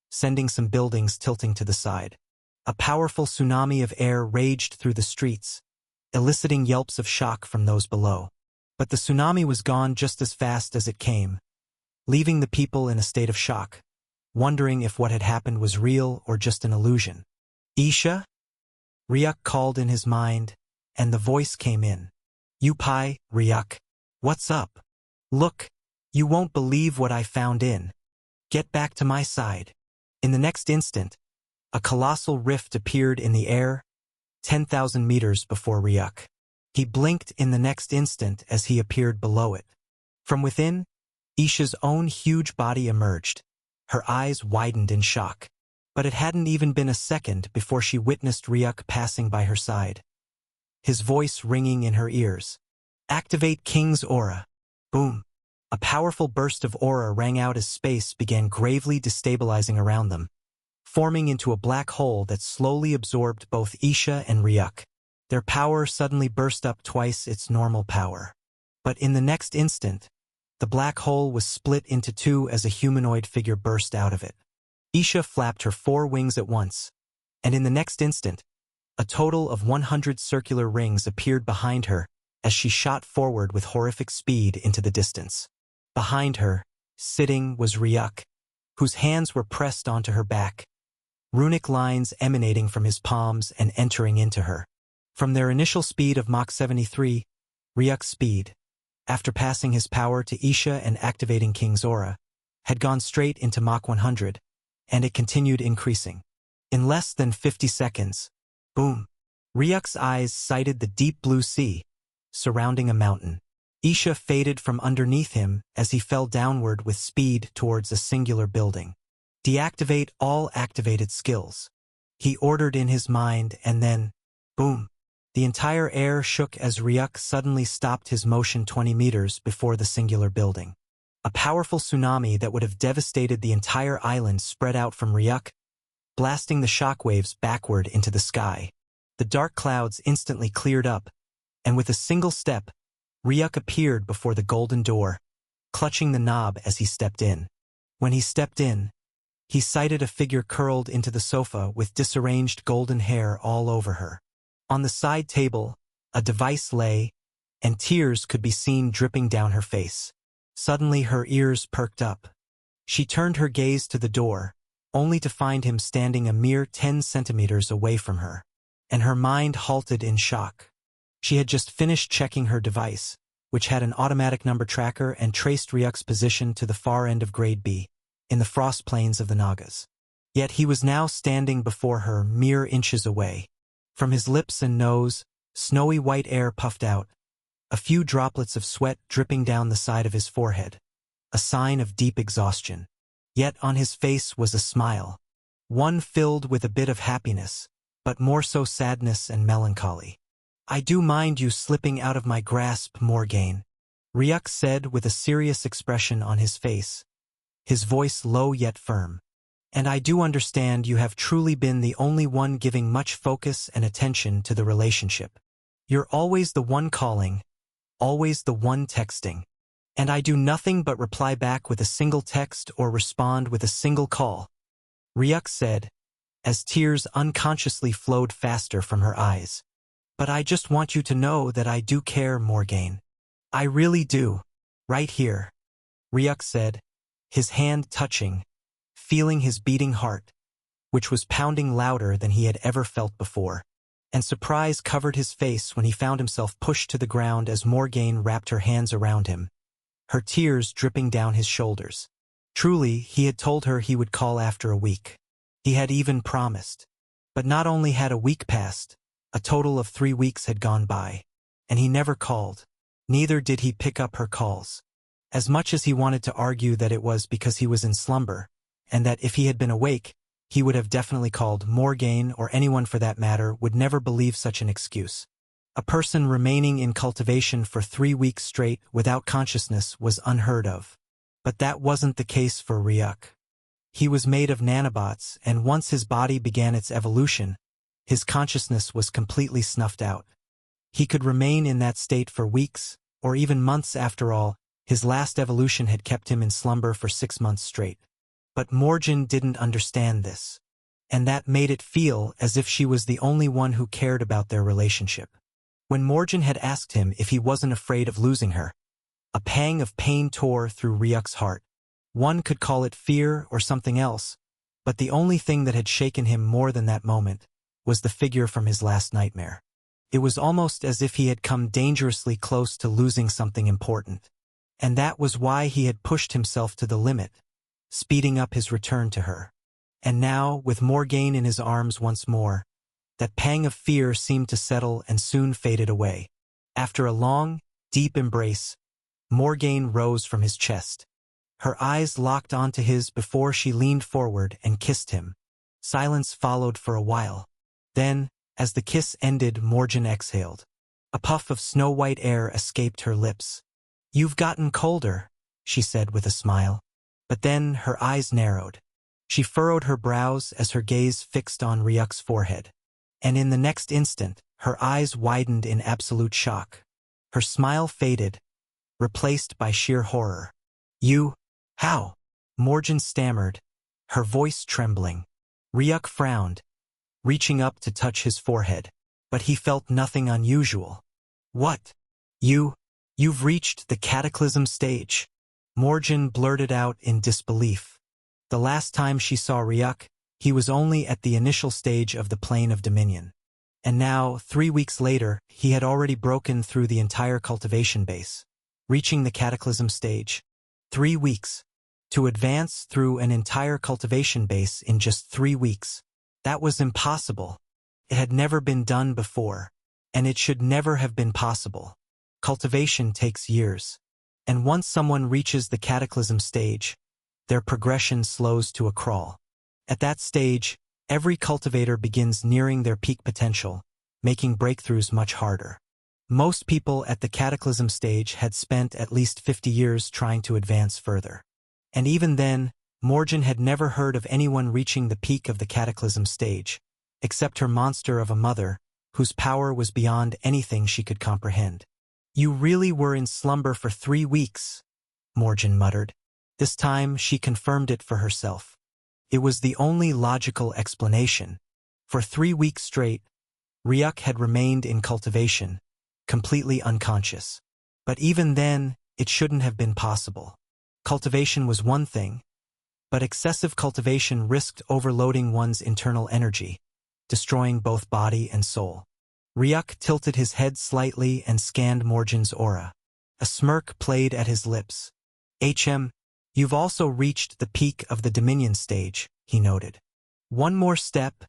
sending some buildings tilting to the side. A powerful tsunami of air raged through the streets, eliciting yelps of shock from those below. But the tsunami was gone just as fast as it came, leaving the people in a state of shock, wondering if what had happened was real or just an illusion. "Isha?" Ryuk called in his mind, and the voice came in. "Yupai, Ryuk. What's up? Look, you won't believe what I found in. Get back to my side." In the next instant, a colossal rift appeared in the air, 10,000 meters before Ryuk. He blinked in the next instant as he appeared below it. From within, Isha's own huge body emerged. Her eyes widened in shock. But it hadn't even been a second before she witnessed Ryuk passing by her side, his voice ringing in her ears. "Activate King's Aura." Boom. A powerful burst of aura rang out as space began gravely destabilizing around them, forming into a black hole that slowly absorbed both Isha and Ryuk. Their power suddenly burst up twice its normal power. But in the next instant, the black hole was split into two as a humanoid figure burst out of it. Isha flapped her 4 wings at once, and in the next instant, a total of 100 circular rings appeared behind her as she shot forward with horrific speed into the distance. Behind her, sitting, was Ryuk, whose hands were pressed onto her back, runic lines emanating from his palms and entering into her. From their initial speed of Mach 73, Ryuk's speed, after passing his power to Isha and activating King's aura, had gone straight into Mach 100, and it continued increasing. In less than 50 seconds, boom, Ryuk's eyes sighted the deep blue sea, surrounding a mountain. Isha faded from underneath him as he fell downward with speed towards a singular building. Deactivate all activated skills, he ordered in his mind, and then, boom. The entire air shook as Ryuk suddenly stopped his motion 20 meters before the singular building. A powerful tsunami that would have devastated the entire island spread out from Ryuk, blasting the shockwaves backward into the sky. The dark clouds instantly cleared up, and with a single step, Ryuk appeared before the golden door, clutching the knob as he stepped in. When he stepped in, he sighted a figure curled into the sofa with disarranged golden hair all over her. On the side table, a device lay, and tears could be seen dripping down her face. Suddenly her ears perked up. She turned her gaze to the door, only to find him standing a mere 10 centimeters away from her. And her mind halted in shock. She had just finished checking her device, which had an automatic number tracker and traced Ryuk's position to the far end of Grade B, in the frost plains of the Nagas. Yet he was now standing before her mere inches away. From his lips and nose, snowy white air puffed out, a few droplets of sweat dripping down the side of his forehead, a sign of deep exhaustion. Yet on his face was a smile, one filled with a bit of happiness, but more so sadness and melancholy. "I do mind you slipping out of my grasp, Morgaine," Ryuk said with a serious expression on his face, his voice low yet firm. "And I do understand you have truly been the only one giving much focus and attention to the relationship. You're always the one calling, always the one texting. And I do nothing but reply back with a single text or respond with a single call," Ryuk said, as tears unconsciously flowed faster from her eyes. "But I just want you to know that I do care, Morgaine. I really do. Right here," Ryuk said, his hand touching, feeling his beating heart, which was pounding louder than he had ever felt before. And surprise covered his face when he found himself pushed to the ground as Morgaine wrapped her hands around him, her tears dripping down his shoulders. Truly, he had told her he would call after a week. He had even promised. But not only had a week passed, a total of 3 weeks had gone by, and he never called. Neither did he pick up her calls. As much as he wanted to argue that it was because he was in slumber, and that if he had been awake, he would have definitely called, Morgaine, or anyone for that matter, would never believe such an excuse. A person remaining in cultivation for 3 weeks straight without consciousness was unheard of. But that wasn't the case for Ryuk. He was made of nanobots, and once his body began its evolution, his consciousness was completely snuffed out. He could remain in that state for weeks, or even months. After all, his last evolution had kept him in slumber for 6 months straight. But Morgaine didn't understand this, and that made it feel as if she was the only one who cared about their relationship. When Morgaine had asked him if he wasn't afraid of losing her, a pang of pain tore through Ryuk's heart. One could call it fear or something else, but the only thing that had shaken him more than that moment was the figure from his last nightmare. It was almost as if he had come dangerously close to losing something important, and that was why he had pushed himself to the limit, speeding up his return to her. And now, with Morgaine in his arms once more, that pang of fear seemed to settle and soon faded away. After a long, deep embrace, Morgaine rose from his chest. Her eyes locked onto his before she leaned forward and kissed him. Silence followed for a while. Then, as the kiss ended, Morgaine exhaled. A puff of snow-white air escaped her lips. "You've gotten colder," she said with a smile. But then her eyes narrowed. She furrowed her brows as her gaze fixed on Ryuk's forehead. And in the next instant, her eyes widened in absolute shock. Her smile faded, replaced by sheer horror. You? How? Morgan stammered, her voice trembling. Ryuk frowned, reaching up to touch his forehead. But he felt nothing unusual. What? You've reached the cataclysm stage. Morgan blurted out in disbelief. The last time she saw Ryuk, he was only at the initial stage of the Plane of Dominion. And now, 3 weeks later, he had already broken through the entire cultivation base, reaching the cataclysm stage. 3 weeks. To advance through an entire cultivation base in just 3 weeks. That was impossible. It had never been done before, and it should never have been possible. Cultivation takes years, and once someone reaches the cataclysm stage, their progression slows to a crawl. At that stage, every cultivator begins nearing their peak potential, making breakthroughs much harder. Most people at the cataclysm stage had spent at least 50 years trying to advance further. And even then, Morgan had never heard of anyone reaching the peak of the cataclysm stage, except her monster of a mother, whose power was beyond anything she could comprehend. You really were in slumber for 3 weeks, Morgan muttered. This time she confirmed it for herself. It was the only logical explanation. For 3 weeks straight, Ryuk had remained in cultivation, completely unconscious. But even then, it shouldn't have been possible. Cultivation was one thing, but excessive cultivation risked overloading one's internal energy, destroying both body and soul. Ryuk tilted his head slightly and scanned Morgan's aura. A smirk played at his lips. You've also reached the peak of the Dominion stage, he noted. One more step,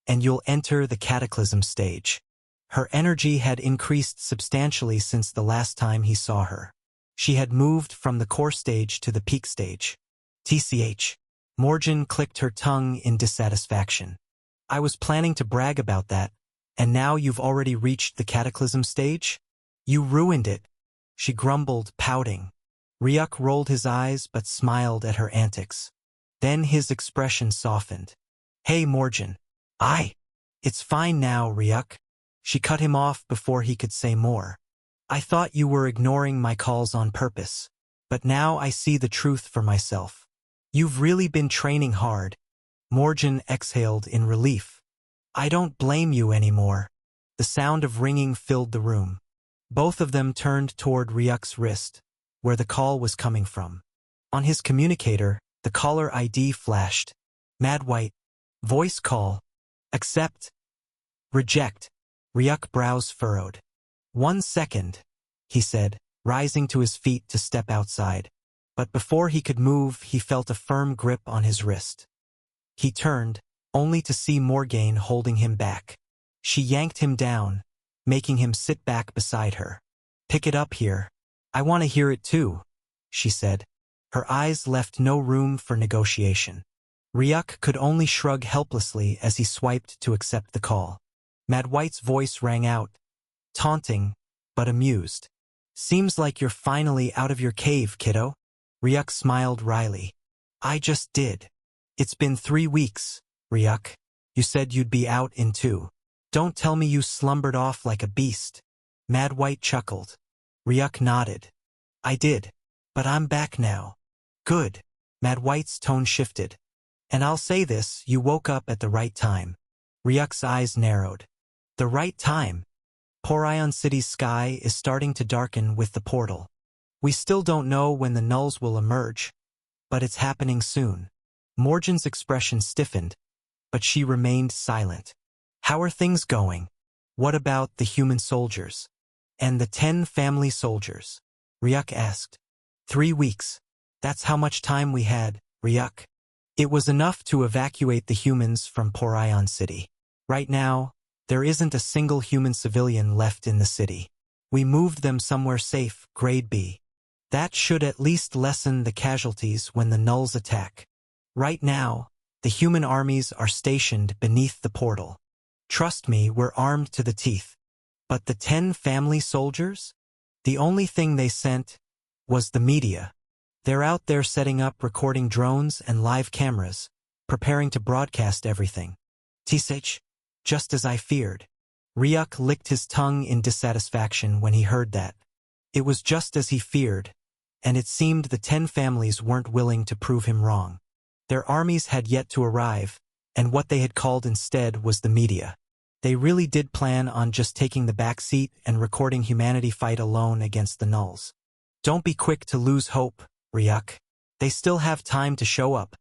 and you'll enter the cataclysm stage. Her energy had increased substantially since the last time he saw her. She had moved from the core stage to the peak stage. TCH. Morgan clicked her tongue in dissatisfaction. I was planning to brag about that, and now you've already reached the cataclysm stage? You ruined it, she grumbled, pouting. Ryuk rolled his eyes but smiled at her antics. Then his expression softened. Hey, Morgan. It's fine now, Ryuk. She cut him off before he could say more. I thought you were ignoring my calls on purpose, but now I see the truth for myself. You've really been training hard. Morgan exhaled in relief. I don't blame you anymore. The sound of ringing filled the room. Both of them turned toward Ryuk's wrist, where the call was coming from. On his communicator, the caller ID flashed. Mad White. Voice call. Accept. Reject. Ryuk brows furrowed. 1 second, he said, rising to his feet to step outside. But before he could move, he felt a firm grip on his wrist. He turned, only to see Morgan holding him back. She yanked him down, making him sit back beside her. Pick it up here. I want to hear it too, she said. Her eyes left no room for negotiation. Ryuk could only shrug helplessly as he swiped to accept the call. Mad White's voice rang out, taunting, but amused. Seems like you're finally out of your cave, kiddo. Ryuk smiled wryly. I just did. It's been 3 weeks, Ryuk. You said you'd be out in 2. Don't tell me you slumbered off like a beast. Mad White chuckled. Ryuk nodded. I did. But I'm back now. Good. Mad White's tone shifted. And I'll say this, you woke up at the right time. Ryuk's eyes narrowed. The right time? Porion City's sky is starting to darken with the portal. We still don't know when the nulls will emerge, but it's happening soon. Morgan's expression stiffened, but she remained silent. How are things going? What about the human soldiers? And the 10 family soldiers? Ryuk asked. 3 weeks. That's how much time we had, Ryuk. It was enough to evacuate the humans from Porion City. Right now, there isn't a single human civilian left in the city. We moved them somewhere safe, Grade B. That should at least lessen the casualties when the nulls attack. Right now, the human armies are stationed beneath the portal. Trust me, we're armed to the teeth. But the 10 family soldiers? The only thing they sent was the media. They're out there setting up recording drones and live cameras, preparing to broadcast everything. Tisich, just as I feared. Ryuk licked his tongue in dissatisfaction when he heard that. It was just as he feared, and it seemed the 10 families weren't willing to prove him wrong. Their armies had yet to arrive, and what they had called instead was the media. They really did plan on just taking the back seat and recording humanity fight alone against the Nulls. Don't be quick to lose hope, Ryuk. They still have time to show up.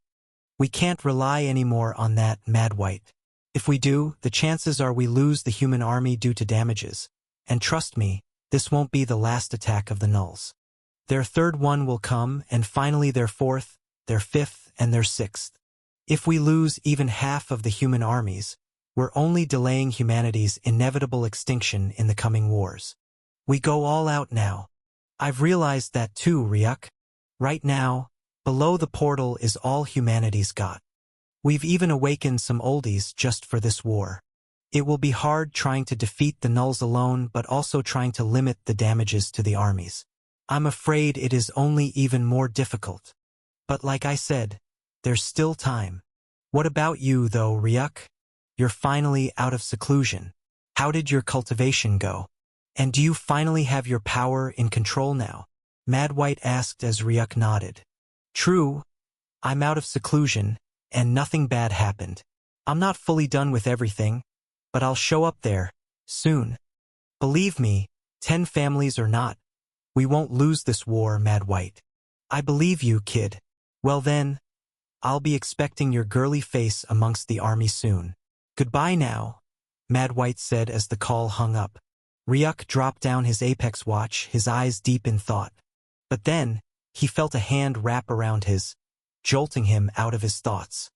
We can't rely anymore on that, Mad White. If we do, the chances are we lose the human army due to damages. And trust me, this won't be the last attack of the Nulls. Their third one will come, and finally their fourth, their fifth, and their sixth. If we lose even half of the human armies, we're only delaying humanity's inevitable extinction in the coming wars. We go all out now. I've realized that too, Ryuk. Right now, below the portal is all humanity's got. We've even awakened some oldies just for this war. It will be hard trying to defeat the Nulls alone, but also trying to limit the damages to the armies. I'm afraid it is only even more difficult. But like I said, there's still time. What about you, though, Ryuk? You're finally out of seclusion. How did your cultivation go? And do you finally have your power in control now? Mad White asked as Ryuk nodded. True, I'm out of seclusion, and nothing bad happened. I'm not fully done with everything, but I'll show up there, soon. Believe me, 10 families or not, we won't lose this war, Mad White. I believe you, kid. Well then, I'll be expecting your girly face amongst the army soon. Goodbye now, Mad White said as the call hung up. Ryuk dropped down his Apex watch, his eyes deep in thought. But then, he felt a hand wrap around his, jolting him out of his thoughts.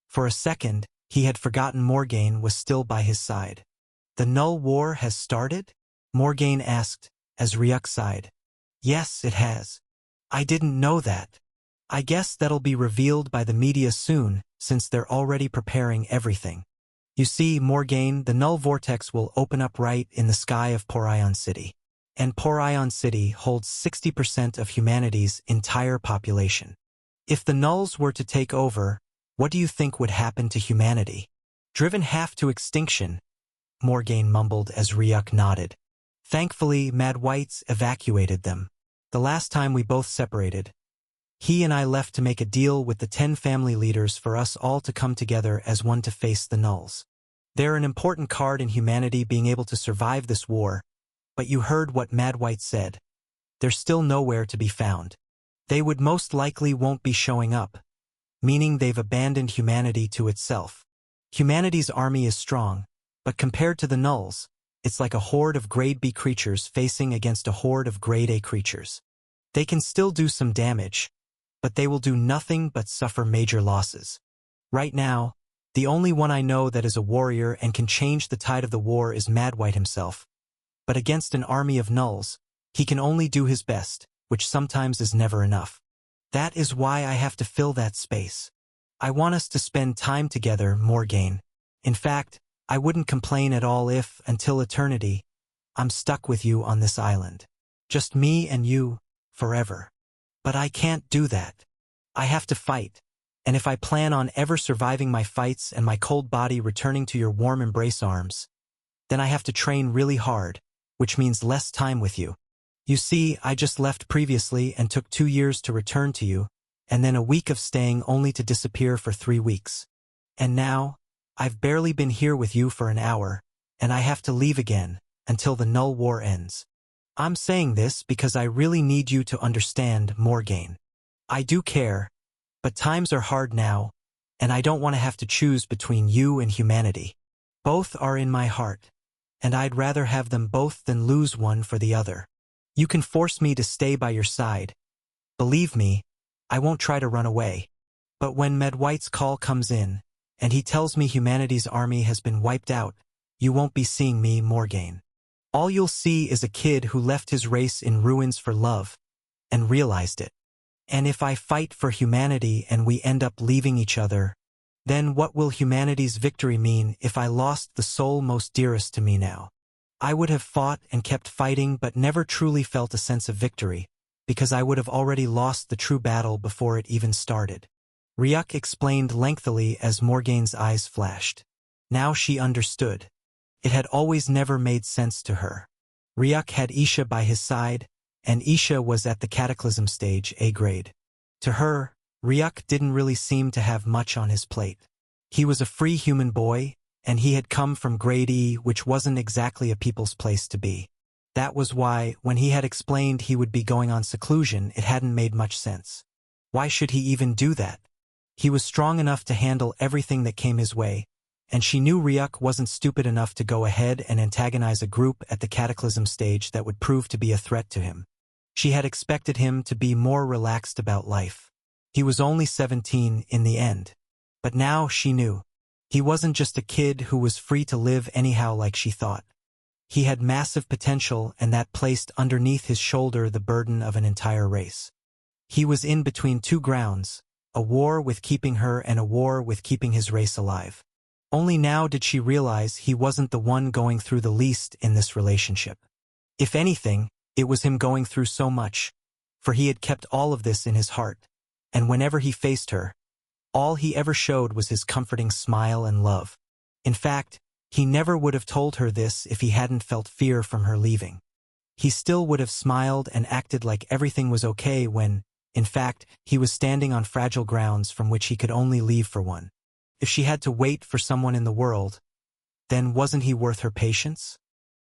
For a second, he had forgotten Morgaine was still by his side. The Null War has started? Morgaine asked, as Ryuk sighed. Yes, it has. I didn't know that. I guess that'll be revealed by the media soon, since they're already preparing everything. You see, Morgaine, the Null Vortex will open up right in the sky of Porion City. And Porion City holds 60% of humanity's entire population. If the Nulls were to take over, what do you think would happen to humanity? Driven half to extinction, Morgaine mumbled as Ryuk nodded. Thankfully, Mad White's evacuated them. The last time we both separated, he and I left to make a deal with the 10 family leaders for us all to come together as one to face the Nulls. They're an important card in humanity being able to survive this war, but you heard what Mad White said. They're still nowhere to be found. They would most likely won't be showing up, meaning they've abandoned humanity to itself. Humanity's army is strong, but compared to the Nulls, it's like a horde of Grade B creatures facing against a horde of Grade A creatures. They can still do some damage, but they will do nothing but suffer major losses. Right now, the only one I know that is a warrior and can change the tide of the war is Mad White himself. But against an army of Nulls, he can only do his best, which sometimes is never enough. That is why I have to fill that space. I want us to spend time together, Morgaine. In fact, I wouldn't complain at all if, until eternity, I'm stuck with you on this island. Just me and you, forever. But I can't do that. I have to fight, and if I plan on ever surviving my fights and my cold body returning to your warm embrace arms, then I have to train really hard, which means less time with you. You see, I just left previously and took 2 years to return to you, and then a week of staying only to disappear for 3 weeks. And now, I've barely been here with you for an hour, and I have to leave again, until the Null War ends. I'm saying this because I really need you to understand, Morgaine. I do care, but times are hard now, and I don't want to have to choose between you and humanity. Both are in my heart, and I'd rather have them both than lose one for the other. You can force me to stay by your side. Believe me, I won't try to run away. But when Mad White's call comes in, and he tells me humanity's army has been wiped out, you won't be seeing me, Morgaine. All you'll see is a kid who left his race in ruins for love, and realized it. And if I fight for humanity and we end up leaving each other, then what will humanity's victory mean if I lost the soul most dearest to me now? I would have fought and kept fighting but never truly felt a sense of victory, because I would have already lost the true battle before it even started. Ryuk explained lengthily as Morgaine's eyes flashed. Now she understood. It had always never made sense to her. Ryuk had Isha by his side, and Isha was at the Cataclysm stage A grade. To her, Ryuk didn't really seem to have much on his plate. He was a free human boy, and he had come from grade E, which wasn't exactly a people's place to be. That was why, when he had explained he would be going on seclusion, it hadn't made much sense. Why should he even do that? He was strong enough to handle everything that came his way, and she knew Ryuk wasn't stupid enough to go ahead and antagonize a group at the Cataclysm stage that would prove to be a threat to him. She had expected him to be more relaxed about life. He was only 17 in the end. But now she knew. He wasn't just a kid who was free to live anyhow like she thought. He had massive potential, and that placed underneath his shoulder the burden of an entire race. He was in between two grounds, a war with keeping her and a war with keeping his race alive. Only now did she realize he wasn't the one going through the least in this relationship. If anything, it was him going through so much, for he had kept all of this in his heart, and whenever he faced her, all he ever showed was his comforting smile and love. In fact, he never would have told her this if he hadn't felt fear from her leaving. He still would have smiled and acted like everything was okay when, in fact, he was standing on fragile grounds from which he could only leave for one. If she had to wait for someone in the world, then wasn't he worth her patience?